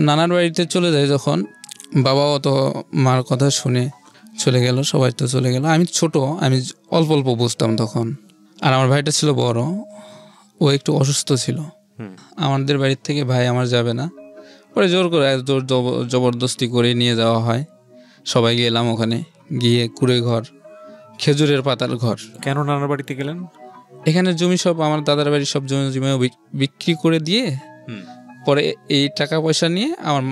নানার বাড়িতে চলে যায় যখন, বাবাও তো মার কথা শুনে চলে গেল, সবাই তো চলে গেল। আমি ছোট, আমি অল্প অল্প বুঝতাম তখন। আর আমার ভাইটা ছিল বড়, ও একটু অসুস্থ ছিল। আমাদের বাড়ির থেকে ভাই আমার যাবে না, পরে জোর করে জবরদস্তি করে নিয়ে যাওয়া হয়। সবাই গেলাম ওখানে, গিয়ে কুড়ে ঘর, খেজুরের পাতার ঘর। কেন নানার বাড়িতে গেলেন? এখানে জমি সব আমার দাদার বাড়ির সব জমি বিক্রি করে দিয়ে পরে এই টাকা পয়সা নিয়ে আমার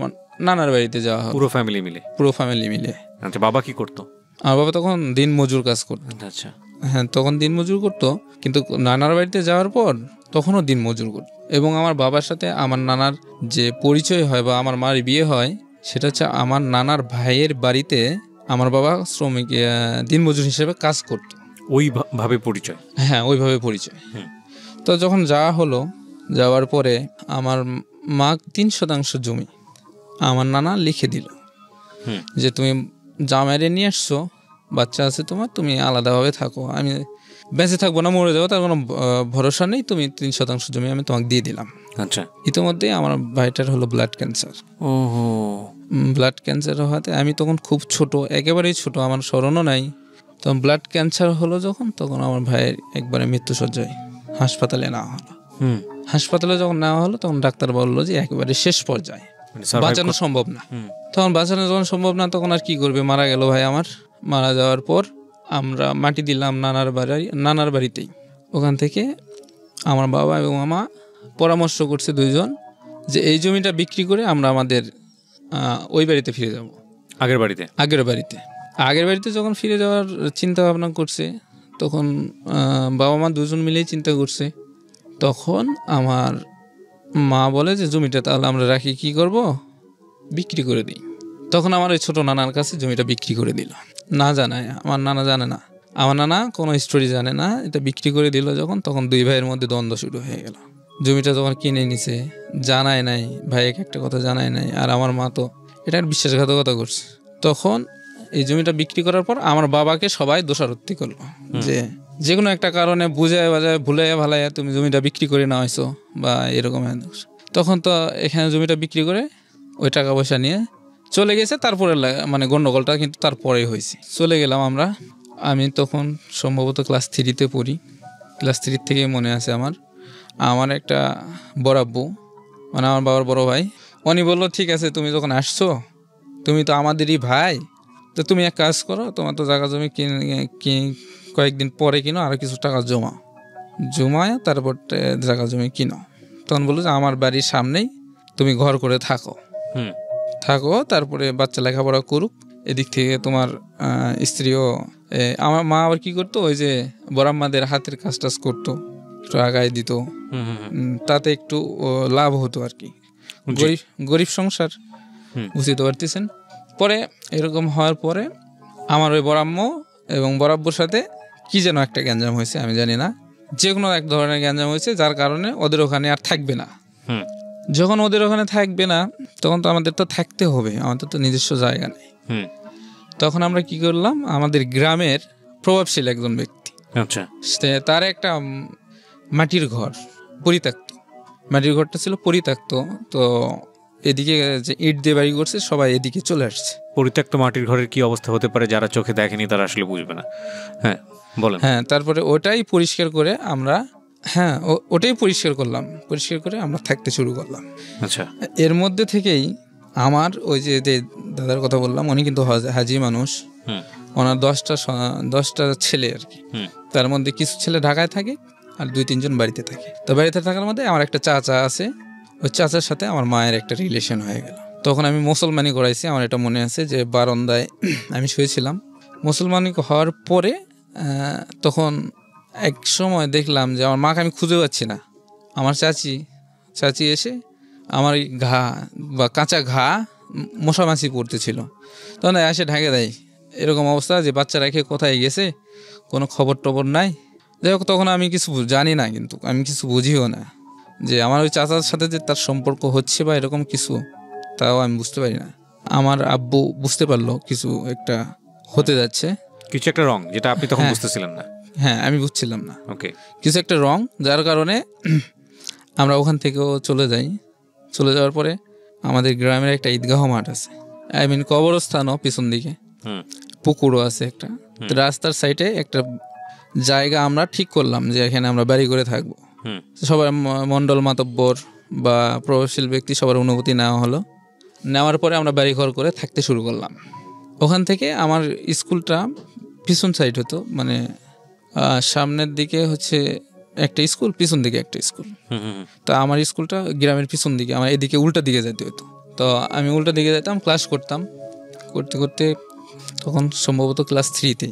নানার বাড়িতে যাওয়া হয়, পুরো ফ্যামিলি মিলে? পুরো ফ্যামিলি মিলে। আচ্ছা, বাবা কি করতো? আমার বাবা তখন দিন মজুর কাজ করতো। আচ্ছা, হ্যাঁ, তখন দিন মজুর করতো, কিন্তু নানার বাড়িতে যাওয়ার পর তখনও দিন মজুর করতো। এবং আমার বাবার সাথে আমার নানার যে পরিচয় হয় বা আমার মার বিয়ে হয়, সেটা হচ্ছে আমার নানার ভাইয়ের বাড়িতে আমার বাবা শ্রমিক দিন মজুর হিসেবে কাজ করত। ওইভাবে পরিচয়? হ্যাঁ, ওইভাবে পরিচয়। তো যখন যাওয়া হলো, যাওয়ার পরে আমার মা 3% জমি আমার নানা লিখে দিল যে তুমি জামাইরে নিয়ে আসছো, বাচ্চা আছে তোমার, তুমি আলাদাভাবে থাকো, আমি বেঁচে থাকবো না মরে যাবো তার কোনো ভরসা নেই, তুমি 3% জমি আমি তোমাকে দিয়ে দিলাম। আচ্ছা। ইতিমধ্যেই আমার ভাইটার হলো ব্লাড ক্যান্সার। ব্লাড ক্যান্সার হওয়াতে আমি তখন খুব ছোট, একেবারেই ছোট, আমার স্মরণও নাই। তখন ব্লাড ক্যান্সার হলো যখন, তখন আমার ভাইয়ের একবারে মৃত্যুসজ্জায় হাসপাতালে নেওয়া হলো। হাসপাতালে যখন নেওয়া হলো তখন ডাক্তার বললো যে একেবারে শেষ পর্যায়ে, বাঁচানো সম্ভব না। তখন বাঁচানো যখন সম্ভব না, তখন আর কি করবে, মারা গেল ভাই আমার। মারা যাওয়ার পর আমরা মাটি দিলাম নানার বাড়িতেই। ওখান থেকে আমার বাবা এবং মামা পরামর্শ করছে দুইজন যে এই জমিটা বিক্রি করে আমরা আমাদের ওই বাড়িতে ফিরে যাব। আগের বাড়িতে যখন ফিরে যাওয়ার চিন্তা ভাবনা করছে, তখন বাবা মা দুজন মিলেই চিন্তা করছে। তখন আমার মা বলে যে জমিটা তাহলে আমরা রাখি, কি করব, বিক্রি করে দিই। তখন আমার ওই ছোটো নানার কাছে জমিটা বিক্রি করে দিল, না জানায়। আমার নানা জানে না, আমার নানা কোনো স্টোরি জানে না। এটা বিক্রি করে দিল যখন, তখন দুই ভাইয়ের মধ্যে দ্বন্দ্ব শুরু হয়ে গেল। জমিটা যখন কিনে নিছে, জানায় নাই, ভাইকে একটা কথা জানায় নাই। আর আমার মা তো এটার বিশ্বাসঘাতকতা করছে। তখন এই জমিটা বিক্রি করার পর আমার বাবাকে সবাই দোষারোপ করলো যে কোনো একটা কারণে বুঝায় বাজায় ভুলাইয়া ভালাইয়া তুমি জমিটা বিক্রি করে না হয়েছো বা এরকম। তখন তো এখানে জমিটা বিক্রি করে ওই টাকা পয়সা নিয়ে চলে গেছে। তারপরে মানে গন্ডগোলটা কিন্তু তারপরেই হয়েছে। চলে গেলাম আমরা। আমি তখন সম্ভবত ক্লাস 3-তে পড়ি। ক্লাস 3 থেকে মনে আছে আমার একটা বড়াব্বু, মানে আমার বাবার বড় ভাই, উনি বললো ঠিক আছে তুমি যখন আসছো, তুমি তো আমাদেরই ভাই, তো তুমি এক কাজ করো, তোমার তো জায়গা জমি কয়েকদিন পরে কিনো, আরও কিছু টাকা জমায় তারপর জায়গা জমি কিনো। তখন বললো যে আমার বাড়ির সামনেই তুমি ঘর করে থাকো, তারপরে বাচ্চা লেখাপড়া করুক, এদিক থেকে তোমার স্ত্রীও। আমার মা আবার কি করতো, ওই যে বড়াম্মাদের হাতের কাজ টাজ করতো, একটু আগায় দিত, তাতে একটু লাভ হতো আর কি। গরিব সংসার, বুঝতে পারতেছেন। পরে এরকম হওয়ার পরে আমার ওই বড়াম্মু এবং বড়াব্বুর সাথে কি যেন একটা গ্যাঞ্জাম হয়েছে, আমি জানি না, যে কোনো এক ধরনের গ্যাঞ্জাম হয়েছে, যার কারণে ওদের ওখানে আর থাকবে না। যখন ওদের ওখানে থাকবে না, তখন তো আমাদের তো থাকতে হবে, আমাদের তো নিজস্ব জায়গা নেই। তখন আমরা কি করলাম, আমাদের গ্রামের প্রভাবশীল একজন ব্যক্তি, আচ্ছা, তার একটা মাটির ঘর পরিত্যক্ত, মাটির ঘরটা ছিল পরিত্যক্ত। তো এদিকে যে ইট দিয়ে বাড়ি করছে, সবাই এদিকে চলে আসছে। পরিত্যক্ত মাটির ঘরের কি অবস্থা হতে পারে, যারা চোখে দেখেনি তারা আসলে বুঝবে না। হ্যাঁ, বলেন। হ্যাঁ, তারপরে ওটাই পরিষ্কার করে আমরা, ওটাই পরিষ্কার করে আমরা থাকতে শুরু করলাম। আচ্ছা, এর মধ্যে থেকেই আমার ওই যে দাদার কথা বললাম, উনি কিন্তু হাজি মানুষ, ওনার 10টা ছেলে আর কি। তার মধ্যে কিছু ছেলে ঢাকায় থাকে আর 2-3 জন বাড়িতে থাকে। তো বাড়িতে থাকার মধ্যে আমার একটা চাচা আছে, ওই চাচার সাথে আমার মায়ের একটা রিলেশন হয়ে গেল। তখন আমি মুসলমানি করাইছি, আমার এটা মনে আছে যে বারান্দায় আমি শুয়েছিলাম। মুসলমানি হওয়ার পরে তখন এক সময় দেখলাম যে আমার মাকে আমি খুঁজে পাচ্ছি না। আমার চাচি এসে আমার ঘা বা কাঁচা ঘা মশামাছি পড়তেছিল, তখন এসে ঢাকে দেয়। এরকম অবস্থা যে বাচ্চা রেখে কোথায় গেছে, কোনো খবর টবর নাই। যাই হোক, তখন আমি কিছু জানি না, কিন্তু আমি কিছু বুঝিও না যে আমার ওই চাচার সাথে যে তার সম্পর্ক হচ্ছে বা এরকম কিছু, তাও আমি বুঝতে পারি না। আমার আব্বু বুঝতে পারলো কিছু একটা হতে যাচ্ছে, কিছু একটা রং, যেটা আপনি তখন বুঝতেছিলেন না। হ্যাঁ, আমি বুঝছিলাম না। ওকে, কিছু একটা রং, যার কারণে আমরা ওখান থেকেও চলে যাই। চলে যাওয়ার পরে আমাদের গ্রামের একটা ঈদগাহ মাঠ আছে, আই মিন কবরস্থানও পিছন দিকে, পুকুরও আছে একটা। তো রাস্তার সাইডে একটা জায়গা আমরা ঠিক করলাম যে এখানে আমরা বাড়ি করে থাকবো। সবার মণ্ডল মাতব্বর বা প্রভাবশীল ব্যক্তি সবার অনুমতি নেওয়া হলো। নেওয়ার পরে আমরা বাড়ি ঘর করে থাকতে শুরু করলাম। ওখান থেকে আমার স্কুলটা পিছন সাইড হতো, মানে সামনের দিকে হচ্ছে একটা স্কুল, পিছন দিকে একটা স্কুল। তো আমার স্কুলটা গ্রামের পিছন দিকে, আমার এদিকে উল্টা দিকে যেতে হতো। তো আমি উল্টা দিকে যেতাম, ক্লাস করতাম, করতে করতে তখন সম্ভবত ক্লাস 3-তে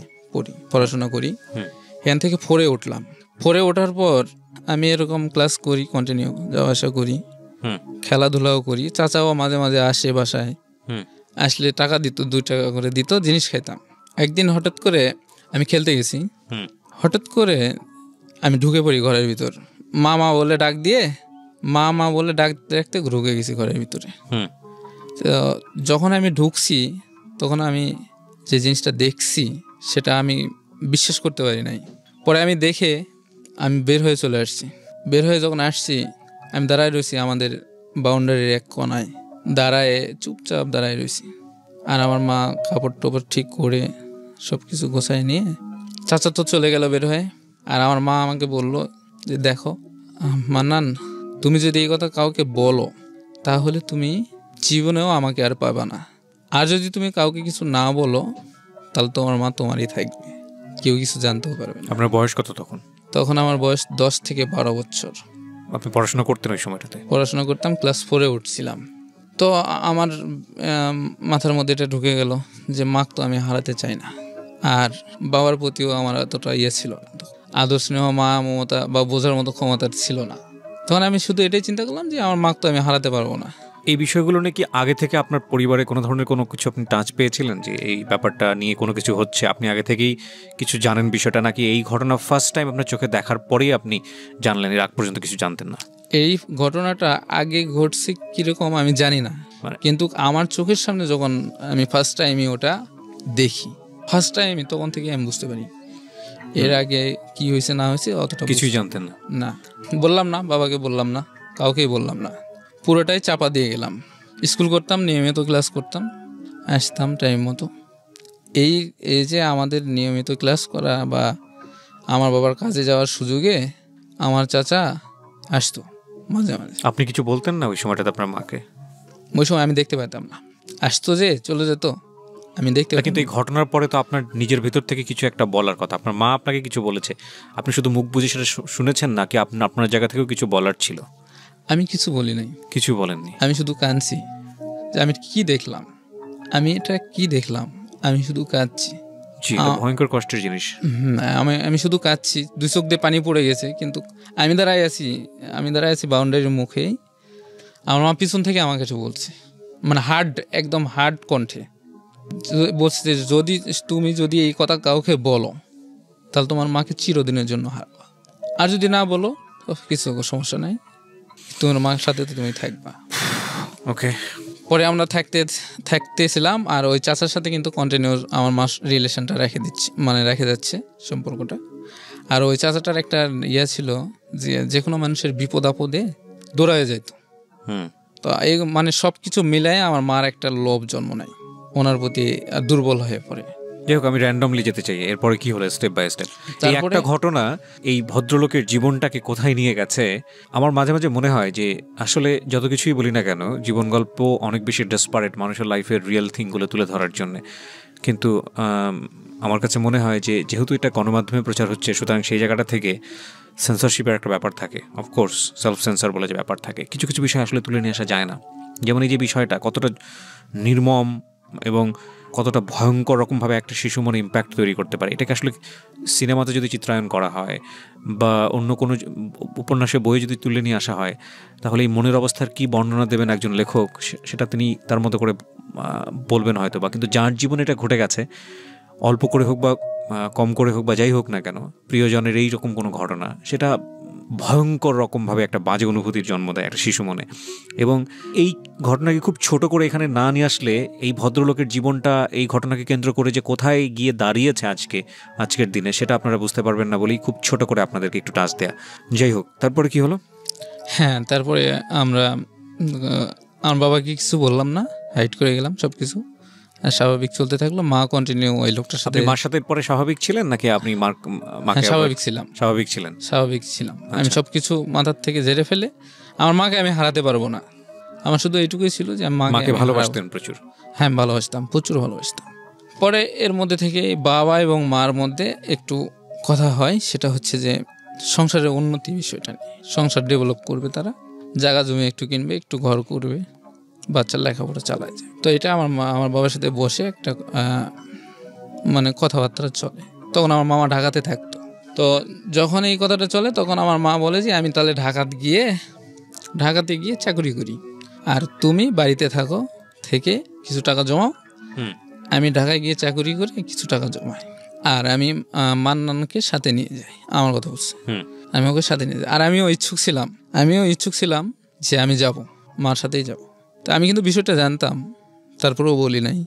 পড়াশোনা করি। এখান থেকে 4-এ উঠলাম। 4-এ ওঠার পর আমি এরকম ক্লাস করি, কন্টিনিউ যাওয়া আসা করি, খেলাধুলাও করি। চাচাও মাঝে মাঝে আসে বাসায়, আসলে টাকা দিত, 2 টাকা করে দিত, জিনিস খাইতাম। একদিন হঠাৎ করে আমি খেলতে গেছি, হঠাৎ করে আমি ঢুকে পড়ি ঘরের ভিতর। মা বলে ডাক দিয়ে, মা বলে ডাক দেখতে ঢুকে গেছি ঘরের ভিতরে। তো যখন আমি ঢুকছি তখন আমি যে জিনিসটা দেখছি সেটা আমি বিশ্বাস করতে পারি নাই। পরে আমি দেখে আমি বের হয়ে চলে আসছি। বের হয়ে যখন আসছি আমি দাঁড়ায় রয়েছি আমাদের বাউন্ডারির এক কোনায়, দাঁড়ায় চুপচাপ দাঁড়ায় রয়েছি। আর আমার মা কাপড় টাপড় ঠিক করে সব কিছু গোছায় নিয়ে, চাচা তো চলে গেল বের হয়ে। আর আমার মা আমাকে বলল যে দেখো মান্নান, তুমি যদি এই কথা কাউকে বলো তাহলে তুমি জীবনেও আমাকে আর পাবা না। আর যদি তুমি কাউকে কিছু না বলো তাহলে তোমার মা তোমারই থাকবে, কেউ কিছু জানতেও পারবে না। আপনার বয়স কত তখন? তখন আমার বয়স 10 থেকে 12 বছর। আপনি পড়াশোনা করতেন ওই সময়টাতে? পড়াশোনা করতাম, ক্লাস 4-এ উঠছিলাম। তো আমার মাথার মধ্যে এটা ঢুকে গেল যে মা তো আমি হারাতে চাই না, আর বাবার প্রতিও আমার এতটা ছিল না, আদর স্নেহ মা মমতা বা বোঝার মতো ক্ষমতা ছিল না। তখন আমি শুধু এটাই চিন্তা করলাম যে আমার মা তো আমি হারাতে পারবো না। এই বিষয়গুলো নিয়ে কি আগে থেকে আপনার পরিবারে কোনো ধরনের কোনো কিছু আপনি টাচ পেয়েছিলেন যে এই ব্যাপারটা নিয়ে কোনো কিছু হচ্ছে, আপনি আগে থেকেই কিছু জানেন বিষয়টা, নাকি এই ঘটনা ফার্স্ট টাইম আপনার চোখে দেখার পরেই আপনি জানলেন, এর আগ পর্যন্ত কিছু জানতেন না? এই ঘটনাটা আগে ঘটছে কিরকম আমি জানি না, কিন্তু আমার চোখের সামনে যখন আমি ফার্স্ট টাইমই ওটা দেখি, ফার্স্ট টাইমই, তখন থেকে আমি বুঝতে পারি। এর আগে কি হয়েছে না হয়েছে অতটা কিছুই জানতেন না? না, বললাম না, বাবাকে বললাম না, কাউকেই বললাম না, পুরোটাই চাপা দিয়ে গেলাম। স্কুল করতাম, নিয়মিত ক্লাস করতাম, আসতাম টাইম মতো। এই যে আমাদের নিয়মিত ক্লাস করা বা আমার বাবার কাজে যাওয়ার সুযোগে আমার চাচা আসতো মাঝে মাঝে। আপনি কিছু বলতেন না ওই সময়টাতে আপনার মাকে? ওই সময় আমি দেখতে পেতাম না, আসতো যে চলে যেত, আমি দেখতে পেতাম। কিন্তু এই ঘটনার পরে তো আপনার নিজের ভেতর থেকে কিছু একটা বলার কথা, আপনার মা আপনাকে কিছু বলেছে, আপনি শুধু মুখ বুঝে সেটা শুনেছেন, নাকি আপনার জায়গা থেকেও কিছু বলার ছিল? আমি কিছু বলি নাই। কিছু বলেননি? আমি শুধু কাঁদছি যে আমি কি দেখলাম, আমি এটা কি দেখলাম, আমি শুধু কাঁদছি। ভয়ঙ্কর কষ্টের জিনিস। আমি শুধু কাঁদছি, 2 চোখ দিয়ে পানি পড়ে গেছে, কিন্তু আমি দাঁড়ায় আছি বাউন্ডারির মুখেই। আমার মা পিছন থেকে আমার কাছে বলছে, মানে একদম হার্ড কণ্ঠে বলছে যে তুমি যদি এই কথা কাউকে বলো তাহলে তোমার মাকে চিরদিনের জন্য হারবা, আর যদি না বলো কিছু সমস্যা নাই, তোমার মার সাথে তো তুমি থাকবা। ওকে। পরে আমরা থাকতেছিলাম, আর ওই চাচার সাথে কিন্তু কন্টিনিউ আমার মা রিলেশনটা রেখে যাচ্ছে সম্পর্কটা। আর ওই চাচাটার একটা ছিল যে কোনো মানুষের বিপদ আপদে দৌড়ায় যেত। তো এই মানে সব কিছু মিলায় আমার মার একটা লোভ জন্ম নেয়, ওনার প্রতি দুর্বল হয়ে পড়ে। যাই হোক, আমি র্যান্ডমলি যেতে চাই, এরপরে কি হলো স্টেপ বাই স্টেপ? এই একটা ঘটনা এই ভদ্রলোকের জীবনটাকে কোথায় নিয়ে গেছে। আমার মাঝে মাঝে মনে হয় যে আসলে যত কিছুই বলি না কেন, জীবন গল্প অনেক বেশি ডেসপারেট মানুষের লাইফের রিয়েল থিংগুলো তুলে ধরার জন্য, কিন্তু আমার কাছে মনে হয় যে যেহেতু এটা গণমাধ্যমে প্রচার হচ্ছে, সুতরাং সেই জায়গাটা থেকে সেন্সরশিপের একটা ব্যাপার থাকে, অফকোর্স সেলফ সেন্সর বলে যে ব্যাপার থাকে, কিছু কিছু বিষয় আসলে তুলে নিয়ে আসা যায় না। যেমন এই যে বিষয়টা কতটা নির্মম এবং কতটা ভয়ঙ্কর রকমভাবে একটা শিশু মনে ইম্প্যাক্ট তৈরি করতে পারে, এটাকে আসলে সিনেমাতে যদি চিত্রায়ন করা হয় বা অন্য কোনো উপন্যাসে বইয়ে যদি তুলে নিয়ে আসা হয়, তাহলে এই মনের অবস্থার কি বর্ণনা দেবেন একজন লেখক, সেটা তিনি তার মতো করে বলবেন হয়তো বা। কিন্তু যার জীবনে এটা ঘটে গেছে, অল্প করে হোক বা কম করে হোক বা যাই হোক না কেন, প্রিয়জনের এই রকম কোনো ঘটনা, সেটা ভয়ঙ্কর রকমভাবে একটা বাজে অনুভূতির জন্ম দেয় একটা শিশু মনে। এবং এই ঘটনাকে খুব ছোট করে এখানে না নিয়ে আসলে এই ভদ্রলোকের জীবনটা এই ঘটনাকে কেন্দ্র করে যে কোথায় গিয়ে দাঁড়িয়েছে আজকের দিনে, সেটা আপনারা বুঝতে পারবেন না বলেই খুব ছোট করে আপনাদেরকে একটু টাচ দেয়া। যাই হোক, তারপরে কি হলো? হ্যাঁ, তারপরে আমরা আমার বাবাকে কিছু বললাম না, হাইড করে গেলাম সব কিছু, আর স্বাভাবিক চলতে থাকলো। মা কন্টিনিউ ওই লোকটার সাথে। মার সাথে পরে স্বাভাবিক ছিলেন নাকি আপনি মাকে? স্বাভাবিক ছিলাম। স্বাভাবিক ছিলেন? স্বাভাবিক ছিলাম। আমি সবকিছু মাথার থেকে ঝেড়ে ফেলে, আমার মাকে আমি হারাতে পারবো না, আমার শুধু এইটুকুই ছিল যে আমি মাকে ভালোবাসতেন প্রচুর। হ্যাঁ, আমি ভালোবাসতাম, প্রচুর ভালোবাসতাম। পরে এর মধ্যে থেকে বাবা এবং মার মধ্যে একটু কথা হয়, সেটা হচ্ছে যে সংসারের উন্নতি বিষয়টা নিয়ে। সংসার ডেভেলপ করবে, তারা জায়গা জমি একটু কিনবে, একটু ঘর করবে, বাচ্চার লেখাপড়া চালায় যায়। তো এটা আমার বাবার সাথে বসে একটা মানে কথাবার্তা চলে। তখন আমার মামা ঢাকাতে থাকতো। তো যখন এই কথাটা চলে তখন আমার মা বলে যে আমি তাহলে ঢাকাতে গিয়ে চাকরি করি, আর তুমি বাড়িতে থাকো, থেকে কিছু টাকা জমাও, আমি ঢাকায় গিয়ে চাকরি করে কিছু টাকা জমাই, আর আমি মান্নানকে সাথে নিয়ে যাই। আমার কথা বলছে, আমি ওকে সাথে নিয়ে যাই। আর আমিও ইচ্ছুক ছিলাম যে আমি যাব, মার সাথেই যাব। তো আমি কিন্তু বিষয়টা জানতাম, তারপরেও বলি নাই।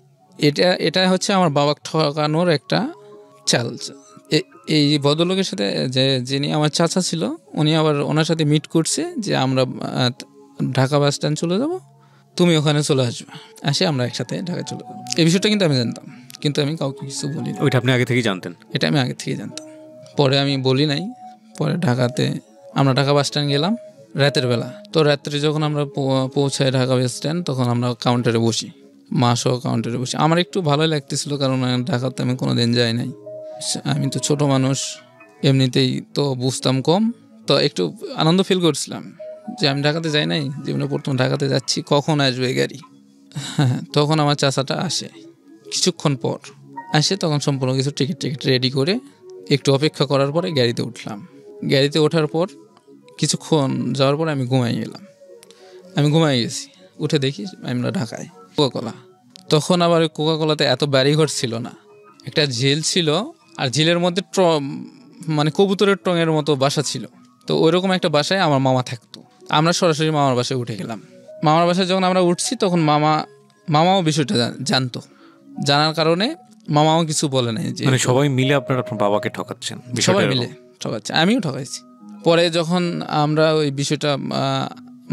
এটা হচ্ছে আমার বাবাকে ঠকানোর একটা চাল। এই ভদ্রলোকের সাথে যিনি আমার চাচা ছিল, উনি আবার ওনার সাথে মিট করছে যে আমরা ঢাকা বাস স্ট্যান্ড চলে যাব, তুমি ওখানে চলে আসবে, আসে আমরা একসাথে ঢাকায় চলে যাবো। এই বিষয়টা কিন্তু আমি জানতাম, কিন্তু আমি কাউকে কিছু বলি না। ওইটা আপনি আগে থেকেই জানতেন? এটা আমি আগে থেকেই জানতাম, পরে আমি বলি নাই। পরে আমরা ঢাকা বাস স্ট্যান্ড গেলাম রাতের বেলা। তো রাত্রে যখন আমরা পৌঁছাই ঢাকা বাস স্ট্যান্ড, তখন আমরা কাউন্টারে বসি, মা সহ কাউন্টারে বসি। আমার একটু ভালোই লাগতেছিল, কারণ ঢাকাতে আমি কোনোদিন যাই নাই। আমি তো ছোট মানুষ, এমনিতেই তো বুঝতাম কম, তো একটু আনন্দ ফিল করছিলাম যে আমি ঢাকাতে যাই নাই, জীবনে প্রথম ঢাকাতে যাচ্ছি, কখন আসবে গাড়ি। হ্যাঁ, তখন আমার চাচাটা আসে, কিছুক্ষণ পর আসে। তখন সম্পূর্ণ কিছু টিকিট রেডি করে একটু অপেক্ষা করার পরে গাড়িতে উঠলাম। গাড়িতে ওঠার পর কিছুক্ষণ যাওয়ার পর আমি ঘুমাই গেছি। উঠে দেখি আমরা ঢাকায়। কোকাকোলা, তখন আবার ওই কোকাকোলাতে এত বাড়িঘর ছিল না, একটা ঝিল ছিল, আর ঝিলের মধ্যে মানে কবুতরের টঙের মতো বাসা ছিল। তো ওইরকম একটা বাসায় আমার মামা থাকতো। আমরা সরাসরি মামার বাসায় উঠে গেলাম। মামার বাসায় যখন আমরা উঠছি, তখন মামাও বিষয়টা জানতো। জানার কারণে মামাও কিছু বলে নাই। যে সবাই মিলে আপনার বাবাকে ঠকাচ্ছেন? সবাই মিলে ঠকাচ্ছে, আমিও ঠকাইছি। পরে যখন আমরা ওই বিষয়টা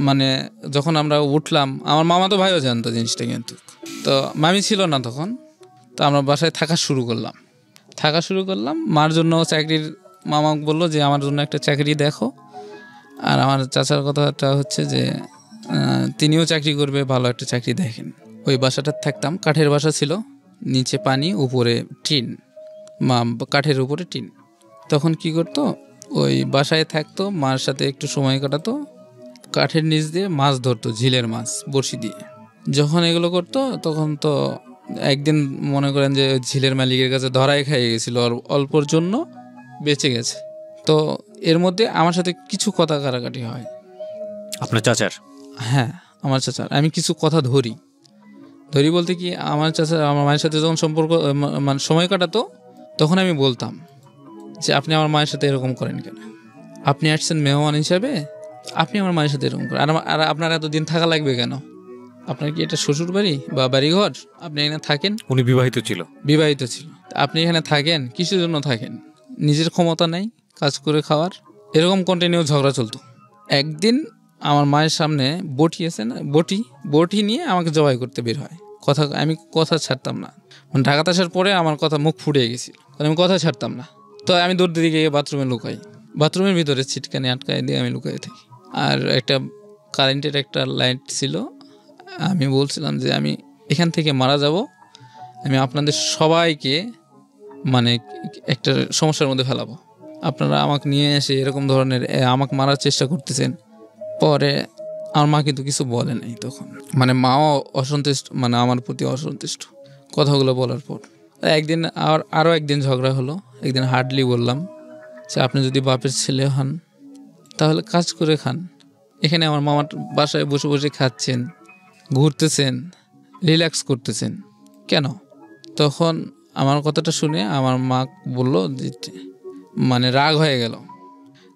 মানে যখন আমরা উঠলাম, আমার মামা তো ভাইও জানতো জিনিসটা, কিন্তু তো মামি ছিল না তখন। তো আমরা বাসায় থাকা শুরু করলাম। মার জন্য চাকরির, মামা বললো যে আমার জন্য একটা চাকরি দেখো। আর আমার চাচার কথাটা হচ্ছে যে তিনিও চাকরি করবে, ভালো একটা চাকরি দেখেন। ওই বাসাটা থাকতাম, কাঠের বাসা ছিল, নিচে পানি, উপরে টিন, কাঠের উপরে টিন। তখন কি করতো, ওই বাসায় থাকতো, মার সাথে একটু সময় কাটাতো, কাঠের নিচ দিয়ে মাছ ধরতো, ঝিলের মাছ বড়শি দিয়ে। যখন এগুলো করতো, তখন তো একদিন মনে করেন যে ঝিলের মালিকের কাছে ধরাই খাইয়ে গেছিলো, অল্পর জন্য বেঁচে গেছে। তো এর মধ্যে আমার সাথে কিছু কথা কাটাকাটি হয়। আপনার চাচার? হ্যাঁ, আমার চাচার। আমি কিছু কথা ধরি বলতে কি, আমার চাচা আমার মায়ের সাথে যখন সম্পর্ক মানে সময় কাটাতো, তখন আমি বলতাম যে আপনি আমার মায়ের সাথে এরকম করেন কেন? আপনি আসছেন মেহমান হিসাবে, আপনি আমার মায়ের সাথে এরকম করেন, আর আপনার এতদিন থাকা লাগবে কেন? আপনার কি এটা শ্বশুর বাড়ি বা বাড়িঘর? আপনি এখানে থাকেন। উনি বিবাহিত ছিল? আপনি এখানে থাকেন, কিসের জন্য থাকেন? নিজের ক্ষমতা নাই কাজ করে খাওয়ার? এরকম কন্টিনিউ ঝগড়া চলতো। একদিন আমার মায়ের সামনে বটি আছে না, বটি নিয়ে আমাকে জবাই করতে বের হয়। আমি কথা ছাড়তাম না। ঢাকাতে আসার পরে আমার কথা মুখ ফুটে গেছিল, আমি কথা ছাড়তাম না। তো আমি দূর দিকে গিয়ে বাথরুমে লুকাই, বাথরুমের ভিতরে ছিটকানি আটকায় দিয়ে আমি লুকাই থাকি। আর একটা কারেন্টের একটা লাইট ছিল, আমি বলছিলাম যে আমি এখান থেকে মারা যাব, আমি আপনাদের সবাইকে মানে একটা সমস্যার মধ্যে ফেলাবো, আপনারা আমাকে নিয়ে এসে এরকম ধরনের আমাকে মারার চেষ্টা করতেছেন। পরে আমার মা কিন্তু কিছু বলে নাই তখন, মানে মাও অসন্তুষ্ট, মানে আমার প্রতি অসন্তুষ্ট কথাগুলো বলার পর। একদিন আরও একদিন ঝগড়া হলো। একদিন হার্ডলি বললাম যে আপনি যদি বাপের ছেলে হন তাহলে কাজ করে খান, এখানে আমার মামার বাসায় বসে বসে খাচ্ছেন, ঘুরতেছেন, রিল্যাক্স করতেছেন কেন? তখন আমার কথাটা শুনে আমার মা বলল যে, মানে রাগ হয়ে গেল।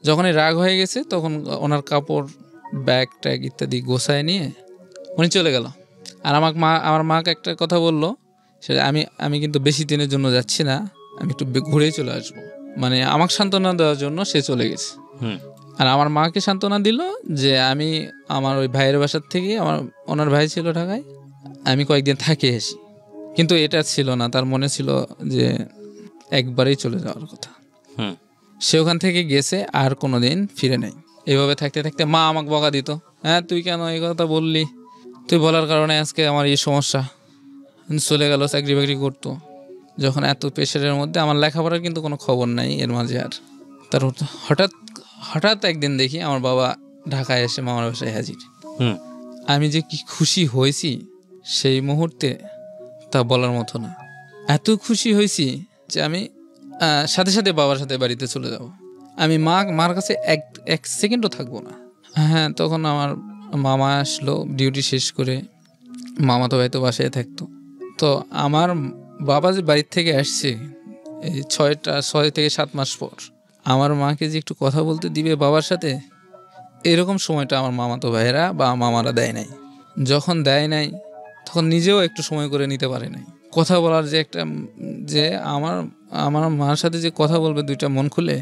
যখনই রাগ হয়ে গেছে, তখন ওনার কাপড়, ব্যাগ ট্যাগ ইত্যাদি গোছায় নিয়ে উনি চলে গেল। আর আমার মাকে একটা কথা বললো, সেটা আমি কিন্তু বেশি দিনের জন্য যাচ্ছি না, আমি একটু ঘুরেই চলে আসবো, মানে আমাকে সান্ত্বনা দেওয়ার জন্য সে চলে গেছে। আর আমার মাকে সান্ত্বনা দিল যে আমি আমার ওই ভাইয়ের বাসার থেকে, ওনার ভাই ছিল ঢাকায়, আমি কয়েকদিন থাকে আসি। কিন্তু এটা ছিল না, তার মনে ছিল যে একবারেই চলে যাওয়ার কথা। সে ওখান থেকে গেছে, আর কোনোদিন ফিরে নাই। এইভাবে থাকতে থাকতে মা আমাকে বকা দিত, হ্যাঁ তুই কেন এই কথা বললি, তুই বলার কারণে আজকে আমার এই সমস্যা। চলে গেল, চাকরি বাকরি করতো। যখন এত প্রেশারের মধ্যে, আমার লেখাপড়ার কিন্তু কোনো খবর নাই এর মাঝে। আর তার হঠাৎ একদিন দেখি আমার বাবা ঢাকায় এসে মামার বাসায় হাজির। আমি যে কি খুশি হয়েছি সেই মুহূর্তে তা বলার মতো না। এত খুশি হয়েছি যে আমি সাথে সাথে বাবার সাথে বাড়িতে চলে যাব। আমি মার কাছে এক সেকেন্ডও থাকবো না। হ্যাঁ, তখন আমার মামা আসলো ডিউটি শেষ করে। মামা তো হয়তো বাসায় থাকতো। তো আমার বাবা যে বাড়ির থেকে আসছে এই 6 থেকে 7 মাস পর, আমার মাকে যে একটু কথা বলতে দিবে বাবার সাথে, এরকম সময়টা আমার মামাতো ভাইয়েরা বা মামারা দেয় নাই। যখন দেয় নাই তখন নিজেও একটু সময় করে নিতে পারে নাই। কথা বলার যে একটা, যে আমার মার সাথে যে কথা বলবে দুইটা মন খুলে,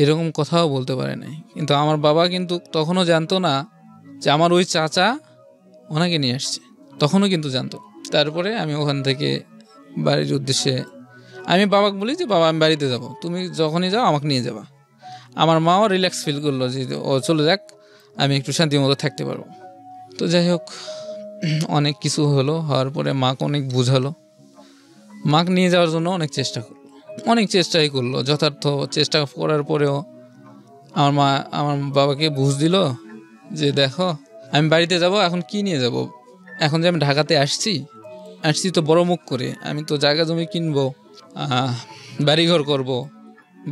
এরকম কথাও বলতে পারে নাই। কিন্তু আমার বাবা কিন্তু তখনও জানতো না যে আমার ওই চাচা ওনাকে নিয়ে আসছে, তখনও কিন্তু জানতো। তারপরে আমি ওখান থেকে বাড়ির উদ্দেশ্যে আমি বাবাকে বলি যে বাবা আমি বাড়িতে যাব, তুমি যখনই যাও আমাকে নিয়ে যাবা। আমার মাও রিল্যাক্স ফিল করলো যে ও চলে যাক, আমি একটু শান্তি মতো থাকতে পারবো। তো যাই হোক, অনেক কিছু হওয়ার পরে মাকে অনেক বুঝালো। মাকে নিয়ে যাওয়ার জন্য অনেক চেষ্টাই করলো। যথার্থ চেষ্টা করার পরেও আমার বাবাকে বুঝ দিল যে দেখো আমি বাড়িতে যাব, এখন কি নিয়ে যাব, এখন যে আমি ঢাকাতে আসছি তো বড় মুখ করে, আমি তো জায়গা জমি কিনবো, বাড়িঘর করব,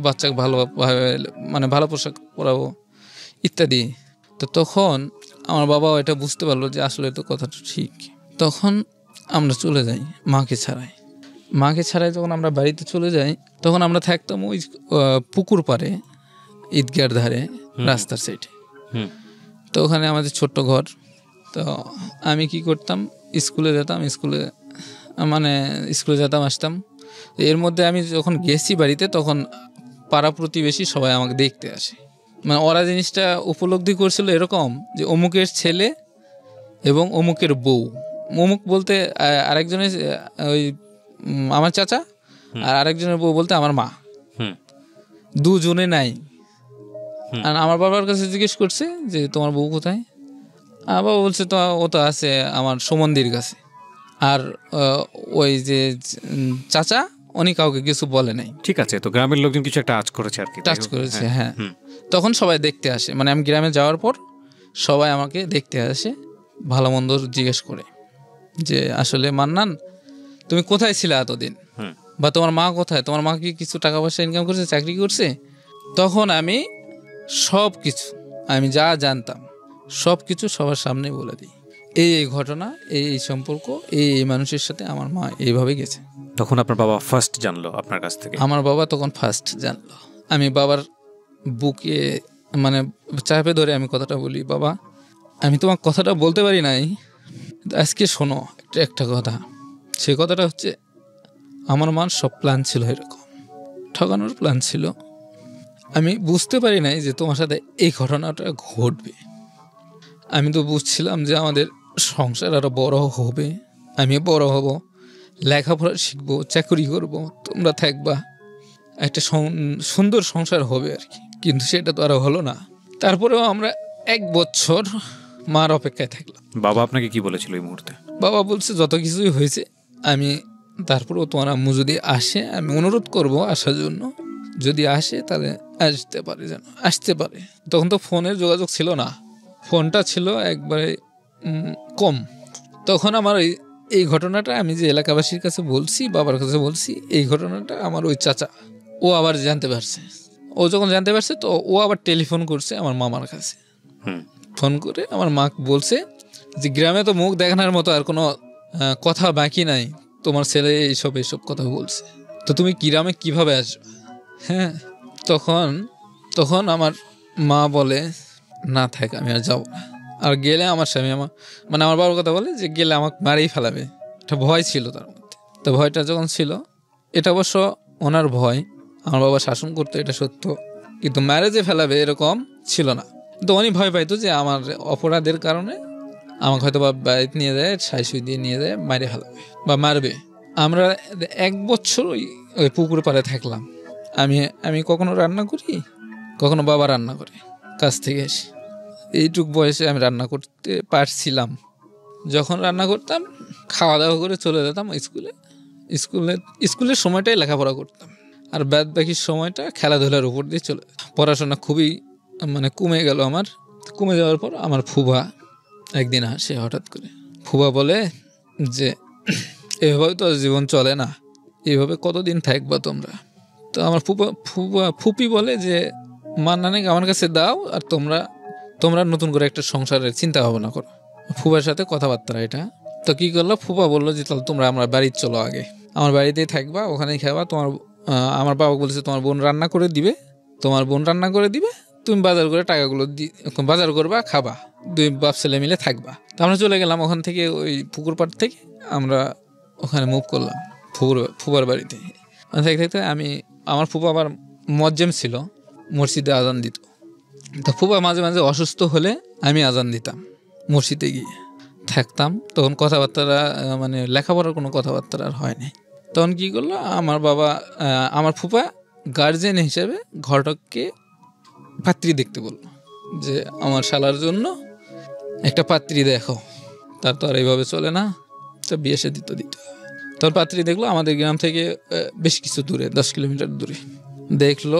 বাচ্চাকে ভালোভাবে মানে ভালো পোশাক পরাবো ইত্যাদি। তো তখন আমার বাবা এটা বুঝতে পারলো যে আসলে তো কথাটা ঠিক। তখন আমরা চলে যাই মাকে ছাড়াই যখন আমরা বাড়িতে চলে যাই, তখন আমরা থাকতাম ওই পুকুর পাড়ে, ঈদগার ধারে, রাস্তার সাইডে। তো ওখানে আমাদের ছোট্ট ঘর। তো আমি কি করতাম, স্কুলে যেতাম আসতাম। এর মধ্যে আমি যখন গেছি বাড়িতে, তখন পাড়া প্রতিবেশী সবাই আমাকে দেখতে আসে। মানে ওরা জিনিসটা উপলব্ধি করছিল এরকম যে অমুকের ছেলে এবং অমুকের বউ। অমুক বলতে আরেকজনের ওই আমার চাচা, আর আরেকজনের বউ বলতে আমার মা, দুজনে নাই। আর আমার বাবার কাছে জিজ্ঞেস করছে যে তোমার বউ কোথায়, আমার বাবা বলছে তো ও তো আছে আমার সুমন্দির কাছে। আর ওই যে চাচা উনি কাউকে কিছু বলে নাই। ঠিক আছে, তো গ্রামের লোকজন কিছু একটা টাচ করেছে। হ্যাঁ, তখন সবাই দেখতে আসে, মানে আমি গ্রামে যাওয়ার পর সবাই আমাকে দেখতে আসে, ভালো মন্দ জিজ্ঞেস করে যে আসলে মান্নান তুমি কোথায় ছিলে এতদিন, বা তোমার মা কোথায়, তোমার মা কি কিছু টাকা পয়সা ইনকাম করছে, চাকরি করছে। তখন আমি আমি যা জানতাম সব কিছু সবার সামনে বলে দিই, এই ঘটনা, এই সম্পর্ক, এই মানুষের সাথে আমার মা এইভাবে গেছে। তখন আপনার বাবা ফার্স্ট জানলো আপনার কাছ থেকে? আমার বাবা তখন ফার্স্ট জানলো। আমি বাবার বুকে মানে চাপে ধরে আমি কথাটা বলি, বাবা আমি তোমার কথাটা বলতে পারি নাই, আজকে শোনো একটা কথা। সে কথাটা হচ্ছে আমার মার সব প্ল্যান ছিল, এরকম ঠকানোর প্ল্যান ছিল। আমি বুঝতে পারি নাই যে তোমার সাথে এই ঘটনাটা ঘটবে। আমি তো বুঝছিলাম যে আমাদের সংসার আরো বড় হবে, আমি বড় হব, লেখাপড়া শিখবো, চাকরি করব, তোমরা থাকবা, একটা সুন্দর সংসার হবে আর কি। কিন্তু সেটা তো আর হলো না। তারপরেও আমরা 1 বছর মার অপেক্ষায় থাকলাম। বাবা আপনাকে কি বলেছিল এই মুহূর্তে? বাবা বলছে যত কিছুই হয়েছে, আমি তারপরেও তোমার আম্মু যদি আসে আমি অনুরোধ করব আসার জন্য, যদি আসে তাহলে আসতে পারে। তখন তো ফোনের যোগাযোগ ছিল না, ফোনটা ছিল একবারে কম। তখন আমার এই ঘটনাটা আমি যে এলাকাবাসীর কাছে বলছি, বাবার কাছে বলছি, এই ঘটনাটা আমার ওই চাচা ও আবার জানতে পারছে। ও যখন জানতে পারছে তো ও আবার টেলিফোন করছে আমার মামার কাছে। ফোন করে আমার মা বলছে যে গ্রামে তো মুখ দেখানোর মতো আর কোনো কথা বাকি নাই, তোমার ছেলে এইসব কথা বলছে, তো তুমি গ্রামে কিভাবে আসবে। হ্যাঁ, তখন আমার মা বলে না থাক, আমি আর যাবো না, আর গেলে আমার স্বামী মানে আমার বাবার কথা বলে যে গেলে আমাকে মারেই ফেলাবে। একটা ভয় ছিল তার মধ্যে। তো ভয়টা যখন ছিল, এটা অবশ্য ওনার ভয়, আমার বাবা শাসন করতো, এটা সত্য, কিন্তু ম্যারেজে ফেলাবে এরকম ছিল না। তো উনি ভয় পাইতো যে আমার অপরাধের কারণে আমাকে হয়তো বা বাড়িতে নিয়ে যায়, ছাই দিয়ে নিয়ে যায়, মারে ফেলাবে বা মারবে। আমরা 1 বছর ওই পুকুর পাড়ে থাকলাম। আমি কখনো রান্না করি, কখনো বাবা রান্না করে কাজ থেকে এসে। এইটুক বয়সে আমি রান্না করতে পারছিলাম। যখন রান্না করতাম, খাওয়া দাওয়া করে চলে যেতাম স্কুলের সময়টাই লেখাপড়া করতাম, আর বাদ বাকি সময়টা খেলাধুলার উপর দিয়ে চলে যেতাম। পড়াশোনা খুবই মানে কমে গেল আমার। কমে যাওয়ার পর আমার ফুবা একদিন আসে হঠাৎ করে। ফুবা বলে যে এভাবে তো জীবন চলে না, এভাবে কতদিন থাকবা তোমরা। তো আমার ফুপি বলে যে নানিকে আমার কাছে দাও, আর তোমরা নতুন করে একটা সংসারের চিন্তা ভাবনা করো। ফুবার সাথে কথাবার্তা এটা। তো কি করলো, ফুপা বললো যে তাহলে তোমরা আমার বাড়িতে চলো, আগে আমার বাড়িতেই থাকবা, ওখানেই খাবা। আমার বাবা বলেছে তোমার বোন রান্না করে দিবে, তুমি বাজার করে টাকাগুলো বাজার করবা, খাবা, 2 বাপ ছেলে মিলে থাকবা। তো আমরা চলে গেলাম ওখান থেকে, ওই পুকুর পাড় থেকে আমরা ওখানে মুভ করলাম ফুবার বাড়িতে। থাকতে আমার ফুপা আবার মজ্জেম ছিল, মসজিদে আজান দিত। তো ফুপা মাঝে মাঝে অসুস্থ হলে আমি আজান দিতাম, মসজিদে গিয়ে থাকতাম। তখন কথাবার্তা মানে লেখাপড়ার কোনো কথাবার্তা আর হয় নাই। তখন কি করলো, আমার ফুপা গার্জেন হিসেবে ঘটককে পাত্রী দেখতে বললো যে আমার শালার জন্য একটা পাত্রী দেখো, তার তো আর এইভাবে চলে না, তো বিয়ে শাদী তো দিতে হবে। তোর পাত্রী দেখলো আমাদের গ্রাম থেকে বেশ কিছু দূরে, 10 কিলোমিটার দূরে দেখলো।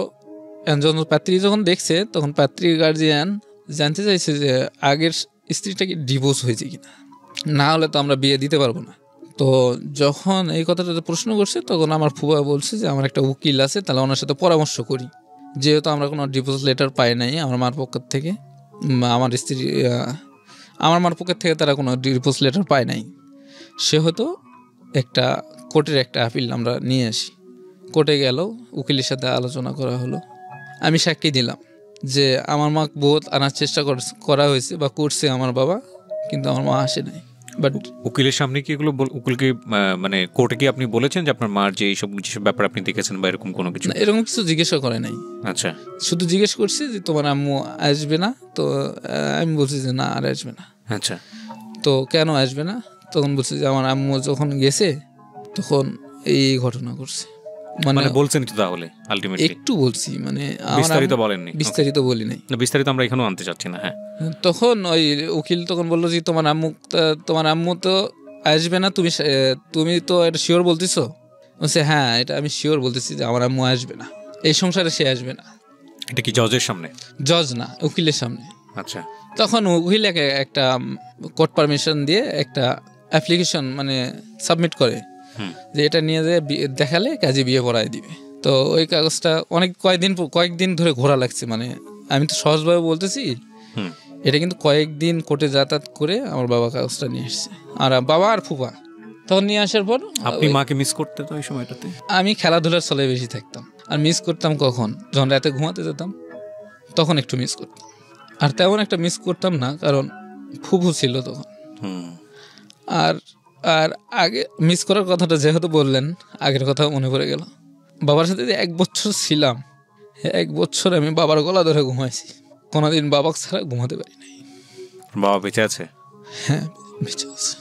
পাত্রী যখন দেখছে, তখন পাত্রীর গার্জিয়ান জানতে চাইছে যে আগের স্ত্রীটা কি ডিভোর্স হয়েছে কিনা, না হলে তো আমরা বিয়ে দিতে পারবো না। তো যখন এই কথাটা প্রশ্ন করছে, তখন আমার ফুবা বলছে যে আমার একটা উকিল আছে, তাহলে ওনার সাথে পরামর্শ করি, যেহেতু আমরা কোনো ডিভোর্স লেটার পাই নাই আমার মার পক্ষের থেকে, আমার মার পক্ষের থেকে তারা কোনো ডিভোর্স লেটার পায় নাই, সেহেতু একটা কোর্টের একটা আপিল আমরা নিয়ে আসি। কোর্টে গেল, উকিলের সাথে আলোচনা করা হলো। আমি সাক্ষী দিলাম যে আমার মা বহুত আনার চেষ্টা করা হয়েছে বা করছে আমার বাবা, কিন্তু আমার মা আসে নাই। বাট উকিলের সামনে কি এগুলো উকিলকে মানে কোর্টে কি আপনি বলেছেন যে আপনার মার যে এইসব যেসব ব্যাপার আপনি দেখেছেন বা এরকম কোনো কিছু? এরকম কিছু জিজ্ঞাসা করে নাই। আচ্ছা, শুধু জিজ্ঞেস করছি যে তোমার আম্মু আসবে না? তো আমি বলছি যে না, আর আসবে না। আচ্ছা, তো কেন আসবে না? তখন বলছি যে আমার আম্মু যখন গেছে তখন এই ঘটনা করছে। মানে বলছেন কি তাহলে? আলটিমেটলি একটু বলছি, মানে বিস্তারিত বলেননি? বিস্তারিত বলি নাই। বিস্তারিত আমরা এখানেও আনতে চাচ্ছি না। হ্যাঁ, তখন ওই উকিল তখন বললো যে তোমার আম্মু তো আসবে না, তুমি তো এটা শিওর বলতেছো? বলছে হ্যাঁ, এটা আমি শিওর বলতেছি যে আমার আম্মু আসবে না, এই সংসারে সে আসবে না। এটা কি জজের সামনে? জজ না, উকিলের সামনে। আচ্ছা, তখন উকিল একটা কোর্ট পারমিশন দিয়ে একটা অ্যাপ্লিকেশন মানে সাবমিট করে যে এটা নিয়ে যে দেখালে কাজে বিয়ে পড়ায় দিবে। তো ওই কাগজটা কয়েকদিন ধরে ঘোরা লাগছে, মানে আমি তো সহজভাবে বলতেছি, এটা কিন্তু কয়েকদিন কোর্টে যাতায়াত করে আমার বাবা কাগজটা নিয়ে আসছে, আর বাবা আর ফুপা। তখন নিয়ে আসার পর আপনি মাকে মিস করতে তো ওই সময়টাতে? আমি খেলাধুলার চলে বেশি থাকতাম, আর মিস করতাম কখন, যখন রাতে ঘুমাতে যেতাম তখন একটু মিস করতাম, আর তেমন একটা মিস করতাম না, কারণ ফুফু ছিল তখন। আর আগে মিস করার কথাটা যেহেতু বললেন, আগের কথা মনে পড়ে গেল। বাবার সাথে 1 বছর ছিলাম, 1 বছর আমি বাবার গলা ধরে ঘুমাইছি, কোনোদিন বাবা ছাড়া ঘুমাতে পারি নাই। বাবা বেঁচে আছে? হ্যাঁ, বেঁচে আছে।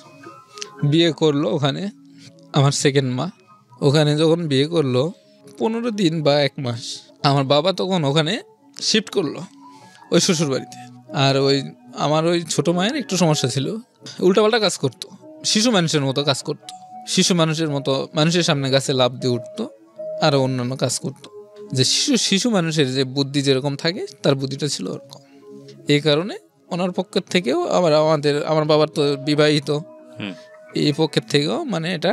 বিয়ে করলো ওখানে আমার সেকেন্ড মা। ওখানে যখন বিয়ে করলো 15 দিন বা 1 মাস আমার বাবা তখন ওখানে শিফট করলো ওই শ্বশুর বাড়িতে। আর আমার ওই ছোট মায়ের একটু সমস্যা ছিল, উল্টাপাল্টা কাজ করতো, শিশু মানুষের মতো কাজ করতো, শিশু মানুষের মতো মানুষের সামনে গাছে লাফ দিয়ে উঠতো, আরও অন্যান্য কাজ করতো। যে শিশু মানুষের যে বুদ্ধি যেরকম থাকে, তার বুদ্ধিটা ছিল ওরকম। এই কারণে ওনার পক্ষের থেকেও আমার বাবার তো বিবাহিত, এই পক্ষের থেকেও মানে এটা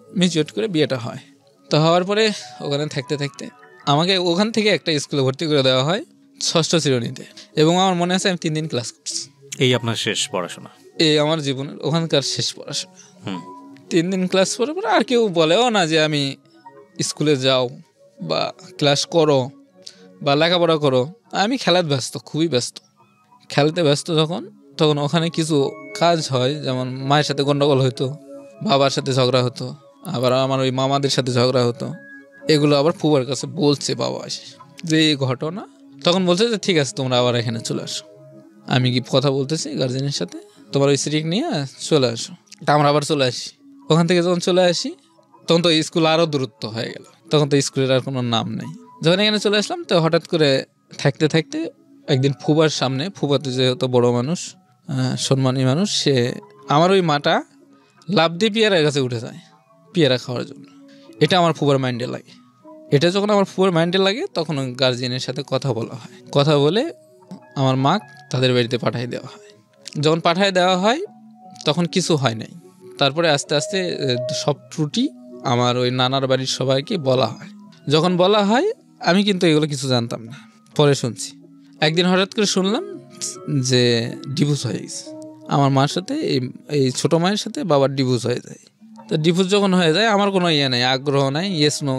মিউচুয়েট করে বিয়েটা হয়। তো হওয়ার পরে ওখানে থাকতে থাকতে আমাকে ওখান থেকে একটা স্কুলে ভর্তি করে দেওয়া হয় 6ষ্ঠ শ্রেণীতে, এবং আমার মনে আছে আমি 3 দিন ক্লাস করছি। এই আপনার শেষ পড়াশোনা? এই আমার জীবনের ওখানকার শেষ পড়াশোনা। 3 দিন ক্লাস করার পরে আর কেউ বলেও না যে আমি স্কুলে যাও বা ক্লাস করো বা লেখাপড়া করো। আমি খেলার ব্যস্ত, খুবই ব্যস্ত, খেলতে ব্যস্ত। তখন ওখানে কিছু কাজ হয়, যেমন মায়ের সাথে গন্ডগোল হতো, বাবার সাথে ঝগড়া হতো, আবার আমার ওই মামাদের সাথে ঝগড়া হতো। এগুলো আবার ফুবার কাছে বলছে বাবা এসে যে এই ঘটনা তখন বলছে যে ঠিক আছে তোমরা আবার এখানে চলে আসো, আমি কি কথা বলতেছি গার্জেনের সাথে, তোমার ওই স্ত্রীকে নিয়ে চলে আসো। তা আমরা আবার চলে আসি। ওখান থেকে যখন চলে আসি তখন তো স্কুল আরও দূরত্ব হয়ে গেল, তখন তো স্কুলের আর কোনো নাম নেই। যখন এখানে চলে আসলাম তো হঠাৎ করে থাকতে থাকতে একদিন ফুবার সামনে, ফুবাতে যেহেতু বড় মানুষ, সম্মানী মানুষ, সে আমার ওই মাটা লাফ দিয়ে পেয়ারার কাছে উঠে যায় পেয়ারা খাওয়ার জন্য। এটা আমার ফুবার মাইন্ডে লাগে। এটা যখন আমার ফুবার মাইন্ডে লাগে তখন গার্জিয়ানের সাথে কথা বলা হয়, কথা বলে আমার মা তাদের বাড়িতে পাঠিয়ে দেওয়া হয়। যখন পাঠিয়ে দেওয়া হয় তখন কিছু হয় নাই। তারপরে আস্তে আস্তে সব ত্রুটি আমার ওই নানার বাড়ির সবাইকে বলা হয়। যখন বলা হয় আমি কিন্তু এগুলো কিছু জানতাম না, পরে শুনছি। একদিন হঠাৎ করে শুনলাম যে ডিভোর্স হয়ে গেছে আমার মার সাথে, এই ছোটো মায়ের সাথে বাবার ডিভোর্স হয়ে যায়। তো ডিভোর্স যখন হয়ে যায় আমার কোনো ইয়ে নেই, আগ্রহ নাই, ইয়েস নো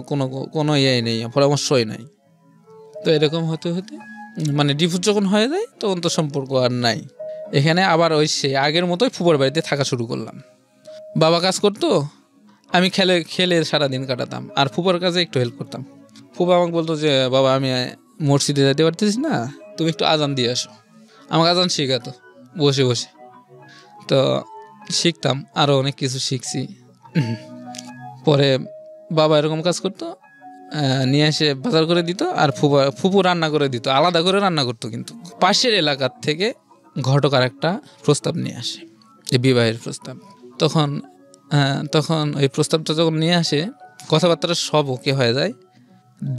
কোনো ইয়ে নেই, পরামর্শই নাই। তো এরকম হতে হতে মানে ডিভোর্স যখন হয়ে যায় তখন তো সম্পর্ক আর নাই। এখানে আবার ওই সে আগের মতোই ফুবার বাড়িতে থাকা শুরু করলাম। বাবা কাজ করতো, আমি খেলে সারাদিন কাটাতাম, আর ফুপার কাজে একটু হেল্প করতাম। ফুপা আমাকে বলতো যে বাবা আমি মসজিদে যেতে পারতেছি না, তুমি একটু আজান দিয়ে আসো। আমাকে আজান শেখাতো বসে বসে, তো শিখতাম, আরও অনেক কিছু শিখছি। পরে বাবা এরকম কাজ করতো, নিয়ে এসে বাজার করে দিত, আর ফুপু রান্না করে দিত, আলাদা করে রান্না করতো। কিন্তু পাশের এলাকার থেকে ঘটকার একটা প্রস্তাব নিয়ে আসে, এই বিবাহের প্রস্তাব। তখন ওই প্রস্তাবটা যখন নিয়ে আসে কথাবার্তা সব ওকে হয়ে যায়।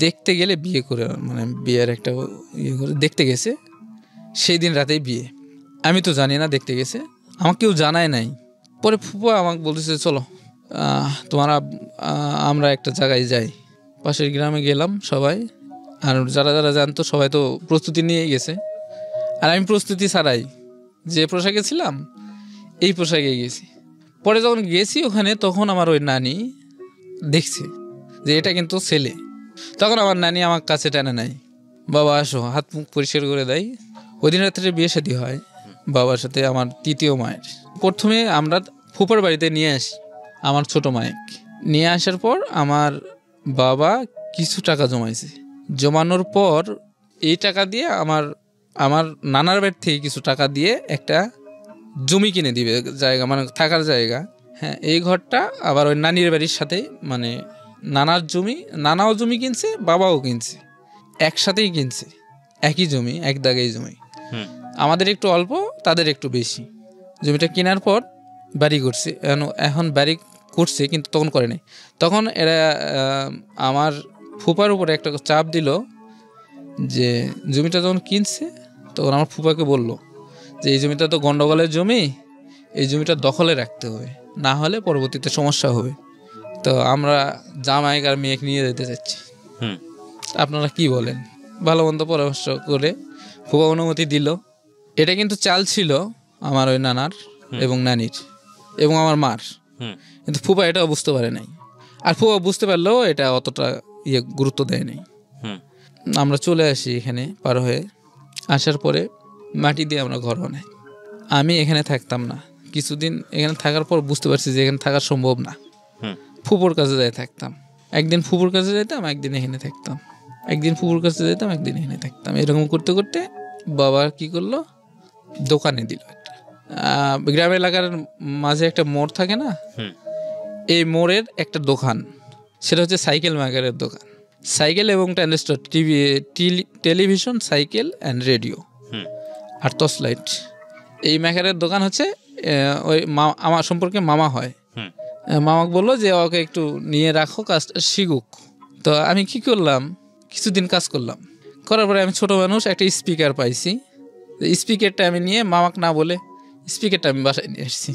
দেখতে গেলে বিয়ে করে, মানে বিয়ের একটা ইয়ে করে দেখতে গেছে, সেই দিন রাতেই বিয়ে। আমি তো জানি না দেখতে গেছে, আমাকে কেউ জানায় নাই। পরে ফুপা আমাকে বলতেছে চলো আমরা একটা জায়গায় যাই। পাশের গ্রামে গেলাম সবাই, আর যারা যারা জানতো সবাই তো প্রস্তুতি নিয়ে গেছে, আর আমি প্রস্তুতি ছাড়াই যে পোশাকে ছিলাম এই পোশাকে গেছি। পরে যখন গেছি ওখানে তখন আমার ওই নানি দেখছে যে এটা কিন্তু ছেলে। তখন আমার নানি আমার কাছে টেনে নাই, বাবা আসো, হাত মুখ পরিষ্কার করে দেয়। ওই দিন রাত্রে বিয়ে শাদী হয় বাবার সাথে আমার তৃতীয় মায়ের। প্রথমে আমরা ফুপার বাড়িতে নিয়ে আসি আমার ছোট মায়েকে। নিয়ে আসার পর আমার বাবা কিছু টাকা জমাইছে, জমানোর পর এই টাকা দিয়ে আমার নানার বাড়ি থেকে কিছু টাকা দিয়ে একটা জমি কিনে দিবে, জায়গা মানে থাকার জায়গা। হ্যাঁ, এই ঘরটা আবার ওই নানির বাড়ির সাথে, মানে নানাও জমি কিনছে, বাবাও কিনছে, একসাথেই কিনছে, একই জমি, এক দাগেই জমি। আমাদের একটু অল্প, তাদের একটু বেশি। জমিটা কেনার পর বাড়ি করছে, এখন বাড়ি করছে কিন্তু তখন করে নাই। তখন এরা আমার ফুপার উপরে একটা চাপ দিল যে জমিটা যখন কিনছে তখন আমার ফুপাকে বলল যে এই জমিটা তো গন্ডগোলের জমি, এই জমিটা দখলে রাখতে হবে, না হলে পরবর্তীতে সমস্যা হবে। তো আমরা জামাইক আর মেয়েকে নিয়ে যেতে চাচ্ছি, আপনারা কি বলেন? ভালো মন্দ পরামর্শ করে ফুপা অনুমতি দিল। এটা কিন্তু চাল ছিল আমার ওই নানার এবং নানির এবং আমার মার, কিন্তু ফুপা এটা বুঝতে পারে নাই। আর ফুপা বুঝতে পারলেও এটা অতটা গুরুত্ব দেয় নাই। আমরা চলে আসি এখানে পার হয়ে। আসার পরে মাটি দিয়ে আমরা ঘর বানাই। আমি এখানে থাকতাম না, কিছুদিন এখানে থাকার পর বুঝতে পারছি যে এখানে থাকা সম্ভব না। ফুপুর কাছে যাই থাকতাম, একদিন ফুপুর কাছে যেতাম, একদিন এখানে থাকতাম, একদিন ফুপুর কাছে যেতাম, একদিন এখানে থাকতাম। এরকম করতে করতে বাবা কি করলো, দোকানে দিল একটা। গ্রামের এলাকার মাঝে একটা মোড় থাকে না, এই মোড়ের একটা দোকান, সেটা হচ্ছে সাইকেল মেকারের দোকান। সাইকেল এবং transistor, television, cycle and radio আর টর্চ লাইট, এই মেকারের দোকান হচ্ছে। ওই আমার সম্পর্কে মামা হয়, মামাকে বললো যে ওকে একটু নিয়ে রাখো, কাজটা শিখুক। তো আমি কি করলাম, কিছুদিন কাজ করলাম, করার পরে আমি ছোটো মানুষ একটা স্পিকার পাইছি। স্পিকারটা আমি নিয়ে মামাকে না বলে স্পিকারটা আমি বাসায় নিয়ে এসেছি,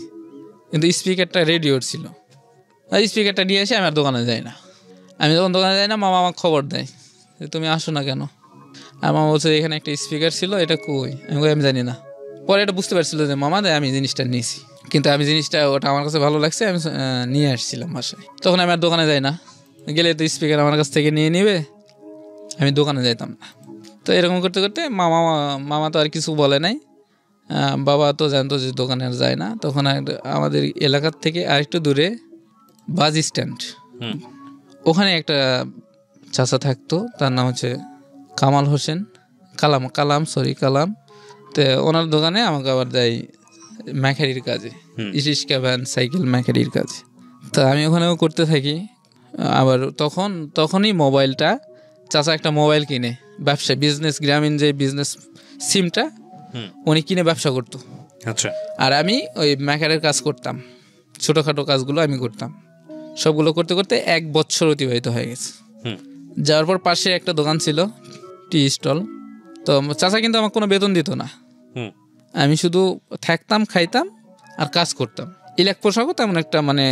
কিন্তু স্পিকারটা রেডিওর ছিল। আর স্পিকারটা নিয়ে এসে আমি আর দোকানে যাই না। আমি যখন দোকানে যাই না, মামা আমাকে খবর দেয় যে তুমি আসো না কেন। আর মামা বলছে এখানে একটা স্পিকার ছিল, এটা কই? আমি জানি না। পরে এটা বুঝতে পারছিল যে মামা দেয়, আমি জিনিসটা নিয়েছি, কিন্তু আমি জিনিসটা ওটা আমার কাছে ভালো লাগছে, আমি নিয়ে আসছিলাম বাসায়। তখন আমি আর দোকানে যাই না, গেলে তো স্পিকার আমার কাছ থেকে নিয়ে নিবে, আমি দোকানে যাইতাম না। তো এরকম করতে করতে মামা তো আর কিছু বলে নাই, বাবা তো জানতো যে দোকানে আর যায় না। তখন আমাদের এলাকার থেকে আরেকটু দূরে বাস স্ট্যান্ড, ওখানে একটা চাচা থাকতো, তার নাম হচ্ছে কামাল হোসেন, কালাম। তো ওনার দোকানে আমাকে আবার দেয় ম্যাকারির কাজে, রিক্সা ভ্যান সাইকেল ম্যাকারির কাজে। তো আমি ওখানেও করতে থাকি। আবার তখনই মোবাইলটা, চাচা একটা মোবাইল কিনে, ব্যবসা বিজনেস, গ্রামীণ যে বিজনেস সিমটা উনি কিনে ব্যবসা করতো। আচ্ছা। আর আমি ওই ম্যাকারের কাজ করতাম, ছোটোখাটো কাজগুলো আমি করতাম। সবগুলো করতে করতে 1 বছর অতিবাহিত হয়ে গেছে। যাওয়ার পর পাশে একটা দোকান ছিল, টি স্টল। তো চাচা কিন্তু আমার কোনো বেতন দিত না, আমি শুধু থাকতাম, খাইতাম আর কাজ করতাম। ইলেক পোশাকও তেমন একটা, মানে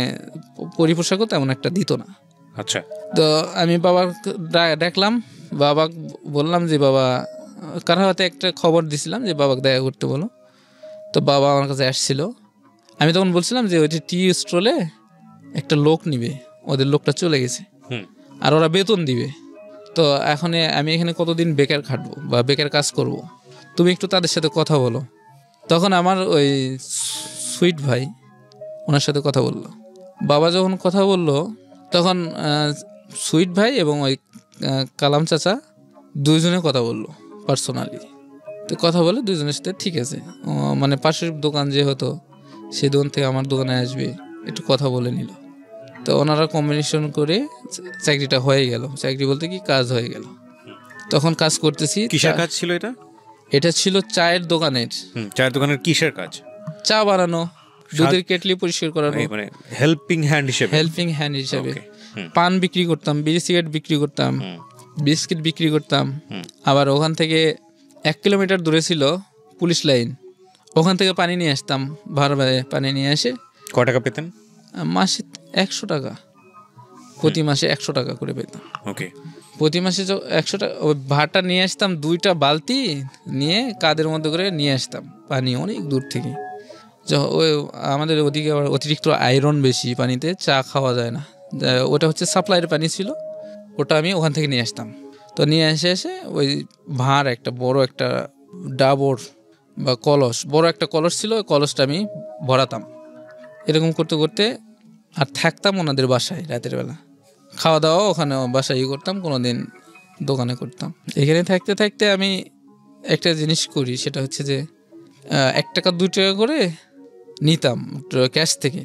পরিপোশাকও তেমন একটা দিত না। আচ্ছা। তো আমি বাবা দেখলাম, বাবা বললাম যে বাবা, কার হাতে একটা খবর দিছিলাম যে বাবাকে দেখা করতে বলো। তো বাবা আমার কাছে আসছিল। আমি তখন বলছিলাম যে ওইটি টি স্টলে একটা লোক নিবে, ওদের লোকটা চলে গেছে আর ওরা বেতন দিবে। তো এখন আমি এখানে কতদিন বেকার খাটবো বা বেকার কাজ করব, তুমি একটু তাদের সাথে কথা বলো। তখন আমার ওই সুইট ভাই ওনার সাথে কথা বললো। বাবা যখন কথা বললো তখন সুইট ভাই এবং ওই কালাম চাচা দুইজনে কথা বললো পার্সোনালি। তো কথা বলে দুইজনের সাথে ঠিক আছে, মানে পাশের দোকান যে হতো সেই দোকান থেকে আমার দোকানে আসবে, একটু কথা বলে নিল। তো ওনারা কম্বিনেশন করে চাকরিটা হয়ে গেল। চাকরি বলতে কি, কাজ হয়ে গেল। তখন কাজ করতেছি। কিসের কাজ ছিল এটা? এটা ছিল চায়ের দোকানের। চায়ের দোকানের কিসের কাজ? চা বানানো, দুধের কেটলি পরিষ্কার করানো, মানে হেল্পিং হ্যান্ড হিসেবে। পান বিক্রি করতাম, বিড়ি সিগারেট বিক্রি করতাম, বিস্কিট বিক্রি করতাম। আবার ওখান থেকে 1 কিলোমিটার দূরে ছিল পুলিশ লাইন, ওখান থেকে পানি নিয়ে আসতাম। ভাড়া পানি নিয়ে এসে। কয় টাকা পেতেন? মাসে 100 টাকা, প্রতি মাসে 100 টাকা করে পেতাম। ওকে। প্রতি মাসে 100 টাকা। ওই ভাড়াটা নিয়ে আসতাম, 2টা বালতি নিয়ে কাদের মধ্যে করে নিয়ে আসতাম পানি অনেক দূর থেকে। ওই আমাদের ওদিকে আবার অতিরিক্ত আয়রন বেশি পানিতে, চা খাওয়া যায় না। ওটা হচ্ছে সাপ্লাইয়ের পানি ছিল, ওটা আমি ওখান থেকে নিয়ে আসতাম। তো নিয়ে এসে ওই ভাঁড় একটা বড় একটা ডাবর বা কলস, বড় একটা কলস ছিল, ওই কলসটা আমি ভরাতাম। এরকম করতে করতে আর থাকতাম ওনাদের বাসায় রাতের বেলা, খাওয়া দাওয়া ওখানে বাসায় করতাম, কোনো দিন দোকানে করতাম। এখানে থাকতে থাকতে আমি একটা জিনিস করি, সেটা হচ্ছে যে 1 টাকা 2 টাকা করে নিতাম ক্যাশ থেকে।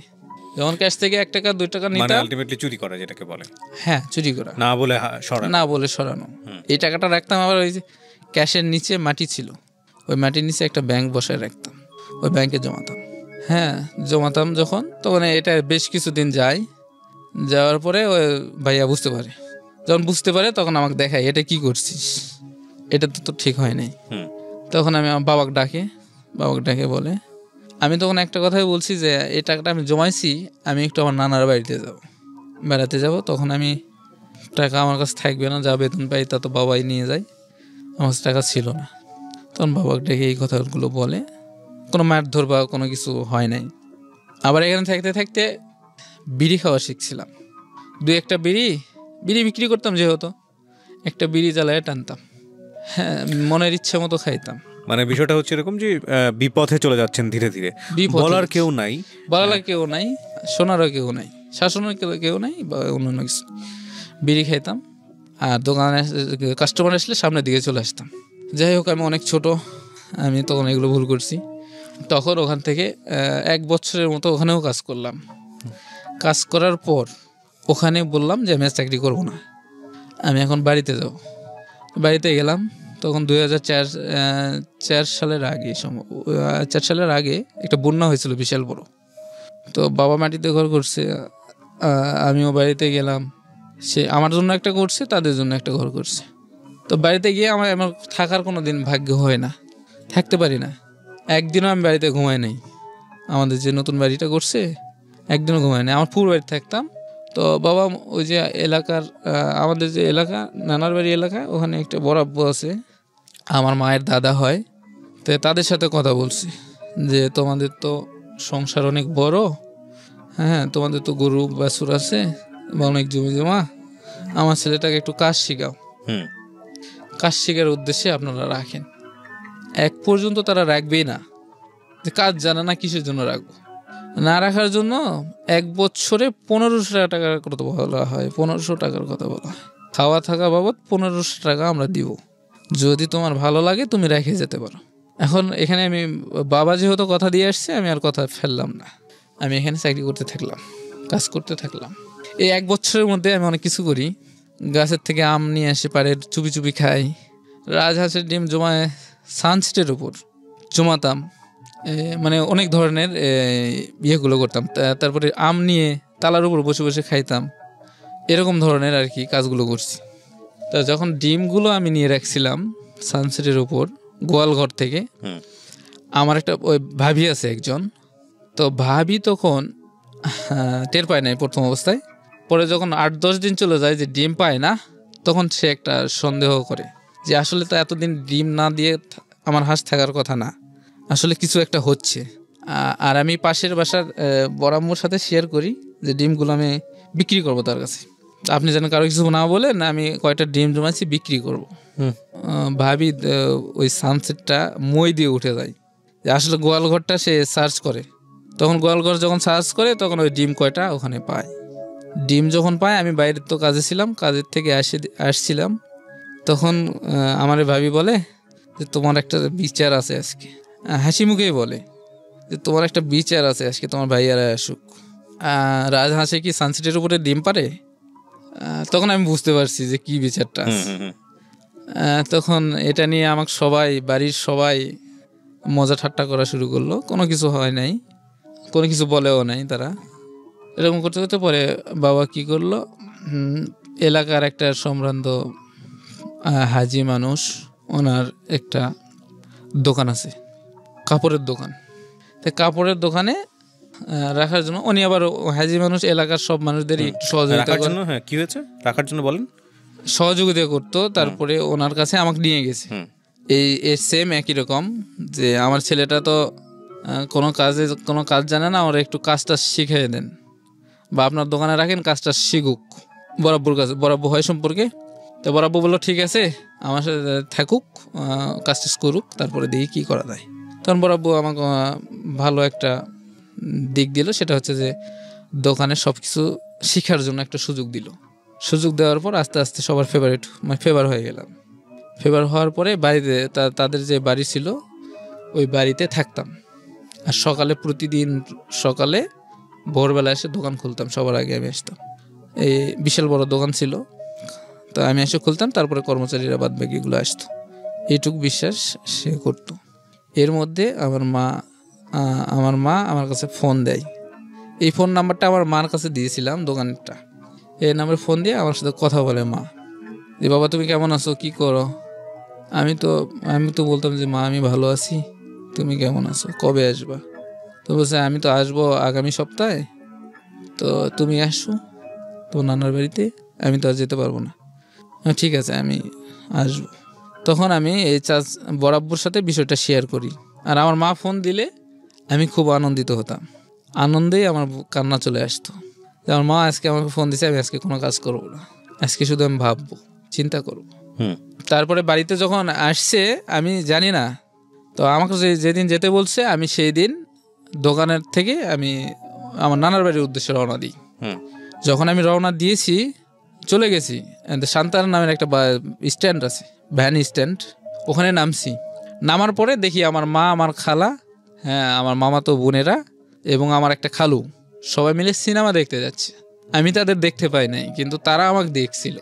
যেমন ক্যাশ থেকে 1 টাকা 2 টাকা নিতাম, আলটিমেটলি চুরি করা যেটাকে বলে। হ্যাঁ, চুরি করা, না বলে সরানো। এই টাকাটা রাখতাম। আবার ওই যে ক্যাশের নিচে মাটি ছিল, ওই মাটির নিচে একটা ব্যাংক বসায় রাখতাম, ওই ব্যাংকে জমাতাম। হ্যাঁ, জমাতাম যখন, তখন এটা বেশ কিছুদিন যাওয়ার পরে ওই ভাইয়া বুঝতে পারে। যখন বুঝতে পারে তখন আমাকে দেখায়, এটা কি করছিস, এটা তো ঠিক হয় নাই। তখন আমি আমার বাবাকে ডাকে বলে, আমি তখন একটা কথাই বলছি যে এই টাকাটা আমি জমাইছি, আমি একটু আমার নানার বাড়িতে বেড়াতে যাব। তখন আমি টাকা আমার কাছে থাকবে না, যা বেতন পাই তা তো বাবাই নিয়ে যায়, আমার কাছে টাকা ছিল না। তখন বাবাকে ডেকে এই কথাগুলো বলে, কোনো মারধর বা কোনো কিছু হয় নাই। আবার এখানে থাকতে থাকতে বিড়ি খাওয়া শিখছিলাম। 2-1টা বিড়ি বিক্রি করতাম, যেহেতু একটা বিড়ি জ্বালায় টানতাম। হ্যাঁ, মনের ইচ্ছে মতো খাইতাম। মানে বিষয়টা হচ্ছে এরকম যে বিপথে চলে যাচ্ছেন ধীরে ধীরে, বলার কেউ নাই, শোনারও কেউ নাই, শাসনের কেউ নাই বা অন্যান্য কিছু। বিড়ি খাইতাম আর দোকানে কাস্টমার আসলে সামনের দিকে চলে আসতাম। যাই হোক, আমি অনেক ছোট, আমি তখন এগুলো ভুল করছি। তখন ওখান থেকে 1 বছরের মতো ওখানেও কাজ করলাম। কাজ করার পর ওখানে বললাম যে আমি চাকরি করব না, আমি এখন বাড়িতে যাব। বাড়িতে গেলাম, তখন 2004 সালের আগে, 4 সালের আগে একটা বন্যা হয়েছিল বিশাল বড়। তো বাবা মাটিতে ঘর করছে, আমিও বাড়িতে গেলাম। সে আমার জন্য একটা করছে, তাদের জন্য একটা ঘর করছে। তো বাড়িতে গিয়ে আমার থাকার কোনো দিন ভাগ্য হয় না, থাকতে পারি না। একদিনও আমি বাড়িতে ঘুমাই নাই। আমাদের যে নতুন বাড়িটা করছে, একদিনও ঘুমাই নাই, আমার পুরো বাড়িতে থাকতাম। তো বাবা ওই যে এলাকার, আমাদের যে এলাকা নানার বাড়ি এলাকা, ওখানে একটা বড় আব্বু আছে, আমার মায়ের দাদা হয়। তো তাদের সাথে কথা বলছি যে তোমাদের তো সংসার অনেক বড়, হ্যাঁ, তোমাদের তো গরু বাছুর আছে বা অনেক জমি জমা, আমার ছেলেটাকে একটু কাজ শিখাও। কাজ শেখার উদ্দেশ্যে আপনারা রাখেন। এক পর্যন্ত তারা রাখবেই না, যে কাজ জানে না কিসের জন্য রাখবো। না রাখার জন্য 1 বছরে 1500 টাকার কথা বলা হয়, 1500 টাকার কথা বলা হয়। খাওয়া থাকা বাবদ 1500 টাকা আমরা দিব, যদি তোমার ভালো লাগে তুমি রেখে যেতে পারো। এখন এখানে আমি বাবা যেহেতু কথা দিয়ে আসছে, আমি আর কথা ফেললাম না। আমি এখানে চাকরি করতে থাকলাম, কাজ করতে থাকলাম। এই 1 বছরের মধ্যে আমি অনেক কিছু করি। গাছের থেকে আম নিয়ে আসি, পাড়ের চুপি চুপি খাই, রাজহাঁসের ডিম জমায় সানসেটের উপর জমাতাম, মানে অনেক ধরনের ইয়েগুলো করতাম। তারপরে আম নিয়ে তালার উপর বসে বসে খাইতাম, এরকম ধরনের আর কি কাজগুলো করছি। তো যখন ডিমগুলো আমি নিয়ে রাখছিলাম সানসেটের উপর গোয়ালঘর থেকে, আমার একটা ওই ভাবি আছে একজন, তো ভাবি তখন টের পায় নাই প্রথম অবস্থায়। পরে যখন 8-10 দিন চলে যায় যে ডিম পায় না, তখন সে একটা সন্দেহ করে যে আসলে তো এতদিন ডিম না দিয়ে আমার হাঁস থাকার কথা না, আসলে কিছু একটা হচ্ছে। আর আমি পাশের বাসার বড় আম্মুর সাথে শেয়ার করি যে ডিমগুলো আমি বিক্রি করবো তার কাছে। আপনি যেন কারো কিছু না বলেন, আমি কয়টা ডিম জমাচ্ছি বিক্রি করব। ভাবি ওই সানসেটটা মই দিয়ে উঠে যায় যে আসলে গোয়ালঘরটা সে সার্চ করে। তখন গোয়ালঘর যখন সার্চ করে তখন ওই ডিম কয়টা ওখানে পায়। ডিম যখন পায়, আমি বাইরের তো কাজে ছিলাম, কাজের থেকে আসছিলাম, তখন আমার ভাবি বলে যে তোমার একটা বিচার আছে আজকে। হাসি মুখেই বলে যে তোমার একটা বিচার আছে আজকে, তোমার ভাইয়ারা আসুক। রাজহাঁসে কি সানসেটের উপরে ডিম পারে? তখন আমি বুঝতে পারছি যে কি বিচারটা আছে। তখন এটা নিয়ে আমাকে সবাই, বাড়ির সবাই মজা ঠাট্টা করা শুরু করলো। কোনো কিছু হয় নাই, কোনো কিছু বলেও নাই তারা। এরকম করতে করতে পরে বাবা কি করলো, এলাকার একটা সম্ভ্রান্ত হাজি মানুষ, ওনার একটা দোকান আছে, কাপড়ের দোকান। তো কাপড়ের দোকানে রাখার জন্য উনি আবার হাজি মানুষ, এলাকার সব মানুষদেরই একটু সহযোগিতা করেন। হ্যাঁ, কি হয়েছে রাখার জন্য বলেন? সহযোগিতা করতো। তারপরে ওনার কাছে আমাকে নিয়ে গেছে। এই সেম একই রকম যে আমার ছেলেটা তো কোনো কাজ জানে না, ওরা একটু কাজটা শিখিয়ে দেন, বা আপনার দোকানে রাখেন, কাজটা শিখুক বরাব্বুর কাছে। বরাব্বু হয় সম্পর্কে। তো বরাব্বু বললো ঠিক আছে, আমার সাথে থাকুক, কাজটা করুক, তারপরে দেখি কী করা যায়। তখন বরাব্বু আমাকে ভালো একটা দিক দিল, সেটা হচ্ছে যে দোকানে সব কিছু শেখার জন্য একটা সুযোগ দিল। সুযোগ দেওয়ার পর আস্তে আস্তে সবার ফেভার হয়ে গেলাম। ফেভার হওয়ার পরে বাড়িতে তাদের যে বাড়ি ছিল ওই বাড়িতে থাকতাম। আর প্রতিদিন সকালে ভোরবেলা এসে দোকান খুলতাম। সবার আগে আমি আসতাম। এই বিশাল বড় দোকান ছিল, তো আমি এসে খুলতাম, তারপরে কর্মচারীরা বাদ বাকিগুলো আসতো। এইটুকু বিশ্বাস সে করতো। এর মধ্যে আমার মা আমার কাছে ফোন দেয়। এই ফোন নাম্বারটা আমার মার কাছে দিয়েছিলাম দোকানটা। এই নাম্বারে ফোন দিয়ে আমার সাথে কথা বলে মা, যে বাবা তুমি কেমন আছো, কি করো? আমি তো বলতাম যে মা আমি ভালো আছি, তুমি কেমন আছো, কবে আসবা? তো বলছে আমি তো আসবো আগামী সপ্তাহে, তো তুমি আসো তো নানার বাড়িতে, আমি তো আর যেতে পারবো না। ঠিক আছে আমি আসবো। তখন আমি এই বরাব্বুর সাথে বিষয়টা শেয়ার করি। আর আমার মা ফোন দিলে আমি খুব আনন্দিত হতাম, আনন্দেই আমার কান্না চলে আসতো। আমার মা আজকে আমাকে ফোন দিছে, আমি আজকে কোনো কাজ করবো না, আজকে শুধু আমি ভাববো, চিন্তা করবো। তারপরে বাড়িতে যখন আসছে আমি জানি না, তো আমাকে যেদিন যেতে বলছে আমি সেই দিন দোকানের থেকে আমি আমার নানার বাড়ির উদ্দেশ্যে রওনা দিই। যখন আমি রওনা দিয়েছি, চলে গেছি, শান্তার নামের একটা স্ট্যান্ড আছে, ভ্যান স্ট্যান্ড, ওখানে নামছি। নামার পরে দেখি আমার মা, আমার খালা, হ্যাঁ আমার মামাতো বোনেরা এবং আমার একটা খালু সবাই মিলে সিনেমা দেখতে যাচ্ছে। আমি তাদের দেখতে পাই নাই, কিন্তু তারা আমাকে দেখছিল,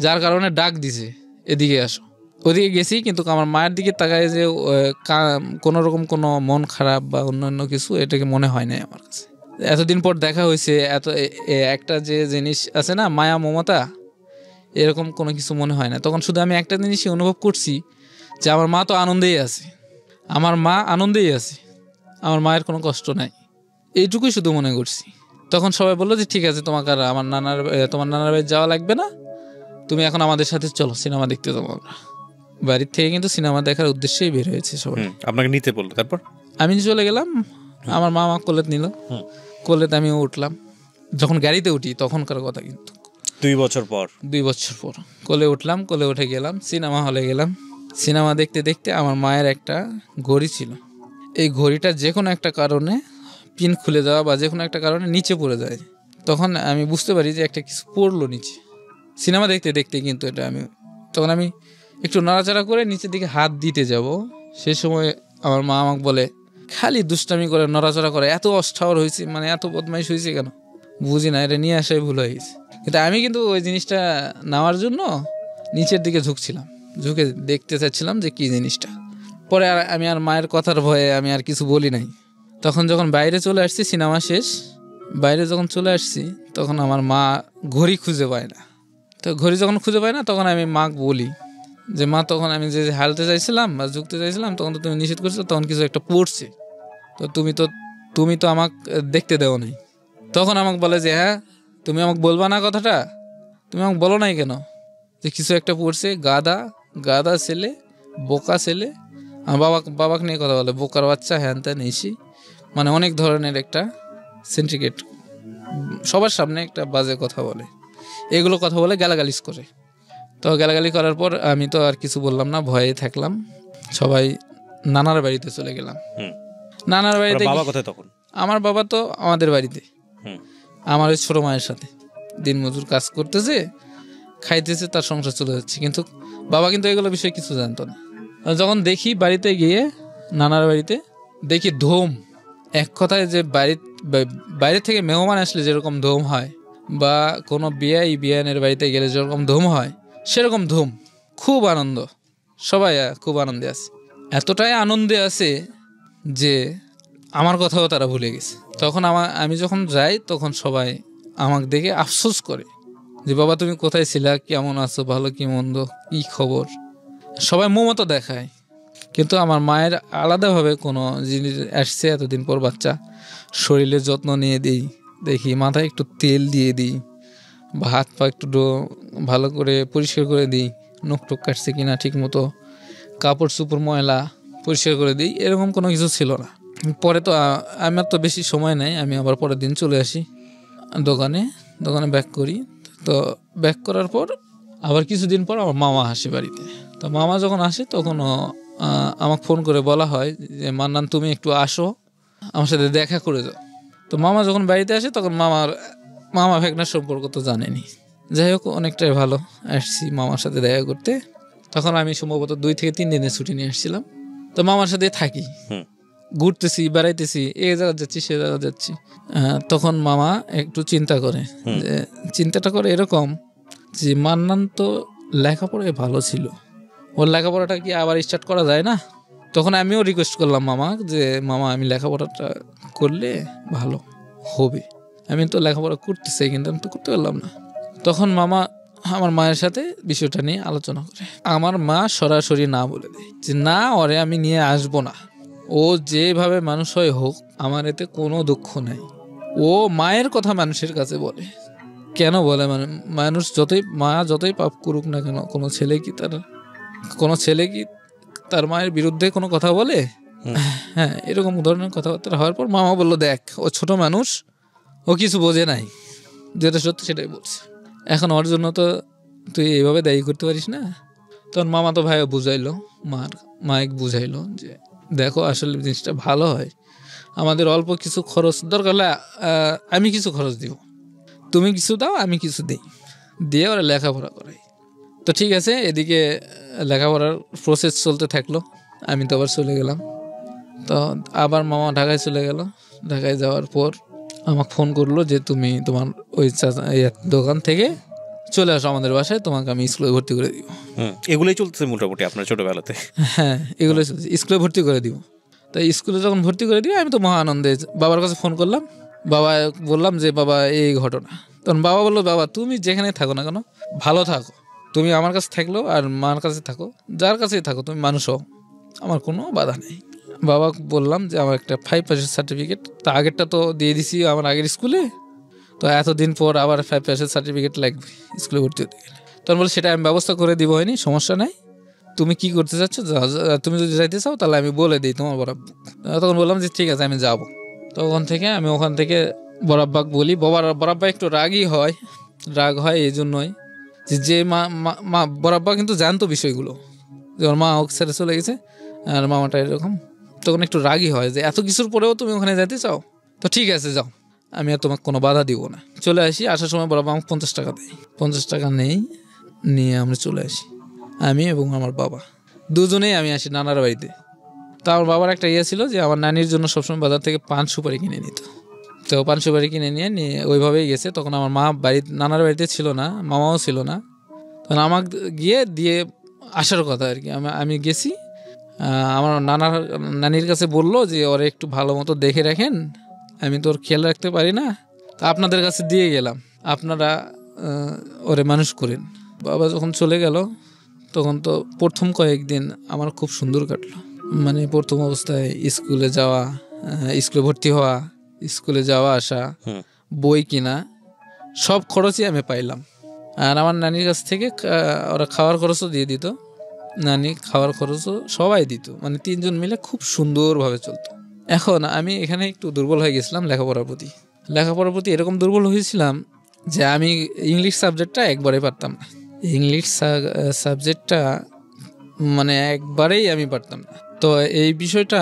যার কারণে ডাক দিছে এদিকে আসো। ওদিকে গেছি, কিন্তু আমার মায়ের দিকে তাকায় যে কোনো রকম কোনো মন খারাপ বা অন্যান্য কিছু এটাকে মনে হয় নাই আমার কাছে। এতদিন পর দেখা হয়েছে, একটা যে জিনিস আছে না মায়া মমতা, এরকম কোনো কিছু মনে হয় না। তখন শুধু আমি একটা জিনিসই অনুভব করছি যে আমার মা তো আনন্দেই আছে, আমার মা আনন্দেই আছে, আমার মায়ের কোনো কষ্ট নাই, এইটুকুই শুধু মনে করছি। তখন সবাই বললো যে ঠিক আছে, তোমার তোমার নানার বাড়ি যাওয়া লাগবে না, তুমি এখন আমাদের সাথে চলো, সিনেমা দেখতে যাবো আমরা। বাড়ির থেকে কিন্তু সিনেমা দেখার উদ্দেশ্যেই বের হয়েছে সবাই। আপনাকে নিতে বললো, তারপর আমি চলে গেলাম। আমার মা আমাকে কোলে নিল, কোলেতে আমি উঠলাম। যখন গাড়িতে উঠি তখনকার কথা, কিন্তু 2 বছর পর কোলে উঠলাম, কোলে উঠে গেলাম, সিনেমা হলে গেলাম। সিনেমা দেখতে দেখতে আমার মায়ের একটা ঘড়ি ছিল, এই ঘড়িটা যে কোনো একটা কারণে পিন খুলে যাওয়া বা যে কোনো একটা কারণে নিচে পড়ে যায়। তখন আমি বুঝতে পারি যে একটা কিছু পড়লো নিচে, সিনেমা দেখতে দেখতে। কিন্তু তখন আমি একটু নাড়াচাড়া করে নিচের দিকে হাত দিতে যাব, সেই সময় আমার মা আমাকে বলে, খালি দুষ্টামি করে নড়াচড়া করে, এত অস্থাবর হয়েছে, মানে এত বদমাইশ হয়েছে কেন, বুঝি না, এটা নিয়ে আসাই ভুল হয়ে গেছে। কিন্তু আমি কিন্তু ওই জিনিসটা নেওয়ার জন্য নিচের দিকে ঝুঁকছিলাম, ঝুঁকে দেখতে চাচ্ছিলাম যে কী জিনিসটা। পরে আমি আর মায়ের কথার ভয়ে আমি আর কিছু বলি নাই। তখন যখন বাইরে চলে আসছি, সিনেমা শেষ, বাইরে যখন চলে আসছি, তখন আমার মা ঘড়ি খুঁজে পায় না। তো ঘড়ি যখন খুঁজে পায় না, তখন আমি মাকে বলি যে মা, তখন আমি যে হালতে চাইছিলাম বা ঝুঁকতে চাইছিলাম, তখন তো তুমি নিষেধ করছো, তখন কিছু একটা পড়ছে, তো তুমি তো আমাকে দেখতে দেও নাই। তখন আমাকে বলে যে হ্যাঁ, তুমি আমাকে বলবা না কথাটা, তুমি আমাকে বলো নাই কেন যে কিছু একটা পড়ছে, গাদা ছেলে, বোকা ছেলে। আমার বাবাকে নিয়ে কথা বলে, বোকার বাচ্চা, হ্যান ত্যান এসি, মানে অনেক ধরনের একটা সিন্ডিকেট, সবার সামনে একটা বাজে কথা বলে, এগুলো কথা বলে গালাগালিজ করে। তো গালাগালি করার পর আমি তো আর কিছু বললাম না, ভয়ে থাকলাম। সবাই নানার বাড়িতে চলে গেলাম। নানার বাড়িতে তখন আমার বাবা তো আমাদের বাড়িতে, আমার ওই ছোট মায়ের সাথে দিনমজুর কাজ করতেছে, খাইতেছে, তার সংসার চলে যাচ্ছে। কিন্তু বাবা কিন্তু এগুলো বিষয়ে কিছু জানতো না। যখন দেখি বাড়িতে গিয়ে, নানার বাড়িতে দেখি ধুম, এক কথায় যে বাইরে থেকে মেহমান আসলে যেরকম ধুম হয়, বা কোনো বিয়ানের বাড়িতে গেলে যেরকম ধুম হয়, সেরকম ধুম। খুব আনন্দ, সবাই খুব আনন্দে আছে। এতটাই আনন্দে আছে যে আমার কথাও তারা ভুলে গেছে। তখন আমি যখন যাই, তখন সবাই আমাকে দেখে আফসোস করে যে বাবা তুমি কোথায় ছিলা, কেমন আছো, ভালো কি মন্দ, কি খবর, সবাই মমতা দেখায়। কিন্তু আমার মায়ের আলাদাভাবে কোনো জিনিস আসছে, এতদিন পর বাচ্চা, শরীরের যত্ন নিয়ে দিই, দেখি মাথায় একটু তেল দিয়ে দিই, বা হাত পা একটু ভালো করে পরিষ্কার করে দিই, নখ টুক কাটছে কিনা ঠিক মতো, কাপড় চোপড় ময়লা পরিষ্কার করে দিই, এরকম কোনো কিছু ছিল না। পরে তো আমার তো বেশি সময় নেই, আমি আবার পরের দিন চলে আসি দোকানে ব্যাক করি। তো ব্যাক করার পর আবার কিছুদিন পর আমার মামা আসে বাড়িতে। তো মামা যখন আসে, তখন আমাকে ফোন করে বলা হয় যে মান্নান, তুমি একটু আসো, আমার সাথে দেখা করে যাও। তো মামা যখন বাড়িতে আসে, তখন মামা ভাগনার সম্পর্ক তো জানেনি। যাই হোক, অনেকটাই ভালো, আসছি মামার সাথে দেখা করতে। তখন আমি সম্ভবত 2 থেকে 3 দিনের ছুটি নিয়ে আসছিলাম। তো মামার সাথে থাকি, ঘুরতেছি, বেড়াইতেছি, এই জায়গা যাচ্ছি, সে জায়গা যাচ্ছি। তখন মামা একটু চিন্তা করে, যে চিন্তাটা করে এরকম যে মান্নান তো লেখাপড়ায় ভালো ছিল, ওর লেখাপড়াটা কি আবার স্টার্ট করা যায় না? তখন আমিও রিকোয়েস্ট করলাম মামা, যে মামা আমি লেখাপড়াটা করলে ভালো হবে, আমি তো লেখাপড়া করতে চাই, কিন্তু আমি তো করতে পারলাম না। তখন মামা আমার মায়ের সাথে বিষয়টা নিয়ে আলোচনা করে। আমার মা সরাসরি না বলে দেয় যে না, ওরে আমি নিয়ে আসবো না, ও যেভাবে মানুষ হয় হোক, আমার এতে কোনো দুঃখ নাই। ও মায়ের কথা মানুষের কাছে বলে কেন বলে, মানে মানুষ মা যতই পাপ করুক না কেন, কোনো ছেলে কি তার মায়ের বিরুদ্ধে কোনো কথা বলে? হ্যাঁ, এরকম ধরনের কথাবার্তা হওয়ার পর মামা বললো, দেখ ও ছোট মানুষ, ও কিছু বোঝে নাই, যেটা সত্যি সেটাই বলছে, এখন ওর জন্য তো তুই এইভাবে দায়ী করতে পারিস না। তখন মামা তো ভাইও বুঝাইলো, মাইক বুঝাইলো যে দেখো, আসলে জিনিসটা ভালো হয়, আমাদের অল্প কিছু খরচ দরকার হলে আমি কিছু খরচ দিব, তুমি কিছু দাও, আমি কিছু দিই, দিয়ে ওরা লেখাপড়া করাই। তো ঠিক আছে, এদিকে লেখাপড়ার প্রসেস চলতে থাকলো, আমি তো আবার চলে গেলাম। তো আবার মামা ঢাকায় চলে গেল। ঢাকায় যাওয়ার পর আমাকে ফোন করলো যে তুমি তোমার ওই দোকান থেকে চলে আসো আমাদের বাসায়, তোমাকে আমি স্কুলে ভর্তি করে দিব। এগুলোই চলতেছে মোটামুটি আপনার ছোটবেলাতে? হ্যাঁ, এগুলোই চলছে, স্কুলে ভর্তি করে দিব। তাই স্কুলে যখন ভর্তি করে দিই, আমি তো মহা আনন্দে বাবার কাছে ফোন করলাম, বাবা বললাম যে বাবা এই ঘটনা। তখন বাবা বললো, বাবা তুমি যেখানে থাকো না কেন, ভালো থাকো, তুমি আমার কাছে থাকলেও আর মার কাছে থাকো, যার কাছেই থাকো, তুমি মানুষ হও, আমার কোনো বাধা নেই। বাবা বললাম যে আমার একটা 5 পাসের সার্টিফিকেট, তা আগেরটা তো দিয়ে দিছি আমার আগের স্কুলে, তো এতদিন পর আবার 5 পাসের সার্টিফিকেট লাগবে স্কুলে ভর্তি হতে গেলে। তখন বলে সেটা আমি ব্যবস্থা করে দিব, হয়নি, সমস্যা নাই, তুমি কি করতে চাচ্ছ, তুমি যদি যাইতে চাও তাহলে আমি বলে দিই তোমার বরাব্বা। তখন বললাম যে ঠিক আছে, আমি যাব। তখন থেকে আমি ওখান থেকে বরাব্বাক বলি। বরাব্বা একটু রাগই হয়, রাগ হয় এই জন্যই যে মা বরাব্বা কিন্তু জানতো বিষয়গুলো, যে ওর মা ওকে ছেড়ে চলে গেছে আর মামাটা এরকম। তখন একটু রাগই হয় যে এত কিছুর পরেও তুমি ওখানে যেতে চাও, তো ঠিক আছে যাও, আমি আর তোমাকে কোনো বাধা দিব না। চলে আসি, আসার সময় বরাব্বা আমাকে 50 টাকা দেয়, 50 টাকা নিয়ে আমরা চলে আসি। আমি এবং আমার বাবা দুজনেই আমি আসি নানার বাড়িতে। তো আমার বাবার একটা ইয়ে ছিল যে আমার নানির জন্য সবসময় বাজার থেকে পান সুপারি কিনে নিত। তো পান সুপারি কিনে নিয়ে ওইভাবেই গেছে। তখন আমার মা নানার বাড়িতে ছিল না, মামাও ছিল না। তখন আমাকে গিয়ে দিয়ে আসার কথা আর কি। আমি গেছি, আমার নানির কাছে বললো যে ওরা একটু ভালো মতো দেখে রাখেন, আমি তো ওর খেয়াল রাখতে পারি না, তা আপনাদের কাছে দিয়ে গেলাম, আপনারা ওরে মানুষ করেন। বাবা যখন চলে গেল তখন তো প্রথম কয়েকদিন আমার খুব সুন্দর কাটলো। মানে প্রথম অবস্থায় স্কুলে যাওয়া, স্কুলে ভর্তি হওয়া, স্কুলে যাওয়া আসা, বই কিনা, সব খরচই আমি পাইলাম। আর আমার নানির কাছ থেকে ওরা খাওয়ার খরচও দিয়ে দিত, নানি খাওয়ার খরচও সবাই দিত। মানে তিনজন মিলে খুব সুন্দরভাবে চলতো। এখন আমি এখানে একটু দুর্বল হয়ে গেছিলাম লেখাপড়ার প্রতি এরকম দুর্বল হয়েছিলাম যে আমি ইংলিশ সাবজেক্টটা একবারে পারতাম না। ইংলিশ সাবজেক্টটা মানে একবারেই আমি পারতাম না। তো এই বিষয়টা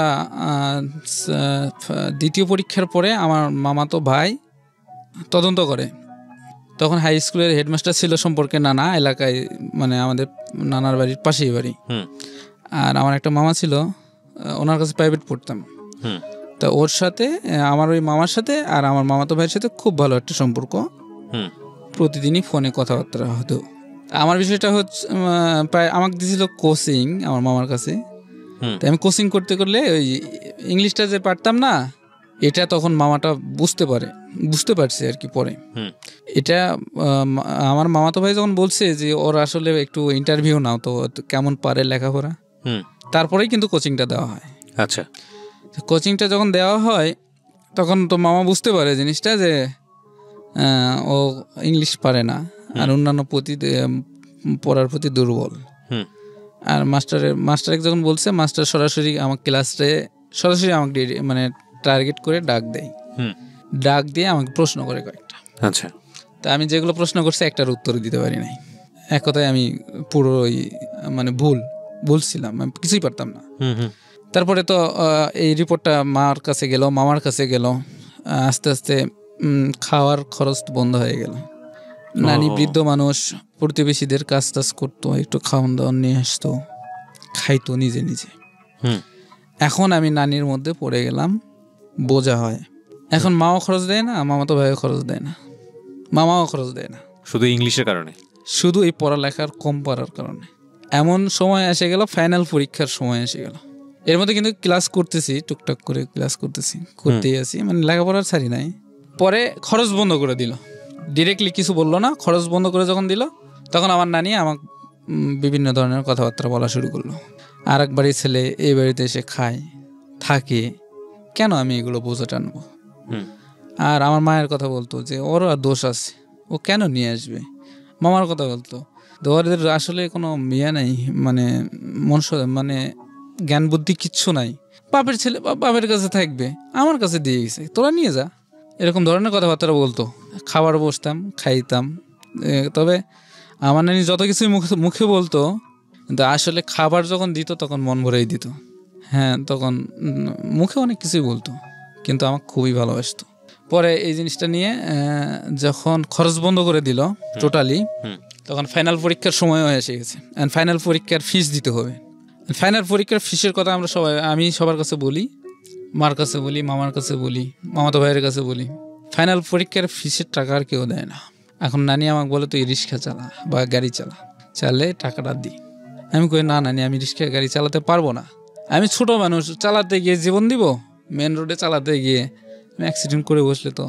দ্বিতীয় পরীক্ষার পরে আমার মামাতো ভাই তদন্ত করে। তখন হাই স্কুলের হেডমাস্টার ছিল সম্পর্কে নানা এলাকায়, মানে আমাদের নানার বাড়ির পাশেই বাড়ি। আর আমার একটা মামা ছিল, ওনার কাছে প্রাইভেট পড়তাম। তা ওর সাথে, আমার ওই মামার সাথে আর আমার মামাতো ভাইয়ের সাথে খুব ভালো একটা সম্পর্ক, প্রতিদিনই ফোনে কথাবার্তা হতো। আমার বিষয়টা হচ্ছে প্রায় আমাকে দিয়েছিল কোচিং আমার মামার কাছে। তাই আমি কোচিং করতে করলে ওই ইংলিশটা যে পারতাম না, এটা তখন মামাটা বুঝতে পারছে আর কি। পরে এটা আমার মামাতো ভাই যখন বলছে যে ওর আসলে একটু ইন্টারভিউ নাও তো কেমন পারে লেখাপড়া, তারপরেই কিন্তু কোচিংটা দেওয়া হয়। আচ্ছা, কোচিংটা যখন দেওয়া হয় তখন তো মামা বুঝতে পারে জিনিসটা যে ও ইংলিশ পারে না আর অন্যান্য পড়ার প্রতি দুর্বল। আর মাস্টারকে যখন বলছে, মাস্টার সরাসরি আমার ক্লাসে আমাকে মানে টার্গেট করে ডাক দিয়ে আমাকে প্রশ্ন করে কয়েকটা। আচ্ছা, তা আমি যেগুলো প্রশ্ন করছি একটার উত্তর দিতে পারি নাই। এক কথায় আমি পুরোই মানে ভুলছিলাম, আমি কিছুই পারতাম না। তারপরে তো এই রিপোর্টটা মামার কাছে গেল। আস্তে আস্তে খাওয়ার খরচ বন্ধ হয়ে গেল। নানি বৃদ্ধ মানুষ, প্রতিবেশীদের কাজ করতো, একটু খাওয়ান দাওয়ান নিয়ে আসতো, খাইতো নিজে। এখন আমি নানির মধ্যে পড়ে গেলাম, বোঝা হয়। এখন মাও খরচ দেয় না, মামাতো ভাইও খরচ দেয় না, মামাও খরচ দেয় না, শুধু ইংলিশের কারণে, শুধু এই পড়ালেখার কম পারার কারণে। এমন সময় এসে গেল, ফাইনাল পরীক্ষার সময় এসে গেল। এর মধ্যে কিন্তু ক্লাস করতেছি, টুকটাক করে ক্লাস করতেই আছি, মানে লেখাপড়ার ছাড়ি নাই। পরে খরচ বন্ধ করে দিল, ডিরেক্টলি কিছু বললো না, খরচ বন্ধ করে যখন দিল তখন আমার নানি আমাকে বিভিন্ন ধরনের কথাবার্তা বলা শুরু করলো। আর এক বাড়ির ছেলে এই বাড়িতে এসে খায় থাকে, কেন আমি এগুলো বোঝা টানবো? আর আমার মায়ের কথা বলতো যে ওর দোষ আছে, ও কেন নিয়ে আসবে। মামার কথা বলতো ওদের আসলে কোনো ইয়ে নাই, মানে মানে জ্ঞান বুদ্ধি কিচ্ছু নাই, বাপের ছেলে বাপের কাছে থাকবে, আমার কাছে দিয়ে গেছে, তোরা নিয়ে যা, এরকম ধরনের কথাবার্তা বলতো। খাবার বসতাম, খাইতাম। তবে আমার নানি যত কিছুই মুখে বলতো, কিন্তু আসলে খাবার যখন দিত তখন মন ভরেই দিত। হ্যাঁ, তখন মুখে অনেক কিছুই বলতো, কিন্তু আমাকে খুবই ভালোবাসতো। পরে এই জিনিসটা নিয়ে যখন খরচ বন্ধ করে দিল টোটালি, তখন ফাইনাল পরীক্ষার সময়ও এসে গেছে। অ্যান্ড ফাইনাল পরীক্ষার ফিস দিতে হবে। ফাইনাল পরীক্ষার ফিসের কথা আমি সবার কাছে বলি, মার কাছে বলি, মামার কাছে বলি, মামাতো ভাইয়ের কাছে বলি। ফাইনাল পরীক্ষার ফিসের টাকা আর কেউ দেয় না। এখন নানি আমাকে বলে তুই রিক্সা চালা বা গাড়ি চালে টাকাটা দিই। আমি কই না নানি, আমি রিক্সা গাড়ি চালাতে পারবো না, আমি ছোট মানুষ, চালাতে গিয়ে জীবন দিব, মেন রোডে চালাতে গিয়ে আমি অ্যাক্সিডেন্ট করে বসলে তো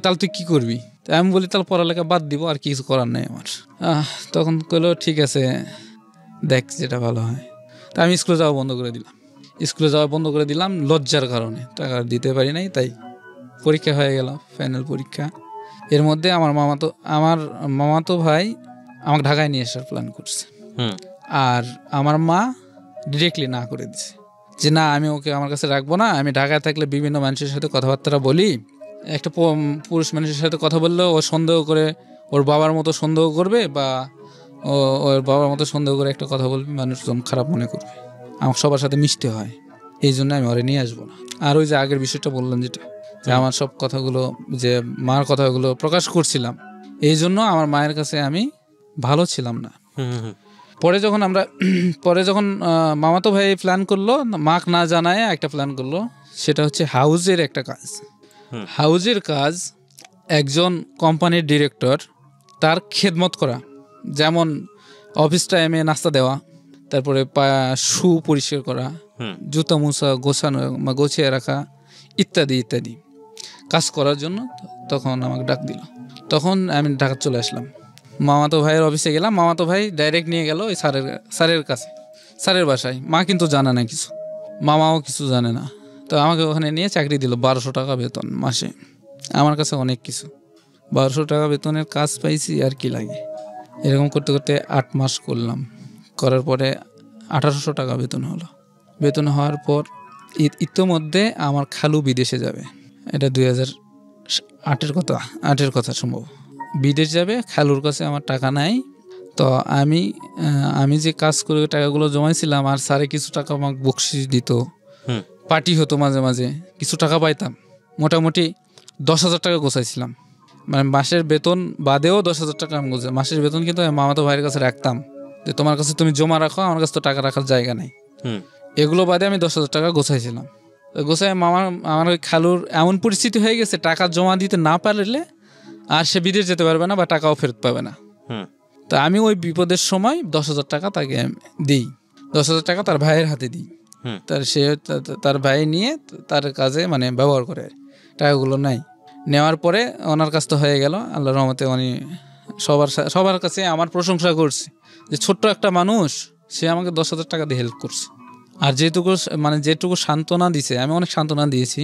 তাহলে তুই কী করবি? আমি বলি তাহলে পড়ালেখা বাদ দিব, আর কিছু করার নেই আমার। তখন কইলো ঠিক আছে দেখ যেটা ভালো হয়। তা আমি স্কুলে যাওয়া বন্ধ করে দিলাম লজ্জার কারণে, টাকা দিতে পারি নাই। তাই পরীক্ষা হয়ে গেল, ফাইনাল পরীক্ষা। এর মধ্যে আমার মামাতো ভাই আমাকে ঢাকায় নিয়ে আসার প্ল্যান করছে। আর আমার মা ডিরেক্টলি না করে দিছে যে না, আমি ওকে আমার কাছে রাখবো না। আমি ঢাকায় থাকলে বিভিন্ন মানুষের সাথে কথাবার্তা বলি, একটা পুরুষ মানুষের সাথে কথা বললেও ও সন্দেহ করে, ওর বাবার মতো সন্দেহ করবে, বা ওর বাবার মতো সন্দেহ করে একটা কথা বলবে, মানুষজন খারাপ মনে করবে, আমার সবার সাথে মিশতে হয়, এই জন্য আমি ওরে নিয়ে আসবো না। আর ওই যে আগের বিষয়টা বললাম, যেটা যে আমার সব কথাগুলো, যে মার কথাগুলো প্রকাশ করছিলাম, এই জন্য আমার মায়ের কাছে আমি ভালো ছিলাম না। পরে যখন মামাতো ভাই প্ল্যান করলো, মাক না জানায় একটা প্ল্যান করলো, সেটা হচ্ছে হাউজের একটা কাজ। হাউজের কাজ একজন কোম্পানির ডিরেক্টর তার খেদমত করা, যেমন অফিস টাইমে নাস্তা দেওয়া, তারপরে শু পরিষ্কার করা, জুতা মুছা গোছানো গোছিয়ে রাখা ইত্যাদি ইত্যাদি কাজ করার জন্য তখন আমাকে ডাক দিল। তখন আমি ঢাকা চলে আসলাম, মামাতো ভাইয়ের অফিসে গেলাম। মামাতো ভাই ডাইরেক্ট নিয়ে গেল ওই স্যারের কাছে, স্যারের বাসায়। মা কিন্তু জানে না কিছু, মামাও কিছু জানে না। তো আমাকে ওখানে নিয়ে চাকরি দিল, 1200 টাকা বেতন মাসে। আমার কাছে অনেক কিছু, 1200 টাকা বেতনের কাজ পাইছি আর কি লাগে। এরকম করতে করতে 8 মাস করলাম, করার পরে 1800 টাকা বেতন হলো। বেতন হওয়ার পর ইতোমধ্যে আমার খালু বিদেশে যাবে, এটা 2008-এর কথা সম্ভব। বিদেশ যাবে, খালুর কাছে আমার টাকা নাই। তো আমি যে কাজ করে টাকাগুলো জমাইছিলাম, আর স্যারে কিছু টাকা আমাকে বকশিশ দিত, পার্টি হতো মাঝে মাঝে, কিছু টাকা পাইতাম। মোটামুটি 10,000 টাকা গোছাইছিলাম, মানে মাসের বেতন বাদেও 10,000 টাকা আমি গোছাই। মাসের বেতন কিন্তু আমি মামাতো ভাইয়ের কাছে রাখতাম, যে তোমার কাছে তুমি জমা রাখো, আমার কাছে তো টাকা রাখার জায়গা নেই। এগুলো বাদে আমি 10,000 টাকা গোছাইছিলাম। গোছায় আমার ওই খালুর এমন পরিস্থিতি হয়ে গেছে, টাকা জমা দিতে না পারলে আর সে বিদেশ যেতে পারবে না বা টাকাও ফেরত পাবে না। তো আমি ওই বিপদের সময় 10,000 টাকা তাকে দিই, 10,000 টাকা তার ভাইয়ের হাতে দিই। তার ভাই নিয়ে তার কাজে মানে ব্যবহার করে, টাকাগুলো নাই। নেওয়ার পরে ওনার কাছ তো হয়ে গেল, আল্লাহর রহমতে উনি সবার কাছে আমার প্রশংসা করছে যে ছোট্ট একটা মানুষ, সে আমাকে 10,000 টাকা দিয়ে হেল্প করছে। আর যেটুকু সান্ত্বনা দিছে, আমি অনেক সান্ত্বনা দিয়েছি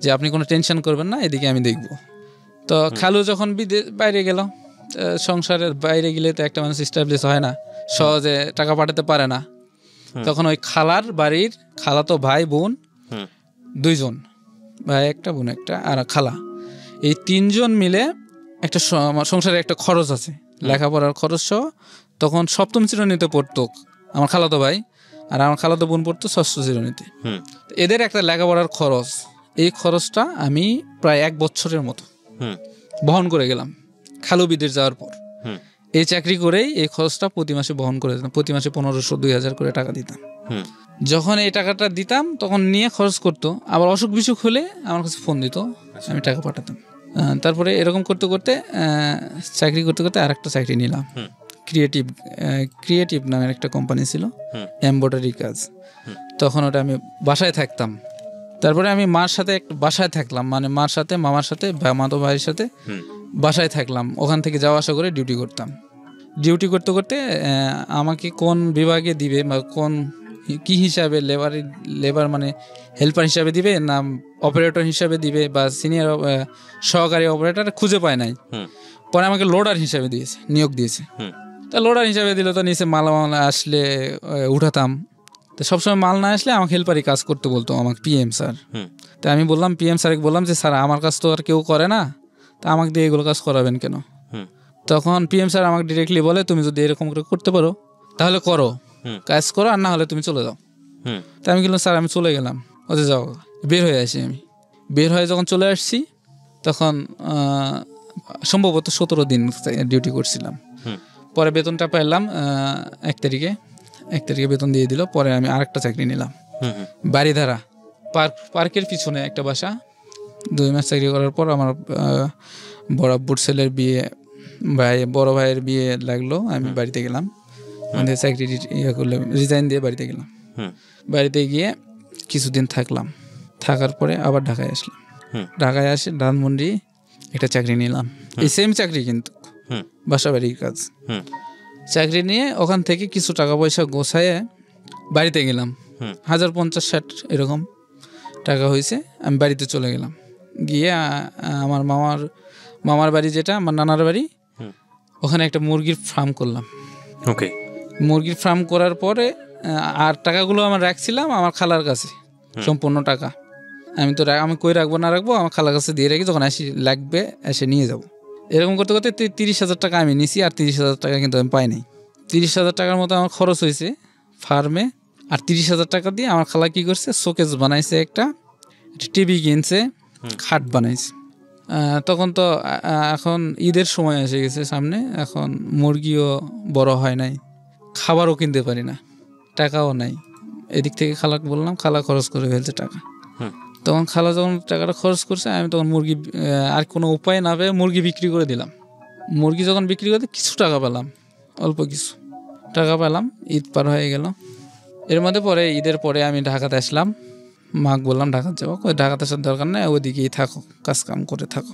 যে আপনি কোনো টেনশন করবেন না, এদিকে আমি দেখব। তো খালু যখন বাইরে গেল, সংসারের বাইরে গেলে তো একটা মানুষ এস্টাবলিশ হয় না, সহজে টাকা পাঠাতে পারে না। তখন ওই খালার বাড়ির খালাতো ভাই বোন 2 জন, ভাই একটা বোন একটা আর খালা, এই 3 জন মিলে একটা সংসারে একটা খরচ আছে, লেখাপড়ার খরচ সহ। তখন 7ম শ্রেণীতে পড়তো আমার খালাতো ভাই, আর আমার খালাতো বোন পড়তো 6ষ্ঠ শ্রেণীতে। এদের একটা লেখাপড়ার খরচ, এই খরচটা আমি প্রায় 1 বছরের মতো বহন করে গেলাম খালু বিদেশ যাওয়ার পর। এই চাকরি করেই এই খরচটা প্রতি মাসে বহন করে দিতাম, প্রতি মাসে 1500-2000 করে টাকা দিতাম। যখন এই টাকাটা দিতাম তখন নিয়ে খরচ করতো, আবার অসুখ বিসুখ হলে আমার কাছে ফোন দিত, আমি টাকা পাঠাতাম। তারপরে এরকম করতে করতে চাকরি করতে করতে আরেকটা চাকরি নিলাম, ক্রিয়েটিভ নামের একটা কোম্পানি ছিল, এমব্রয়ডারি কাজ। তখন ওটা আমি বাসায় থাকতাম। তারপরে আমি মার সাথে বাসায় থাকলাম, মানে মার সাথে, মামার সাথে, মামাতো ভাইয়ের সাথে বাসায় থাকলাম। ওখান থেকে যাওয়া আসা করে ডিউটি করতাম। ডিউটি করতে করতে আমাকে কোন বিভাগে দিবে বা কি হিসাবে, লেবার মানে হেল্পার হিসাবে দিবে না অপারেটর হিসাবে দিবে বা সিনিয়র সহকারী অপারেটর খুঁজে পায় নাই। পরে আমাকে লোডার হিসাবে নিয়োগ দিয়েছে। তা লোডার হিসাবে দিল, তো নিচে মাল আসলে উঠাতাম। তো সবসময় মাল না আসলে আমাকে হেল্পারই কাজ করতে বলতো আমাকে পিএম স্যার। তা আমি বললাম, পিএম স্যারকে বললাম যে স্যার আমার কাজ তো আর কেউ করে না, তা আমাকে দিয়ে এগুলো কাজ করাবেন কেন? তখন পিএম স্যার আমাকে ডিরেক্টলি বলে, তুমি যদি এরকম করে করতে পারো তাহলে করো, কাজ করো, আর না হলে তুমি চলে যাও। তা আমি বললাম স্যার আমি চলে গেলাম, ওতে যাও। বের হয়ে আসি আমি। বের হয়ে যখন চলে আসছি তখন সম্ভবত 17 দিন ডিউটি করছিলাম। পরে বেতনটা পাইলাম 1 তারিখে বেতন দিয়ে দিল। পরে আমি আরেকটা চাকরি নিলাম, বাড়িধারা পার্কের পিছনে একটা বাসা। 2 মাস চাকরি করার পর আমার বড় ছেলের বিয়ে, বড় ভাইয়ের বিয়ে লাগলো, আমি বাড়িতে গেলাম। আমাদের চাকরি করলে রিজাইন দিয়ে বাড়িতে গেলাম। বাড়িতে গিয়ে কিছুদিন থাকলাম, থাকার পরে আবার ঢাকায় আসলাম। ঢাকায় আসে ধানমন্ডি একটা চাকরি নিলাম, এই সেম চাকরি কিন্তু বাসা বাড়ির কাজ। চাকরি নিয়ে ওখান থেকে কিছু টাকা পয়সা গোছায় বাড়িতে গেলাম। 1050-60 এরকম টাকা হয়েছে। আমি বাড়িতে চলে গেলাম। গিয়ে আমার মামার বাড়ি, যেটা আমার নানার বাড়ি, ওখানে একটা মুরগির ফার্ম করলাম। ওকে। মুরগির ফার্ম করার পরে আর টাকাগুলো আমার রাখছিলাম আমার খালার কাছে, সম্পূর্ণ টাকা। আমি কই রাখবো না রাখবো, আমার খালার কাছে দিয়ে রাখি, যখন লাগবে এসে নিয়ে যাব। এরকম করতে করতে 30,000 টাকা আমি নিছি, আর 30,000 টাকা কিন্তু আমি পাই নাই। 30,000 টাকার মতো আমার খরচ হয়েছে ফার্মে। আর 30,000 টাকা দিয়ে আমার খালা কি করছে, শোকেস বানাইছে, একটা টিভি কিনছে, খাট বানাইছে। তখন তো এখন ঈদের সময় এসে গেছে সামনে, এখন মুরগিও বড় হয় নাই, খাবারও কিনতে পারি না, টাকাও নাই। এদিক থেকে খালাকে বললাম, খালা খরচ করে ফেলছে টাকা। তখন খালা যখন টাকাটা খরচ করছে, আমি তখন মুরগি আর কোনো উপায় না পেয়ে মুরগি বিক্রি করে দিলাম। মুরগি যখন বিক্রি করে কিছু টাকা পেলাম, অল্প কিছু টাকা পেলাম। ঈদ পার হয়ে গেল। এর মধ্যে পরে ঈদের পরে আমি ঢাকাতে আসলাম। মাকে বললাম ঢাকাতে যাবো, ওই ঢাকাতে আসার দরকার নেই, ওইদিকেই থাকো, কাজকাম করে থাকো।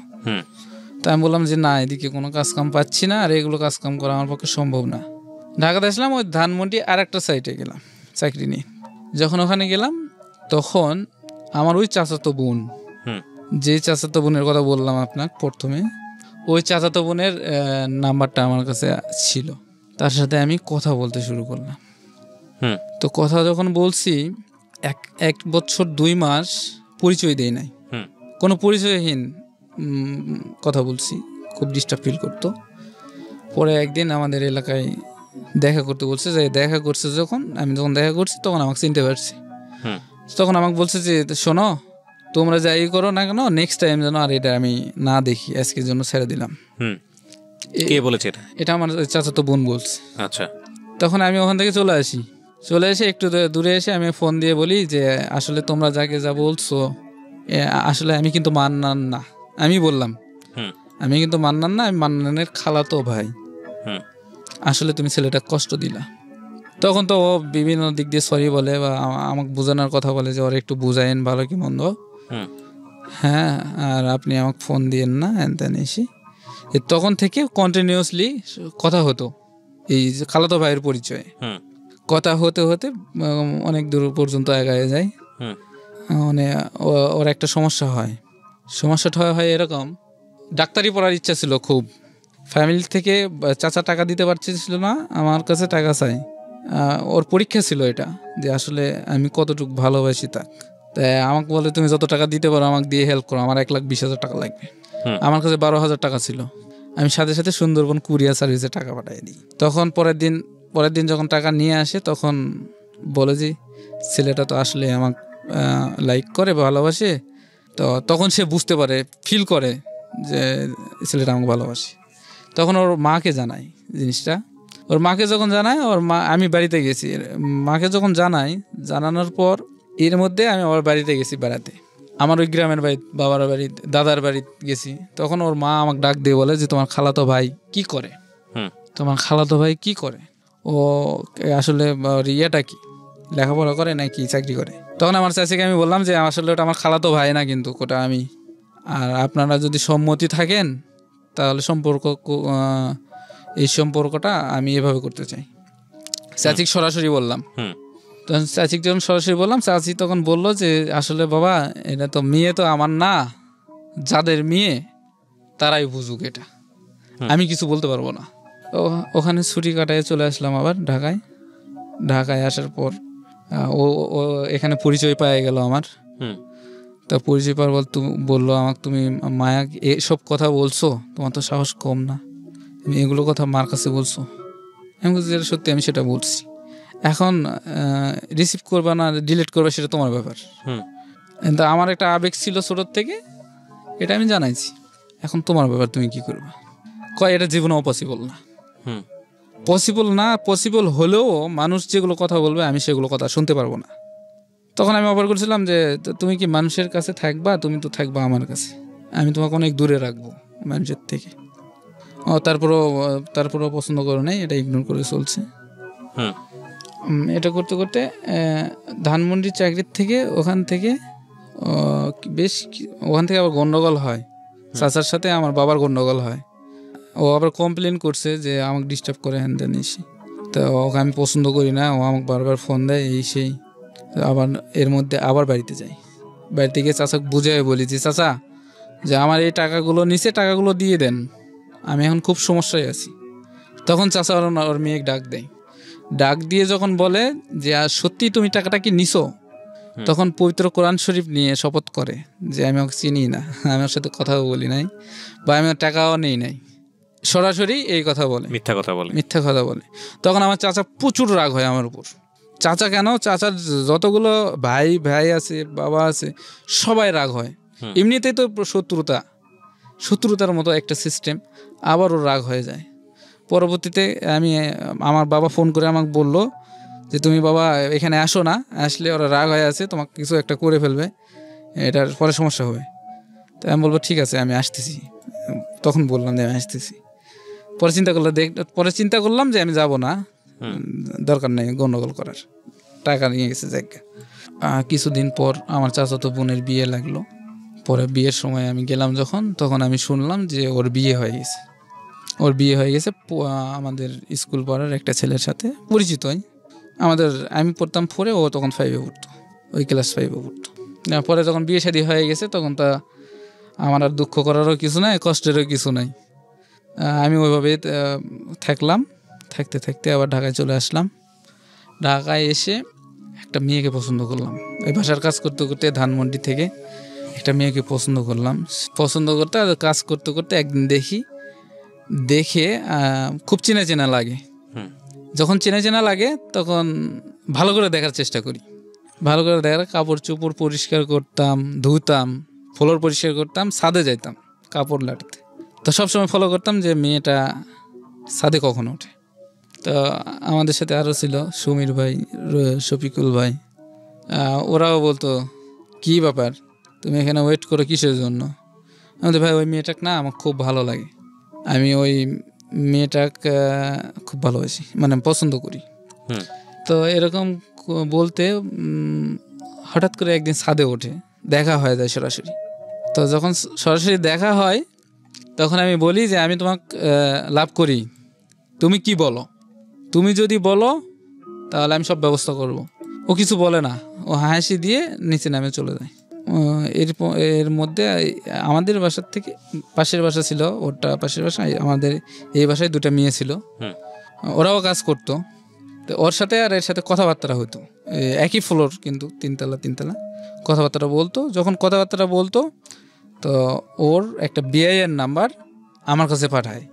তা আমি বললাম যে না, এদিকে কোনো কাজকাম পাচ্ছি না, আর এগুলো কাজকাম করা আমার পক্ষে সম্ভব না। ঢাকাতে আসলাম, ওই ধানমন্ডি আর একটা সাইটে গেলাম চাকরি নিয়ে। যখন ওখানে গেলাম তখন আমার ওই চাচাতো বোন, যে চাচাতো বোনের কথা বললাম আপনার প্রথমে, ওই চাচাতো বোনের নাম্বারটা আমার কাছে ছিল। তার সাথে আমি কথা বলতে শুরু করলাম। তো কথা যখন বলছি, 1 বছর 2 মাস পরিচয় দেই নাই, কোনো পরিচয়হীন কথা বলছি, খুব ডিস্টার্ব ফিল করতো। পরে একদিন আমাদের এলাকায় দেখা করতে বলছে, যে দেখা করছে যখন আমি যখন দেখা করছি তখন আমাকে চিনতে পারছি। তখন আমাকে বলছে যে শোনো, তোমরা যাই করো না কেন, নেক্সট টাইম যেন আর এটা আমি না দেখি, আজকের জন্য ছেড়ে দিলাম। কে বলেছে এটা? এটা আমার চাচাতো বোন বলছে। আচ্ছা। তখন আমি ওখান থেকে চলে এসে একটু দূরে এসে আমি ফোন দিয়ে বলি যে আসলে তোমরা যাকে যা বলছো, আসলে আমি কিন্তু মান্নান না। আমি বললাম আমি কিন্তু মান্নান না, আমি মান্নানের খালাতো ভাই। আসলে তুমি ছেলেটা কষ্ট দিলা। তখন তো ও বিভিন্ন দিক দিয়ে সরি বলে বা আমাকে বোঝানোর কথা বলে যে ওরা একটু বুঝাইন ভালো কি মন্দ। হ্যাঁ, আর আপনি আমাকে ফোন দিয়েন না, এনতেন এসে। তখন থেকে কন্টিনিউয়াসলি কথা হতো, এই যে খালাতো ভাইয়ের পরিচয়ে কথা হতে হতে অনেক দূর পর্যন্ত এগিয়ে যায়। মানে ওর একটা সমস্যাটা হয় এরকম, ডাক্তারি পড়ার ইচ্ছা ছিল খুব। ফ্যামিলি থেকে চাচা টাকা দিতে পারছিল না, আমার কাছে টাকা চাই। ওর পরীক্ষা ছিল এটা, যে আসলে আমি কতটুকু ভালোবাসি তাক। তাই আমাকে বলে তুমি যত টাকা দিতে পারো আমাকে দিয়ে হেল্প করো, আমার 1,20,000 টাকা লাগবে। আমার কাছে 12,000 টাকা ছিল। আমি সাথে সাথে সুন্দরবন কুরিয়ার সার্ভিসে টাকা পাঠিয়ে দিই। তখন পরের দিন যখন টাকা নিয়ে আসে তখন বলে যে ছেলেটা তো আসলে আমাকে লাইক করে, ভালোবাসে। তো তখন সে বুঝতে পারে, ফিল করে যে ছেলেটা আমাকে ভালোবাসে। তখন ওর মাকে জানায় জিনিসটা। ওর মাকে যখন জানায়, ওর মা, আমি বাড়িতে গেছি, মাকে যখন জানানোর পর এর মধ্যে আমি ওর বাড়িতে গেছি বেড়াতে, আমার ওই গ্রামের বাড়ি, বাবার বাড়ি, দাদার বাড়ি গেছি। তখন ওর মা আমাকে ডাক দিয়ে বলে যে তোমার খালাতো ভাই কি করে, ও আসলে ইয়েটা কি, লেখাপড়া করে নাকি চাকরি করে। তখন আমার চাচিকে আমি বললাম যে আসলে ওটা আমার খালাতো ভাই না, কিন্তু ওটা আমি। আর আপনারা যদি সম্মতি থাকেন তাহলে এই সম্পর্কটা আমি এভাবে করতে চাই। চাচিক সরাসরি বললাম। তখন চাচিক যখন সরাসরি বললাম, চাচি তখন বললো যে আসলে বাবা, এটা তো মেয়ে তো আমার না, যাদের মেয়ে তারাই বুঝুক, এটা আমি কিছু বলতে পারবো না। ওখানে ছুটি কাটায় চলে আসলাম আবার ঢাকায় আসার পর ও এখানে পরিচয় পাওয়া গেল আমার। তা পরিচয় পাওয়ার বললো আমাকে, তুমি মায়া এসব কথা বলছো, তোমার তো সাহস কম না, তুমি এগুলো কথা মার কাছে বলছো। আমি বলছি যেটা সত্যি আমি সেটা বলছি, এখন রিসিভ করবা না ডিলিট করবা সেটা তোমার ব্যাপার। কিন্তু আমার একটা আবেগ ছিল ছোটোর থেকে, এটা আমি জানাইছি, এখন তোমার ব্যাপার, তুমি কি করবা। এটা জীবনেও পসিবল না, পসিবল হলেও মানুষ যেগুলো কথা বলবে আমি সেগুলো কথা শুনতে পারবো না। তখন আমি অফার করছিলাম যে তুমি কি মানুষের কাছে থাকবা, তুমি তো থাকবা আমার কাছে, আমি তোমাকে অনেক দূরে রাখবো মানুষের থেকে। তারপরও পছন্দ করো নাই, এটা ইগনোর করে চলছে। এটা করতে করতে ধানমন্ডির চাকরির থেকে ওখান থেকে আবার গন্ডগোল হয়, চাচার সাথে আমার বাবার গন্ডগোল হয়। ও আবার কমপ্লেন করছে যে আমাকে ডিস্টার্ব করে হ্যান দেন এসে। তো ওকে আমি পছন্দ করি না, ও আমাকে বারবার ফোন দেয় এই সেই। আবার এর মধ্যে আবার বাড়িতে যাই, বাড়িতে গিয়ে চাচাকে বুঝাই বলি যে চাচা, যে আমার এই টাকাগুলো নিচে, টাকাগুলো দিয়ে দেন, আমি এখন খুব সমস্যায় আছি। তখন চাচা ওর মেয়েকে ডাক দিয়ে যখন বলে যে আর সত্যি তুমি টাকাটা কি নিছো, তখন পবিত্র কোরআন শরীফ নিয়ে শপথ করে যে আমি ওকে চিনি না, আমি ওর সাথে কথাও বলি নাই, বা আমি টাকাও নেই নাই, সরাসরি এই কথা বলে, মিথ্যা কথা বলে। তখন আমার চাচা প্রচুর রাগ হয় আমার উপর। চাচা কেন, চাচার যতগুলো ভাই আছে, বাবা আছে, সবাই রাগ হয়। এমনিতেই তো শত্রুতার মতো একটা সিস্টেম, আবারও রাগ হয়ে যায়। পরবর্তীতে আমার বাবা ফোন করে আমাকে বললো যে তুমি বাবা এখানে আসো না, আসলে ওরা রাগ হয়ে আছে, তোমাকে কিছু একটা করে ফেলবে, এটার পরে সমস্যা হবে। তো আমি বলবো ঠিক আছে আমি আসতেছি, তখন বললাম যে আমি আসতেছি। পরে চিন্তা করলাম যে আমি যাব না, দরকার নেই গন্ডগোল করার, টাকা নিয়ে গেছে জায়গা। কিছুদিন পর আমার চাচাতো বোনের বিয়ে লাগলো। পরে বিয়ের সময় আমি গেলাম যখন, তখন আমি শুনলাম যে ওর বিয়ে হয়ে গেছে। আমাদের স্কুল পড়ার একটা ছেলের সাথে পরিচিত হয়। আমি পড়তাম 4-এ, ও তখন 5-এ পড়তো, ওই ক্লাস 5-এ পড়তো। পরে যখন বিয়ে শাদী হয়ে গেছে তখন তা আমার আর দুঃখ করারও কিছু নাই, কষ্টেরও কিছু নাই। আমি ওইভাবে থাকলাম, থাকতে থাকতে আবার ঢাকায় চলে আসলাম। ঢাকায় এসে একটা মেয়েকে পছন্দ করলাম। এই বাসার কাজ করতে করতে ধানমন্ডি থেকে একটা মেয়েকে পছন্দ করতে আর কাজ করতে করতে একদিন দেখে খুব চেনা চেনা লাগে। যখন চেনা চেনা লাগে তখন ভালো করে দেখার চেষ্টা করি, ভালো করে দেখার, কাপড় চোপড় পরিষ্কার করতাম, ধুতাম, ফ্লোর পরিষ্কার করতাম, ছাদে যাইতাম কাপড় লাটাতে। তো সবসময় ফলো করতাম যে মেয়েটা ছাদে কখন ওঠে। তো আমাদের সাথে আরও ছিল সমীর ভাই, শফিকুল ভাই, ওরাও বলতো কি ব্যাপার তুমি এখানে ওয়েট করো কিসের জন্য? আমাদের ভাই ওই মেয়েটাকে না আমার খুব ভালো লাগে, আমি ওই মেয়েটাকে খুব ভালোবাসি, মানে পছন্দ করি। তো এরকম বলতে হঠাৎ করে একদিন ছাদে ওঠে, দেখা হয়ে যায় সরাসরি। তো যখন সরাসরি দেখা হয় তখন আমি বলি যে আমি তোমাকে লাভ করি, তুমি কি বলো? তুমি যদি বলো তাহলে আমি সব ব্যবস্থা করব। ও কিছু বলে না, ও হাসি দিয়ে নিচে নামে চলে যায়। এর মধ্যে আমাদের বাসার থেকে পাশের বাসা ছিল, ওটা পাশের বাসায়, আমাদের এই বাসায় 2টা মেয়ে ছিল, ওরাও কাজ করতো। তো ওর সাথে আর এর সাথে কথাবার্তা হতো, একই ফ্লোর কিন্তু 3 তলা কথাবার্তা বলতো। যখন কথাবার্তা বলতো তো ওর একটা বিআইয়ের নাম্বার আমার কাছে পাঠায়,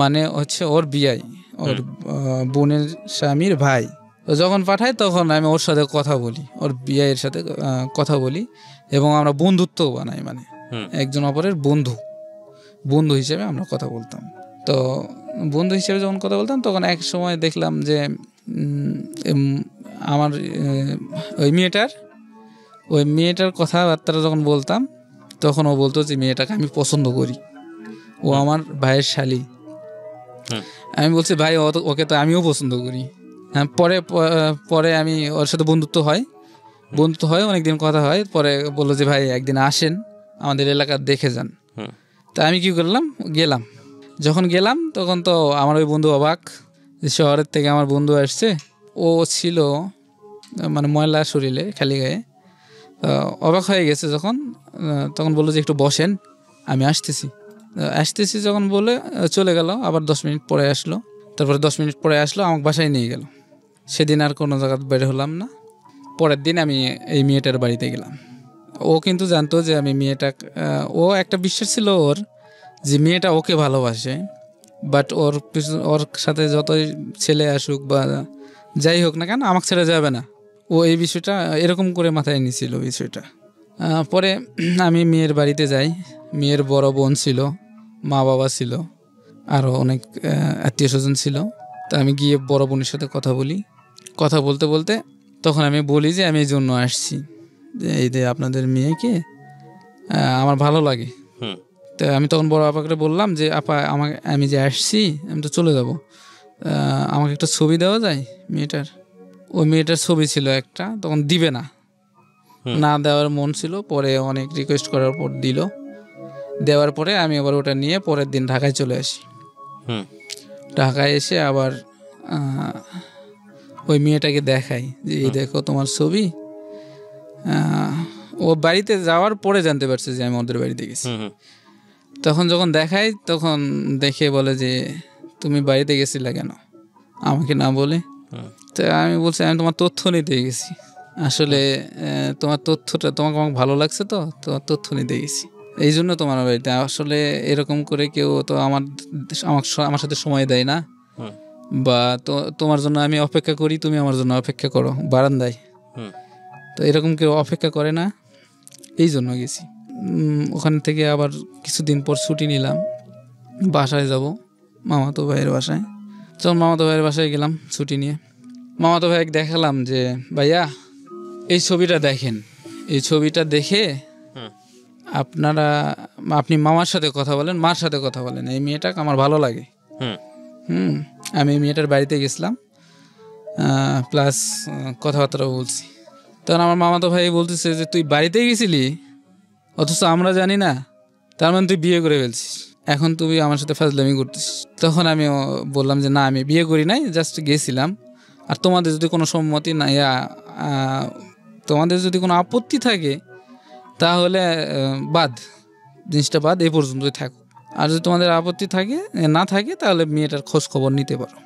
মানে হচ্ছে ওর বিআই, ওর বোনের স্বামীর ভাই। তো যখন পাঠায় তখন আমি ওর সাথে কথা বলি, ওর বিআইয়ের সাথে কথা বলি, এবং আমরা বন্ধুত্ব বানাই, মানে একজন অপরের বন্ধু হিসেবে আমরা কথা বলতাম। তো বন্ধু হিসেবে যখন কথা বলতাম তখন এক সময় দেখলাম যে আমার ওই মেয়েটার কথাবার্তা যখন বলতাম তখন ও বলতো যে মেয়েটাকে আমি পছন্দ করি, ও আমার ভাইয়ের শালী। আমি বলছি ভাই ওকে তো আমিও পছন্দ করি। হ্যাঁ, পরে আমি ওর সাথে বন্ধুত্ব হয়, অনেকদিন কথা হয়। পরে বললো যে ভাই একদিন আসেন আমাদের এলাকা দেখে যান। তা আমি কি করলাম, যখন গেলাম তখন তো আমার ওই বন্ধু অবাক যে শহরের থেকে আমার বন্ধু আসছে। ও ছিল মানে ময়লা শরীরে, খালি গায়ে, অবাক হয়ে গেছে। তখন বললো যে একটু বসেন, আমি আসতেছি যখন বলে চলে গেল। আবার 10 মিনিট পরে আসলো, তারপরে 10 মিনিট পরে আসলো, আমাকে বাসায় নিয়ে গেল। সেদিন আর কোনো জায়গা বের হলাম না। পরের দিন আমি এই মেয়েটার বাড়িতে গেলাম। ও কিন্তু জানতো যে আমি ও একটা বিশ্বাস ছিল ওর যে মেয়েটা ওকে ভালোবাসে, বাট ওর সাথে যতই ছেলে আসুক বা যাই হোক না কেন আমাকে ছেড়ে যাবে না। ও এই বিষয়টা এরকম করে মাথায় নিয়েছিল বিষয়টা। পরে আমি মেয়ের বাড়িতে যাই, মেয়ের বড় বোন ছিল, মা বাবা ছিল, আরও অনেক আত্মীয় স্বজন ছিল। তা আমি গিয়ে বড় বোনের সাথে কথা বলতে তখন আমি বলি যে আমি এই জন্য আসছি, যে এই যে আপনাদের মেয়েকে আমার ভালো লাগে। তো আমি তখন বড় আপাকে বললাম যে আপা আমি যে আসছি, আমি তো চলে যাব, আমাকে একটা ছবি দেওয়া যায় মেয়েটার? ওই মেয়েটার ছবি ছিল একটা, তখন দিবে না দেওয়ার মন ছিল। পরে অনেক রিকোয়েস্ট করার পর দেওয়ার পরে আমি আবার ওটা নিয়ে পরের দিন ঢাকায় চলে আসি। ঢাকায় এসে আবার ওই মেয়েটাকে দেখাই যে এই দেখো তোমার ছবি। ও বাড়িতে যাওয়ার পরে জানতে পারছে যে আমি ওদের বাড়িতে গেছি। তখন যখন দেখাই তখন দেখে বলে যে তুমি বাড়িতে গেছিলা কেন আমাকে না বলে? তো আমি বলছি আমি তোমার তথ্য নিতে গেছি, আসলে তোমার তথ্যটা তোমাকে ভালো লাগছে, তো তোমার তথ্য নিতে গেছি, এই জন্য তোমার বাড়িতে। আসলে এরকম করে কেউ তো আমার সাথে সময় দেয় না, বা তোমার জন্য আমি অপেক্ষা করি, তুমি আমার জন্য অপেক্ষা করো বারান্দায়, তো এরকম কেউ অপেক্ষা করে না, এই জন্য গেছি। ওখান থেকে আবার কিছুদিন পর ছুটি নিলাম, বাসায় যাব। মামাতো ভাইয়ের বাসায়। যখন মামাতো ভাইয়ের বাসায় গেলাম ছুটি নিয়ে, মামাতো ভাইকে দেখালাম যে ভাইয়া এই ছবিটা দেখেন, এই ছবিটা দেখে আপনি মামার সাথে কথা বলেন, মার সাথে কথা বলেন, এই মেয়েটাকে আমার ভালো লাগে। আমি এই মেয়েটার বাড়িতে গেছিলাম, প্লাস কথাবার্তা বলছি। তখন আমার মামাতো ভাই বলতেছে যে তুই বাড়িতে গেছিলি অথচ আমরা জানি না, তার মানে তুই বিয়ে করে ফেলছিস, এখন তুই আমার সাথে ফাজলামি করতিস। তখন আমি বললাম যে না, আমি বিয়ে করি নাই, জাস্ট গেছিলাম। আর তোমাদের যদি কোনো সম্মতি না, তোমাদের যদি কোনো আপত্তি থাকে তাহলে জিনিসটা বাদ, এই পর্যন্তই থাকো। আর যদি তোমাদের আপত্তি থাকে না থাকে তাহলে মেয়েটার খোঁজ খবর নিতে পারো।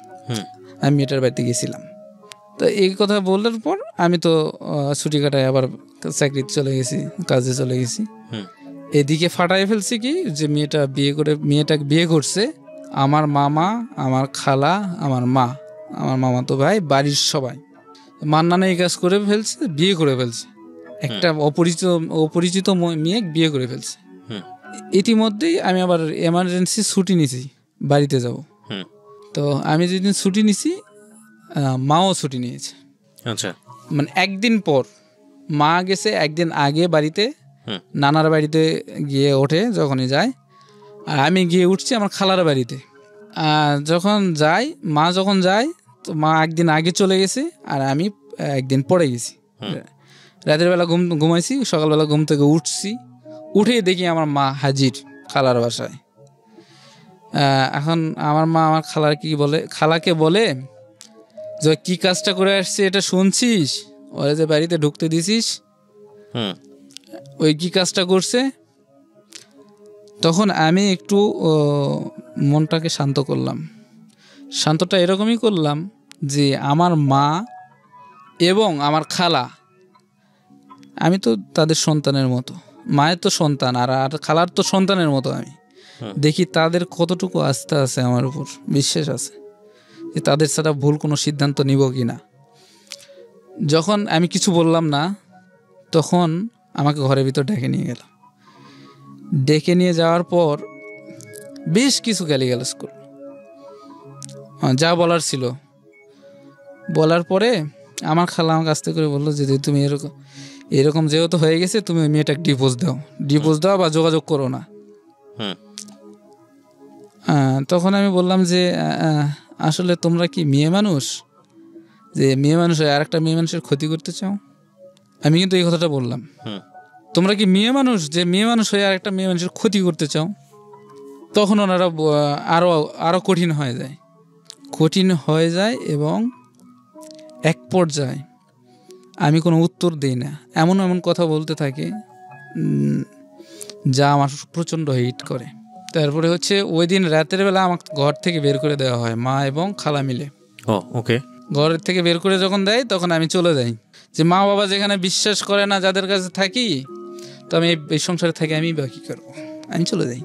আমি মেয়েটার বাড়িতে গেছিলাম। তো এই কথা বলার পর আমি তো ছুটি কাটায় আবার চাকরিতে চলে গেছি, কাজে চলে গেছি। এদিকে ফাটাই ফেলছি কি যে মেয়েটাকে বিয়ে করছে আমার মামা, আমার খালা, আমার মা, আমার মামাতো ভাই, বাড়ির সবাই। মান্নানা এই কাজ করে ফেলছে, বিয়ে করে ফেলছে, একটা অপরিচিত মেয়ে বিয়ে করে ফেলছে। ইতিমধ্যেই আমি আবার এমার্জেন্সি ছুটি নিছি, বাড়িতে যাব। তো আমি যেদিন ছুটি নিছি মাও ছুটি নিয়েছে। আচ্ছা, মানে একদিন পর মা গেছে একদিন আগে বাড়িতে, নানার বাড়িতে গিয়ে ওঠে যখনই যায়, আর আমি গিয়ে উঠছি আমার খালার বাড়িতে। যখন যায় তো মা একদিন আগে চলে গেছে আর আমি একদিন পরে গেছি। রাতের বেলা ঘুমাইছি, সকালবেলা ঘুম থেকে উঠে দেখি আমার মা হাজির খালার বাসায়। এখন আমার মা আমার খালাকে বলে যে কি কাজটা করে আসছে এটা শুনছিস, ওরা যে বাড়িতে ঢুকতে দিছিস ওই কি কাজটা করছে। তখন আমি একটু মনটাকে শান্ত করলাম। শান্তটা এরকমই করলাম যে আমার মা এবং আমার খালা, আমি তো তাদের সন্তানের মতো, মায়ের তো সন্তান আর খালার তো সন্তানের মতো। আমি দেখি তাদের কতটুকু আস্থা আছে আমার উপর, বিশ্বাস আছে যে তাদের ছাড়া ভুল কোনো সিদ্ধান্ত নিব কি না। যখন আমি কিছু বললাম না তখন আমাকে ঘরের ভিতর ডেকে নিয়ে গেল। ডেকে নিয়ে যাওয়ার পর বেশ কিছু গালিগালাজ করল, যা বলার ছিল। বলার পরে আমার খালা আমাকে আস্তে করে বললো যে তুমি এরকম যেহেতু হয়ে গেছে তুমি ওই মেয়েটাকে ডিভোর্স দাও বা যোগাযোগ করো না। তখন আমি বললাম যে আসলে তোমরা কি মেয়ে মানুষ, যে মেয়ে মানুষ হয় আর একটা মেয়ে মানুষের ক্ষতি করতে চাও? আমি কিন্তু এই কথাটা বললাম, তোমরা কি মেয়ে মানুষ যে মেয়ে মানুষ হয়ে আর একটা মেয়ে মানুষের ক্ষতি করতে চাও? তখন ওনারা আরো কঠিন হয়ে যায় এবং এক পর্যায়ে আমি কোনো উত্তর দিই না, এমন কথা বলতে থাকে যা আমার প্রচণ্ড হিট করে। তারপরে হচ্ছে ওই দিন রাতের বেলা আমার ঘর থেকে বের করে দেওয়া হয় মা এবং খালা মিলে। ওকে, ঘর থেকে বের করে যখন দেয় তখন আমি চলে যাই। যে মা বাবা যেখানে বিশ্বাস করে না যাদের কাছে থাকি, তো আমি এই সংসারে থাকি, আমি বাকি করবো, আমি চলে যাই।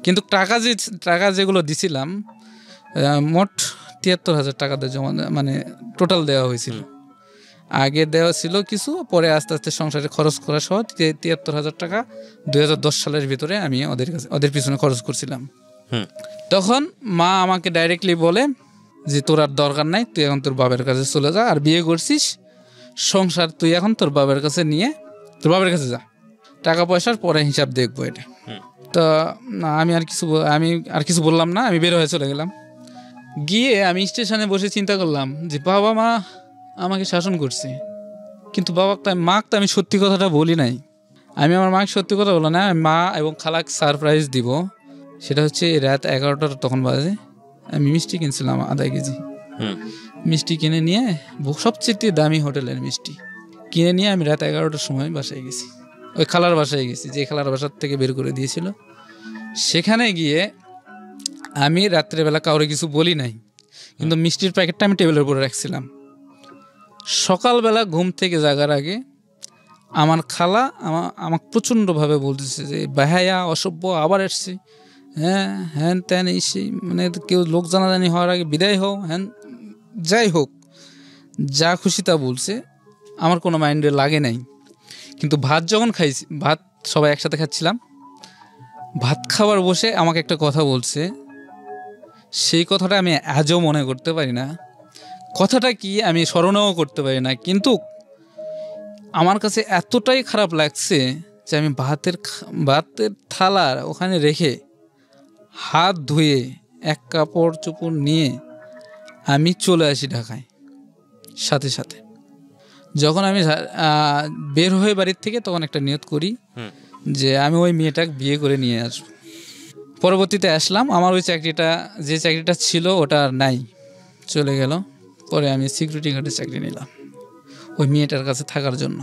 কিন্তু টাকা যেগুলো দিছিলাম মোট ৭৩,০০০ টাকা জমা, মানে টোটাল দেওয়া হয়েছিল। আগে দেওয়া ছিল কিছু, পরে আস্তে আস্তে সংসারে খরচ করা সহ ৭৩,০০০ টাকা ২০১০ সালের ভিতরে আমি ওদের পিছনে খরচ করছিলাম। তখন মা আমাকে ডাইরেক্টলি বলে যে তোর আর দরকার নাই, তুই এখন তোর বাবার কাছে চলে যা, আর বিয়ে করছিস, সংসার তুই এখন তোর বাবার কাছে নিয়ে তোর বাবার কাছে যা, টাকা পয়সার পরে হিসাব দেখবো এটা। তো আমি আর কিছু বললাম না, আমি বের হয়ে চলে গেলাম। গিয়ে আমি স্টেশনে বসে চিন্তা করলাম যে বাবা মা আমাকে শাসন করছে, কিন্তু মাকে তো আমি সত্যি কথাটা বলি নাই। আমি আমার মাকে সত্যি কথা বললাম না, মা এবং খালাকে সারপ্রাইজ দিব। সেটা হচ্ছে রাত ১১টা তখন বাজে। আমি মিষ্টি কিনছিলাম ০.৫ কেজি মিষ্টি কিনে নিয়ে, সবচেয়ে দামি হোটেলের মিষ্টি কিনে নিয়ে আমি রাত ১১টার সময় বাসায় গেছি, ওই খালার বাসায় গেছি, যে খালার বাসার থেকে বের করে দিয়েছিল। সেখানে গিয়ে আমি রাত্রেবেলা কাউরে কিছু বলি নাই, কিন্তু মিষ্টির প্যাকেটটা আমি টেবিলের উপরে রাখছিলাম। সকালবেলা ঘুম থেকে জাগার আগে আমার খালা আমাকে প্রচণ্ডভাবে বলতেছে যে ভাইয়া অসভ্য আবার এসছে, হ্যান ত্যান এসে, মানে কেউ লোক জানাজানি হওয়ার আগে বিদায় হও, হ্যান যাই হোক, যা খুশি তা বলছে, আমার কোনো মাইন্ডে লাগে নাই। কিন্তু ভাত যখন খাইছি, ভাত সবাই একসাথে খাচ্ছিলাম, ভাত খাবার বসে আমাকে একটা কথা বলছে, সেই কথাটা আমি আজও মনে করতে পারি না, কথাটা কি আমি স্মরণও করতে পারি না, কিন্তু আমার কাছে এতটাই খারাপ লাগছে যে আমি ভাতের থালা ওখানে রেখে হাত ধুয়ে এক কাপড় চোপড় নিয়ে আমি চলে আসি ঢাকায়। সাথে সাথে যখন আমি বের হয়ে বাড়ির থেকে তখন একটা নিয়ত করি যে আমি ওই মেয়েটাকে বিয়ে করে নিয়ে আসবো। পরবর্তীতে আসলাম, আমার ওই চাকরিটা, যে চাকরিটা ছিল ওটা আর নাই, চলে গেল। পরে আমি সিকিউরিটি গার্ডের চাকরি নিলাম ওই মেয়েটার কাছে থাকার জন্য।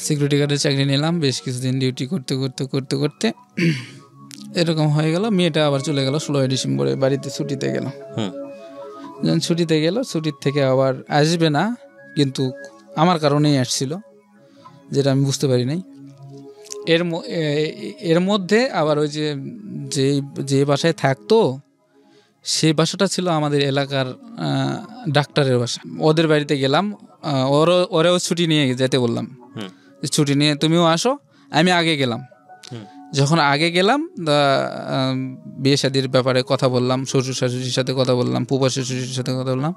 সিকিউরিটি গার্ডের চাকরি নিলাম, বেশ কিছুদিন ডিউটি করতে করতে করতে করতে এরকম হয়ে গেল। মেয়েটা আবার চলে গেল 16ই ডিসেম্বরে বাড়িতে ছুটিতে গেল। যখন ছুটিতে গেল, ছুটির থেকে আবার আসবে না, কিন্তু আমার কারণেই আসছিল, যেটা আমি বুঝতে পারি নাই। এর মধ্যে আবার ওই যে বাসায় থাকতো সেই বাসাটা ছিল আমাদের এলাকার ডাক্তারের বাসা। ওদের বাড়িতে গেলাম, ওরাও ছুটি নিয়ে যেতে বললাম, ছুটি নিয়ে তুমিও আসো। আমি আগে গেলাম। যখন আগে গেলাম, বিয়ে শাদির ব্যাপারে কথা বললাম, শ্বশুর শাশুড়ির সাথে কথা বললাম, ফুফা শ্বশুরের সাথে কথা বললাম।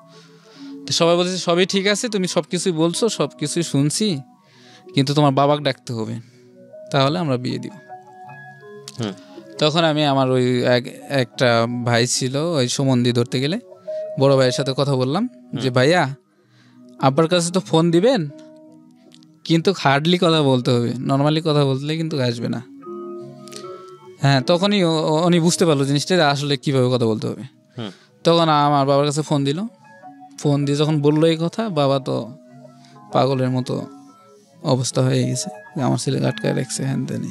তো সবাই বলছে সবই ঠিক আছে, তুমি সব কিছুই বলছো, সব কিছুই শুনছি, কিন্তু তোমার বাবাকে ডাকতে হবে, তাহলে আমরা বিয়ে দিব। তখন আমি আমার ওই একটা ভাই ছিল, ওই সুমন্দি ধরতে গেলে বড় ভাইয়ের সাথে কথা বললাম যে ভাইয়া আব্বার কাছে তো ফোন দিবেন, কিন্তু হার্ডলি কথা বলতে হবে, নর্মালি কথা বললে কিন্তু আসবে না। হ্যাঁ, তখনই উনি বুঝতে পারলো জিনিসটা আসলে কীভাবে কথা বলতে হবে। তখন আমার বাবার কাছে ফোন দিল। ফোন দিয়ে যখন বললো এই কথা, বাবা তো পাগলের মতো অবস্থা হয়ে গেছে যে আমার ছেলেকে আটকায় রাখছে, হ্যান তেন।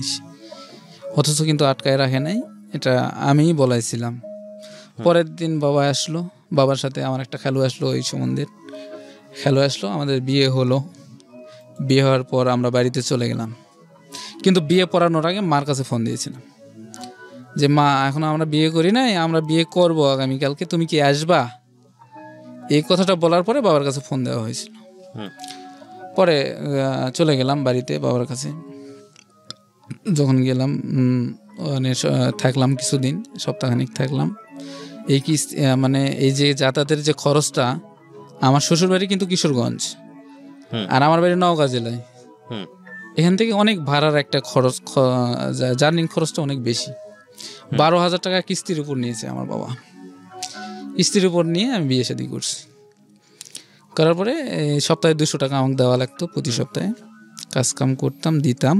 অথচ কিন্তু আটকায় রাখে নাই, এটা আমিই বলাইছিলাম। পরের দিন বাবা আসলো, বাবার সাথে আমার একটা খেলু আসলো, ওই সম্বন্ধের খেলু আসলো, আমাদের বিয়ে হলো। বিয়ে হওয়ার পর আমরা বাড়িতে চলে গেলাম, কিন্তু বিয়ে পড়ানোর আগে মার কাছে ফোন দিয়েছিলাম যে মা, এখন আমরা বিয়ে করি নাই, আমরা বিয়ে করবো আগামীকালকে, তুমি কি আসবা? এই কথাটা বলার পরে বাবার কাছে ফোন দেওয়া হয়েছিল। পরে চলে গেলাম বাড়িতে বাবার কাছে। যখন গেলাম, ওখানে থাকলাম কিছুদিন, সপ্তাহখানিক থাকলাম। মানে এই যে যাতায়াতের যে খরচটা, আমার শ্বশুর বাড়ি কিন্তু কিশোরগঞ্জ আর আমার বাড়ি নওগাঁ জেলায়। এখান থেকে অনেক ভাড়ার একটা খরচ, জার্নিং খরচটা অনেক বেশি। 12,000 টাকা কিস্তির উপর নিয়েছে আমার বাবা। কিস্তির উপর নিয়ে আমি বিয়ে শাদী করছি। করার পরে সপ্তাহে 200 টাকা আমাকে দেওয়া লাগতো প্রতি সপ্তাহে। কাজকাম করতাম, দিতাম।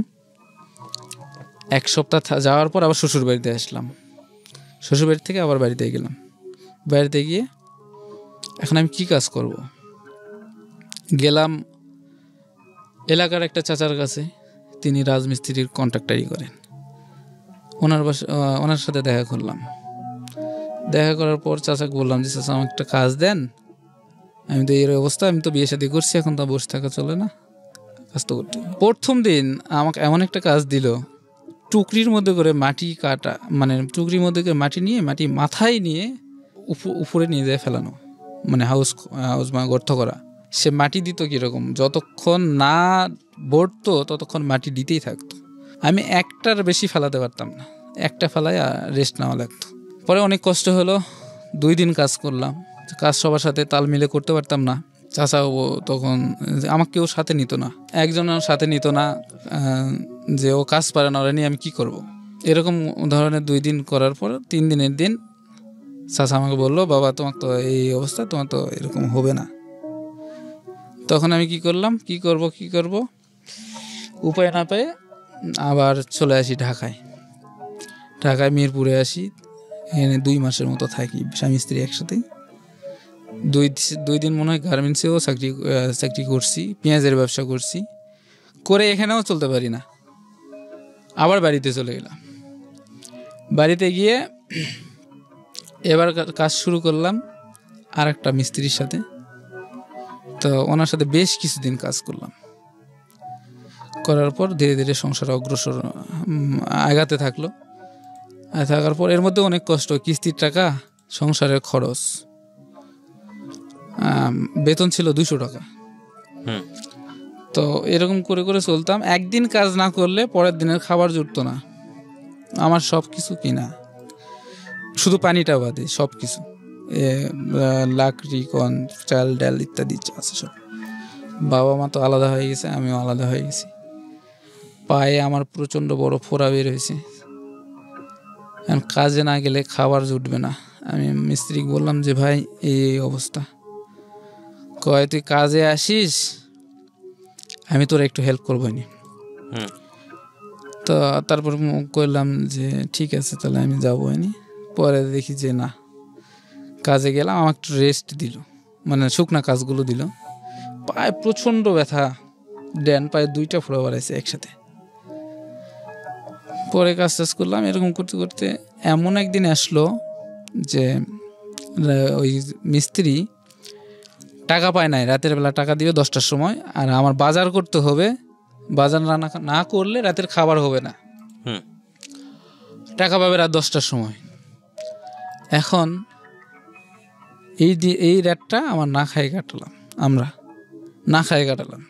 এক সপ্তাহ যাওয়ার পর আবার শ্বশুর বাড়িতে আসলাম। শ্বশুর বাড়ি থেকে আবার বাড়িতে গেলাম। বাড়িতে গিয়ে এখন আমি কি কাজ করব? গেলাম এলাকার একটা চাচার কাছে, তিনি রাজমিস্ত্রির কন্ট্রাক্টারি করেন। ওনার সাথে দেখা করলাম। দেখা করার পর চাচাকে বললাম যে চাচা আমাকে একটা কাজ দেন, আমি তো এর অবস্থা, আমি তো বিয়ে শাদী করছি, এখন তো বসে থাকা চলে না, কাজ তো করতে। প্রথম দিন আমাকে এমন একটা কাজ দিল, টুকরির মধ্যে করে মাটি কাটা, মানে টুকরির মধ্যে করে মাটি নিয়ে, মাটি মাথায় নিয়ে উপরে নিয়ে যায় ফেলানো, মানে হাউস গর্ত করা। সে মাটি দিত কীরকম, যতক্ষণ না বড়তো ততক্ষণ মাটি দিতেই থাকতো। আমি একটার বেশি ফেলাতে পারতাম না, একটা ফেলায় রেস্ট নেওয়া লাগতো। পরে অনেক কষ্ট হলো, 2 দিন কাজ করলাম। কাজ সবার সাথে তাল মিলে করতে পারতাম না। চাচাও তখন আমাকে কেউ সাথে নিত না, একজনের সাথে নিত না, যে ও কাজ পারে না, ওরা নিয়ে আমি কী করব। এরকম ধরনের 2 দিন করার পর 3 দিনের দিন চাচা আমাকে বললো, বাবা তোমার তো এই অবস্থা, তোমার তো এরকম হবে না। তখন আমি কি করব উপায় না পেয়ে আবার চলে আসি ঢাকায় মিরপুরে আসি। এখানে 2 মাসের মতো থাকি, স্বামী স্ত্রী একসাথে। 2 দিন মনে হয় গার্মেন্টসেও চাকরি করছি, পেঁয়াজের ব্যবসা করছি, করে এখানেও চলতে পারি না। আবার বাড়িতে চলে গেলাম। বাড়িতে গিয়ে এবার কাজ শুরু করলাম আর একটা মিস্ত্রির সাথে। তো ওনার সাথে বেশ কিছুদিন কাজ করলাম। করার পর ধীরে ধীরে সংসার অগ্রসর আগাতে থাকলো। থাকার পর এর মধ্যে অনেক কষ্ট, কিস্তির টাকা, সংসারের খরচ। বেতন ছিল 200 টাকা। তো এরকম করে করে চলতাম। একদিন কাজ না করলে পরের দিনের খাবার জুটতো না, আমার সব কিছু কিনা। শুধু পানিটা বাদে সব কিছু, লাকড়ি কন, চাল ডাল ইত্যাদি আছে সব। বাবা মা তো আলাদা হয়ে গেছে, আমিও আলাদা হয়ে গেছি। পায়ে আমার প্রচণ্ড বড় ফোড়া বের হয়েছে। এখন কাজে না গেলে খাবার জুটবে না। আমি মিস্ত্রিকে বললাম যে ভাই এই অবস্থা, কয় তুই কাজে আসিস, আমি তোর একটু হেল্প করবো নি। তো তারপর করলাম যে ঠিক আছে তাহলে আমি যাবো নি। পরে দেখি যে না, কাজে গেলাম, আমার একটু রেস্ট দিল, মানে শুকনা কাজগুলো দিল। পায়ে প্রচণ্ড ব্যথা, ড্যান পায়ে 2টা ফোড়া বাড়াইছে একসাথে। পরে কাজ টাজ করলাম, এরকম করতে করতে এমন একদিন আসলো যে ওই মিস্ত্রি টাকা পায় নাই, রাতের বেলা টাকা দিবে 10টার সময়, আর আমার বাজার করতে হবে, বাজার না করলে রাতের খাবার হবে না। টাকা পাবে রাত 10টার সময়। এখন এই রাতটা আমার না খাই কাটালাম, আমরা না খাই কাটালাম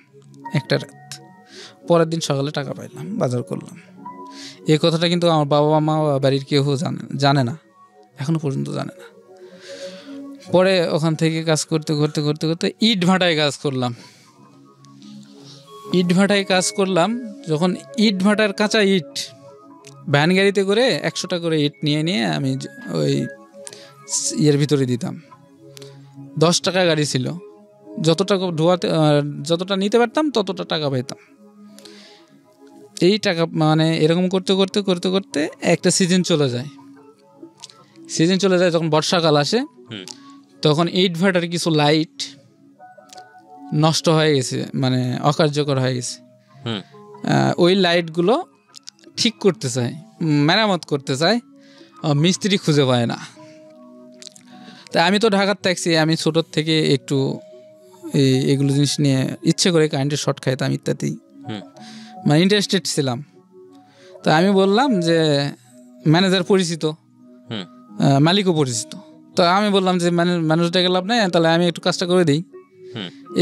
একটা রাত। পরের দিন সকালে টাকা পাইলাম, বাজার করলাম। এই কথাটা কিন্তু আমার বাবা মা বাড়ির কেউ জানে না, এখনো পর্যন্ত জানে না। পরে ওখান থেকে কাজ করতে করতে করতে করতে ইট ভাটায় কাজ করলাম। ইট ভাটায় কাজ করলাম, যখন ইট ভাটার কাঁচা ইট ভ্যান গাড়িতে করে 100টা করে ইট নিয়ে আমি ওই ইয়ের ভিতরে দিতাম। 10 টাকা গাড়ি ছিল, যতটা যতটা নিতে পারতাম ততটা টাকা পাইতাম। এই টাকা মানে এরকম করতে করতে করতে করতে একটা সিজন চলে যায়। যখন বর্ষাকাল আসে, তখন ইট ভাটার কিছু লাইট নষ্ট হয়ে গেছে, মানে অকার্যকর হয়ে গেছে। ওই লাইটগুলো ঠিক করতে চায়, মেরামত করতে চায়, মিস্ত্রি খুঁজে পায় না। তাই আমি তো ঢাকার থাকছি, আমি ছোটোর থেকে একটু এগুলো জিনিস নিয়ে ইচ্ছে করে কারেন্টের শর্ট খাইতাম ইত্যাদি, মানে ইন্টারেস্টেড ছিলাম। তো আমি বললাম যে ম্যানেজার পরিচিত, মালিকও পরিচিত, তো আমি বললাম যে মানুষটাকে লাভ নেই, তাহলে আমি একটু কাজটা করে দিই,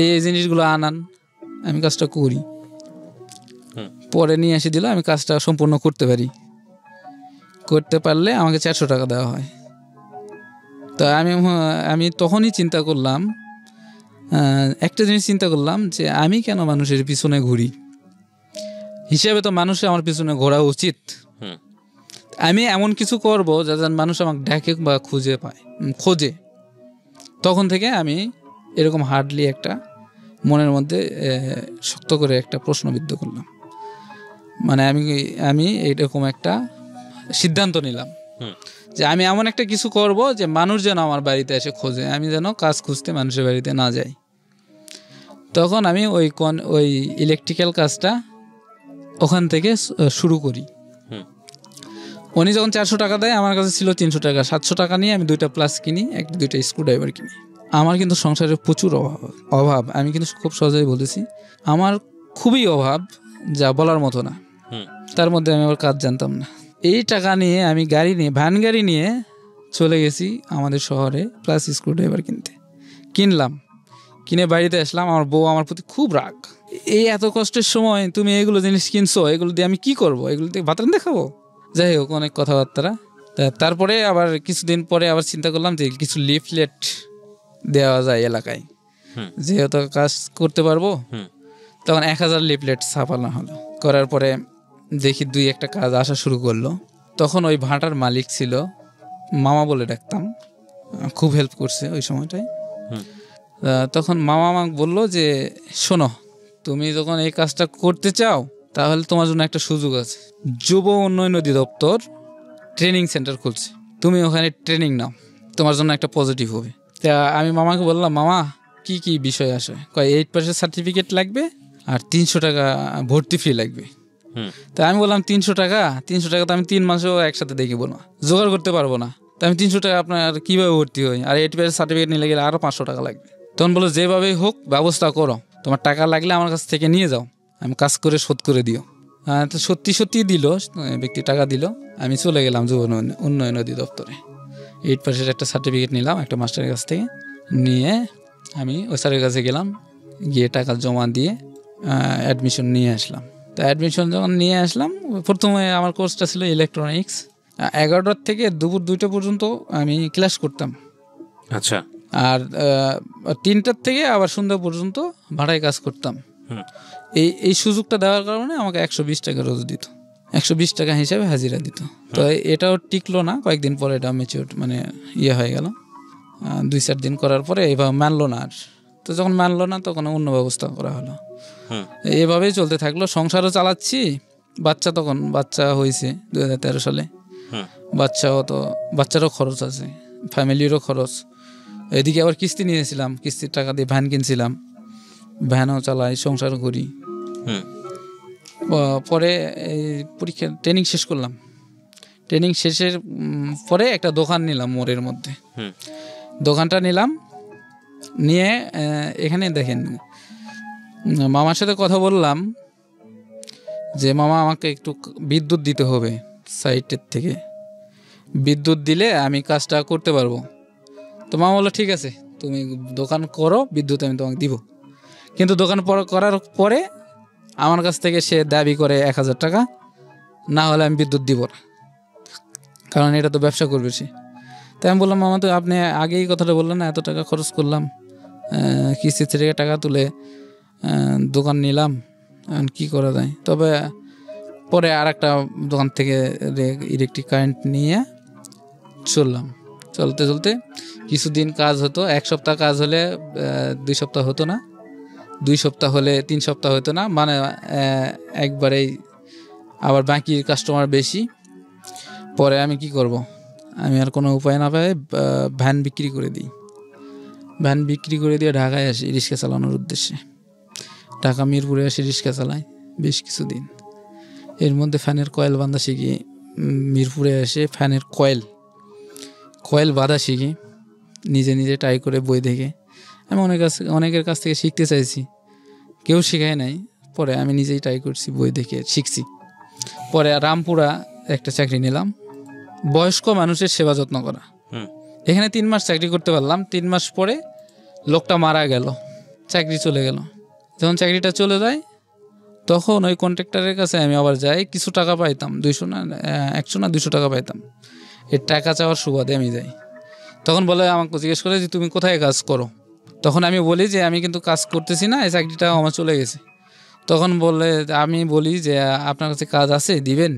এই জিনিসগুলো আনান, আমি কাজটা করি। পরে নিয়ে এসে দিল, আমি কাজটা সম্পূর্ণ করতে পারলে আমাকে 400 টাকা দেওয়া হয়। তো আমি তখনই চিন্তা করলাম, একটা জিনিস চিন্তা করলাম যে আমি কেন মানুষের পিছনে ঘুরি, হিসাবে তো মানুষের আমার পিছনে ঘোরা উচিত। আমি এমন কিছু করবো যাতে মানুষ আমাকে ডাকে বা খোঁজে। তখন থেকে আমি এরকম হার্ডলি একটা মনের মধ্যে শক্ত করে একটা প্রশ্নবিদ্ধ করলাম, মানে আমি এরকম একটা সিদ্ধান্ত নিলাম যে আমি এমন একটা কিছু করব যে মানুষ যেন আমার বাড়িতে এসে খোঁজে, আমি যেন কাজ খুঁজতে মানুষের বাড়িতে না যাই। তখন আমি ওই ইলেকট্রিক্যাল কাজটা ওখান থেকে শুরু করি। উনি যখন 400 টাকা দেয়, আমার কাছে ছিল 300 টাকা, 700 টাকা নিয়ে আমি 2টা প্লাস কিনি, 2টা স্ক্রুড্রাইভার কিনি। আমার কিন্তু সংসারের প্রচুর অভাব, আমি কিন্তু খুব সহজেই বলেছি, আমার খুবই অভাব, যা বলার মতো না। তার মধ্যে আমি আবার কাজ জানতাম না। এই টাকা নিয়ে আমি ভ্যান গাড়ি নিয়ে চলে গেছি আমাদের শহরে প্লাস স্ক্রুড্রাইভার কিনে বাড়িতে আসলাম। আমার বউ আমার প্রতি খুব রাগ, এই এত কষ্টের সময় তুমি এগুলো জিনিস কিনছো, এগুলো দিয়ে আমি কি করবো, এগুলো দিয়ে ভাত রান্না দেখাবো? যাই হোক, অনেক কথাবার্তা। তারপরে আবার কিছুদিন পরে আবার চিন্তা করলাম যে কিছু লিফলেট দেওয়া যায় এলাকায়, যেহেতু কাজ করতে পারবো। তখন 1000 লিফলেট ছাপানো হলো। করার পরে দেখি 2-1টা কাজ আসা শুরু করলো। তখন ওই ভাটার মালিক ছিল, মামা বলে ডাকতাম, খুব হেল্প করছে ওই সময়টায়। তখন মামা আমাকে বললো যে শোনো, তুমি যখন এই কাজটা করতে চাও তাহলে তোমার জন্য একটা সুযোগ আছে, যুব উন্নয়ন অধিদপ্তর ট্রেনিং সেন্টার খুলছে, তুমি ওখানে ট্রেনিং নাও, তোমার জন্য একটা পজিটিভ হবে। তা আমি মামাকে বললাম, মামা কি কি বিষয় আসে? 8% সার্টিফিকেট লাগবে আর 300 টাকা ভর্তি ফি লাগবে। তা আমি বললাম 300 টাকা তো আমি 3 মাসও একসাথে দেখবো না, জোগাড় করতে পারবো না। তা আমি 300 টাকা আপনার কীভাবে ভর্তি হই, আর 8% সার্টিফিকেট নিলে গেলে আরও 500 টাকা লাগবে। তখন বলো যেভাবেই হোক ব্যবস্থা করো, তোমার টাকা লাগলে আমার কাছ থেকে নিয়ে যাও, আমি কাজ করে শোধ করে দিও। তো সত্যি দিল, ব্যক্তি টাকা দিল। আমি চলে গেলাম যুব উন্নয়ন অধিদপ্তরে, 8% একটা সার্টিফিকেট নিলাম একটা মাস্টারের কাছ থেকে, নিয়ে আমি ওই স্যারের কাছে গেলাম, গিয়ে টাকা জমা দিয়ে অ্যাডমিশন নিয়ে আসলাম। তো অ্যাডমিশন যখন নিয়ে আসলাম, প্রথমে আমার কোর্সটা ছিল ইলেকট্রনিক্স, 11টার থেকে দুপুর 2টা পর্যন্ত আমি ক্লাস করতাম। আচ্ছা। আর 3টার থেকে আবার সন্ধ্যা পর্যন্ত ভাড়ায় কাজ করতাম। এই সুযোগটা দেওয়ার কারণে আমাকে 120 টাকা রোজ দিত, 120 টাকা হিসাবে হাজিরা দিত। তো এটাও টিকলো না, কয়েকদিন পরে এটা ম্যাচিওর মানে হয়ে গেল। 2-4 দিন করার পরে এভাবে মানলো না আর। তো যখন মানলো না তখন অন্য ব্যবস্থা করা হলো। এভাবেই চলতে থাকলো, সংসারও চালাচ্ছি। বাচ্চা হয়েছে 2013 সালে। বাচ্চারও খরচ আছে, ফ্যামিলিরও খরচ। এদিকে আবার কিস্তি নিয়েছিলাম, কিস্তির টাকা দিয়ে ভ্যান কিনছিলাম, ভ্যানও চালাই, সংসার করি। পরে এই পরীক্ষা ট্রেনিং শেষ করলাম। ট্রেনিং শেষের পরে একটা দোকান নিলাম মোড়ের মধ্যে। দোকানটা নিলাম, নিয়ে এখানে দেখেন মামার সাথে কথা বললাম যে মামা আমাকে একটু বিদ্যুৎ দিতে হবে, সাইটের থেকে বিদ্যুৎ দিলে আমি কাজটা করতে পারবো। তো মামা বললো ঠিক আছে, তুমি দোকান করো, বিদ্যুৎ আমি তোমাকে দিব। কিন্তু দোকান করার পরে আমার কাছ থেকে সে দাবি করে 1000 টাকা, না হলে আমি বিদ্যুৎ দিব না, কারণ এটা তো ব্যবসা করবে সে। তাই আমি বললাম মামা, তো আপনি আগেই কথাটা বললেন না, এত টাকা খরচ করলাম, কিস্তি থেকে টাকা তুলে দোকান নিলাম, কি করা যায়। তবে পরে আর একটা দোকান থেকে ইলেকট্রিক কারেন্ট নিয়ে চললাম। চলতে চলতে কিছুদিন কাজ হতো, 1 সপ্তাহ কাজ হলে 2 সপ্তাহ হতো না, 2 সপ্তাহ হলে 3 সপ্তাহ হতো না, মানে একবারেই আবার বাকি কাস্টমার বেশি। পরে আমি কি করব, আমি আর কোনো উপায় না পাই ভ্যান বিক্রি করে দিই। ভ্যান বিক্রি করে দিয়ে ঢাকায় আসি রিক্সা চালানোর উদ্দেশ্যে। ঢাকা মিরপুরে আসি, রিক্সা চালাই বেশ কিছুদিন। এর মধ্যে ফ্যানের কয়েল বাঁধা শিখি। মিরপুরে এসে ফ্যানের কয়েল বাঁধা শিখি, নিজে নিজে ট্রাই করে বই দেখে। আমি অনেকের কাছ থেকে শিখতে চাইছি, কেউ শেখায় নাই। পরে আমি নিজেই ট্রাই করছি, বই দেখে শিখছি। পরে রামপুরা একটা চাকরি নিলাম, বয়স্ক মানুষের সেবা যত্ন করা। এখানে 3 মাস চাকরি করতে পারলাম। 3 মাস পরে লোকটা মারা গেল, চাকরি চলে গেল। যখন চাকরিটা চলে যায় তখন ওই কন্ট্রাক্টরের কাছে আমি আবার যাই, কিছু টাকা পাইতাম, 100 না 200 টাকা পাইতাম। এর টাকা চাওয়ার সুবাদে আমি যাই। তখন বলে, আমাকে জিজ্ঞেস করে যে তুমি কোথায় কাজ করো। তখন আমি বলি যে আমি কিন্তু কাজ করতেছি না, এই চাকরিটা আমার চলে গেছে। তখন আমি বলি যে আপনার কাছে কাজ আছে, দিবেন?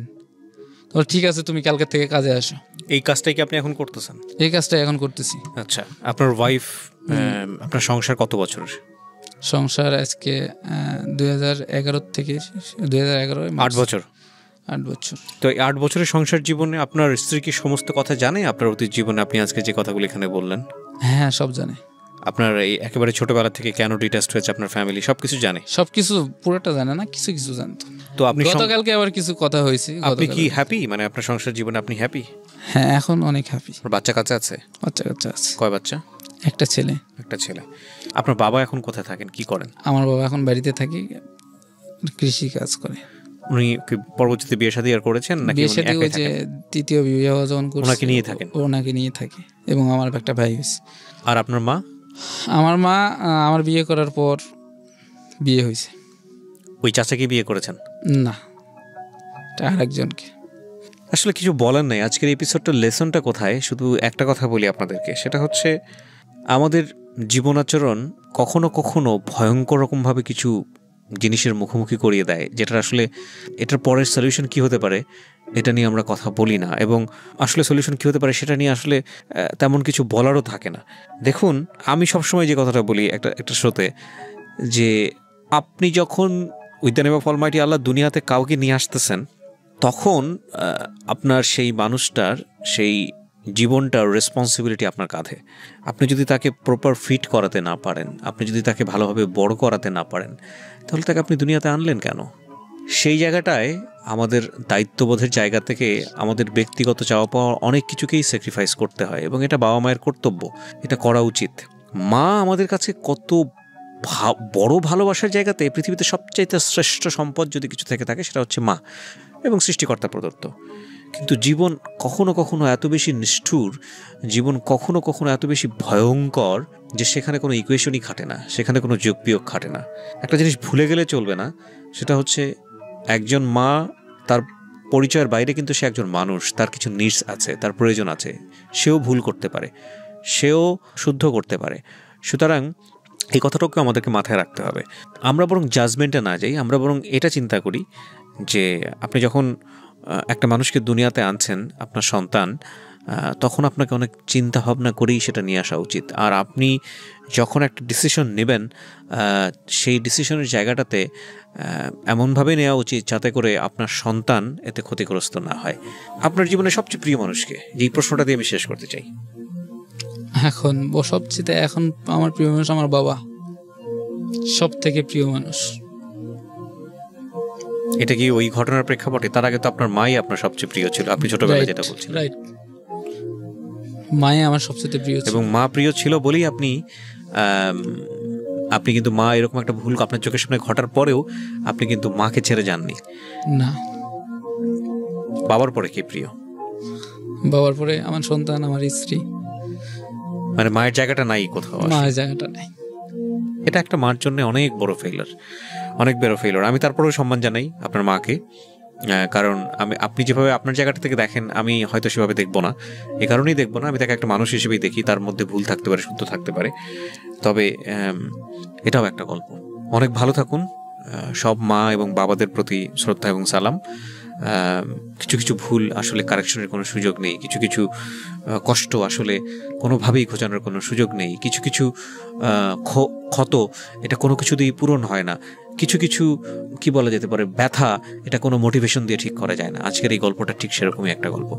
তো ঠিক আছে, তুমি কালকের থেকে কাজে আসো। এই কাজটাই কি আপনি এখন করতেছেন? এই কাজটাই এখন করতেছি। আচ্ছা, আপনার ওয়াইফ, আপনার সংসার কত বছর? সংসার আজকে 2011 থেকে 2011 8 বছর। 8 বছর। তো এই 8 বছরের সংসার জীবনে আপনার স্ত্রী কি সমস্ত কথা জানে? আপনার অতীত জীবনে আপনি আজকে যে কথাগুলো এখানে বললেন, হ্যাঁ সব জানে। আপনার এই একেবারে ছোটবেলা থেকে কেন ডিটাচড হয়েছে আপনার ফ্যামিলি, সবকিছু জানে? সবকিছু পুরোটা জানে না, কিছু কিছু জানতো। তো আপনি গতকালকে আবার কিছু কথা হয়েছে। আপনি কি হ্যাপি, মানে আপনার সংসার জীবনে আপনি হ্যাপি? হ্যাঁ, এখন অনেক হ্যাপি। বাচ্চা কাছে আছে? বাচ্চা কাচ্চা আছে। কয় বাচ্চা? একটা ছেলে। একটা ছেলে। আপনার বাবা এখন কোথায় থাকেন, কি করেন? আমার বাবা এখন বাড়িতে থাকে, কৃষি কাজ করে। উনি কি পরবর্তীতে বিয়ে শাদী আর করেছেন নাকি? বিয়ে শাদী ওই যে তৃতীয় বিবাহ যখন করছে ওনাকে নিয়ে থাকেন? ওনাকে নিয়ে থাকে, এবং আমার একটা ভাই হয়েছে। আর আপনার মা? আমার মা আমার বিয়ে করার পর বিয়ে হয়েছে। ওই চাচাকে বিয়ে করেছেন? না, আরেকজনকে। আসলে কিছু বলার নেই। আজকের এপিসোডটার লেসনটা কোথায়, শুধু একটা কথা বলি আপনাদেরকে, সেটা হচ্ছে আমাদের জীবন আচরণ কখনো কখনো ভয়ঙ্কর রকমভাবে কিছু জিনিসের মুখোমুখি করিয়ে দেয়, যেটা আসলে এটার পরের সলিউশন কী হতে পারে এটা নিয়ে আমরা কথা বলি না, এবং আসলে সলিউশন কী হতে পারে সেটা নিয়ে আসলে তেমন কিছু বলারও থাকে না। দেখুন, আমি সবসময় যে কথাটা বলি একটা শোতে, যে আপনি যখন with the name of almighty Allah দুনিয়াতে কাউকে নিয়ে আসতেছেন, তখন আপনার সেই মানুষটার সেই জীবনটার রেসপন্সিবিলিটি আপনার কাঁধে। আপনি যদি তাকে প্রপার ফিট করাতে না পারেন, আপনি যদি তাকে ভালোভাবে বড় করাতে না পারেন, তাহলে তাকে আপনি দুনিয়াতে আনলেন কেন? সেই জায়গাটায় আমাদের দায়িত্ববোধের জায়গা থেকে আমাদের ব্যক্তিগত চাওয়া পাওয়া অনেক কিছুকেই স্যাক্রিফাইস করতে হয়, এবং এটা বাবা মায়ের কর্তব্য, এটা করা উচিত। মা আমাদের কাছে কত বড় ভালোবাসার জায়গাতে, পৃথিবীতে সবচাইতে শ্রেষ্ঠ সম্পদ যদি কিছু থেকে থাকে সেটা হচ্ছে মা, এবং সৃষ্টিকর্তা প্রদত্ত। কিন্তু জীবন কখনো কখনো এত বেশি নিষ্ঠুর, জীবন কখনো কখনো এত বেশি ভয়ঙ্কর যে সেখানে কোনো ইকুয়েশনই খাটে না, সেখানে কোনো যোগ বিয়োগ খাটে না। একটা জিনিস ভুলে গেলে চলবে না, সেটা হচ্ছে একজন মা তার পরিচয়ের বাইরে কিন্তু সে একজন মানুষ, তার কিছু নিডস আছে, তার প্রয়োজন আছে, সেও ভুল করতে পারে, সেও শুদ্ধ করতে পারে। সুতরাং এই কথাটাকে আমাদেরকে মাথায় রাখতে হবে। আমরা বরং জাজমেন্টে না যাই, আমরা বরং এটা চিন্তা করি যে আপনি যখন একটা মানুষকে দুনিয়াতে আনছেন, আপনার সন্তান, তখন আপনাকে অনেক চিন্তা ভাবনা করেই সেটা নিয়ে আসা উচিত। আর আপনি যখন একটা ডিসিশন নেবেন, সেই ডিসিশনের জায়গাটাতে এমনভাবে নেওয়া উচিত যাতে করে আপনার সন্তান এতে ক্ষতিগ্রস্ত না হয়। আপনার জীবনে সবচেয়ে প্রিয় মানুষকে, এই প্রশ্নটা দিয়ে আমি শেষ করতে চাই। এখন আমার প্রিয় মানুষ আমার বাবা, সব থেকে প্রিয় মানুষ। এটা কি ওই ঘটনার প্রেক্ষাপটে? তার আগে তো আপনার মাই আপনার সবচেয়ে প্রিয় ছিল, আপনি ছোটবেলায় যেটা বলছেন। রাইট, মাই আমার সবচেয়ে প্রিয় ছিল, এবং মা প্রিয় ছিল বলেই আপনি কিন্তু মা এরকম একটা ভুল আপনার চোখের সামনে ঘটার পরেও আপনি কিন্তু মাকে ছেড়ে যাননি। না। বাবার পরে কে প্রিয়? বাবার পরে আমার সন্তান, আমার স্ত্রী। মানে মায়ের জায়গাটা নাই কোথাও, মায়ের জায়গাটা নাই। এটা একটা মার জন্য অনেক বড় ফেইলার, অনেক বড় ফেইলার। আমি তারপরেও সম্মান জানাই আপনার মাকে, কারণ আপনি যেভাবে আপনার জায়গাটা থেকে দেখেন আমি হয়তো সেভাবে দেখবো না। এই কারণেই দেখবো না, আমি তাকে একটা মানুষ হিসেবেই দেখি। তার মধ্যে ভুল থাকতে পারে, শুদ্ধ থাকতে পারে, তবে এটাও একটা গল্প। অনেক ভালো থাকুন। সব মা এবং বাবাদের প্রতি শ্রদ্ধা এবং সালাম। কিছু কিছু ভুল আসলে কারেকশনের কোনো সুযোগ নেই, কিছু কিছু কষ্ট আসলে কোনোভাবেই ঘোচানোর কোনো সুযোগ নেই, কিছু কিছু ক্ষত এটা কোনো কিছু দিয়ে পূরণ হয় না, কিছু কিছু কি বলা যেতে পারে ব্যথা, এটা কোনো মোটিভেশন দিয়ে ঠিক করা যায় না। আজকের এই গল্পটা ঠিক সেরকমই একটা গল্প।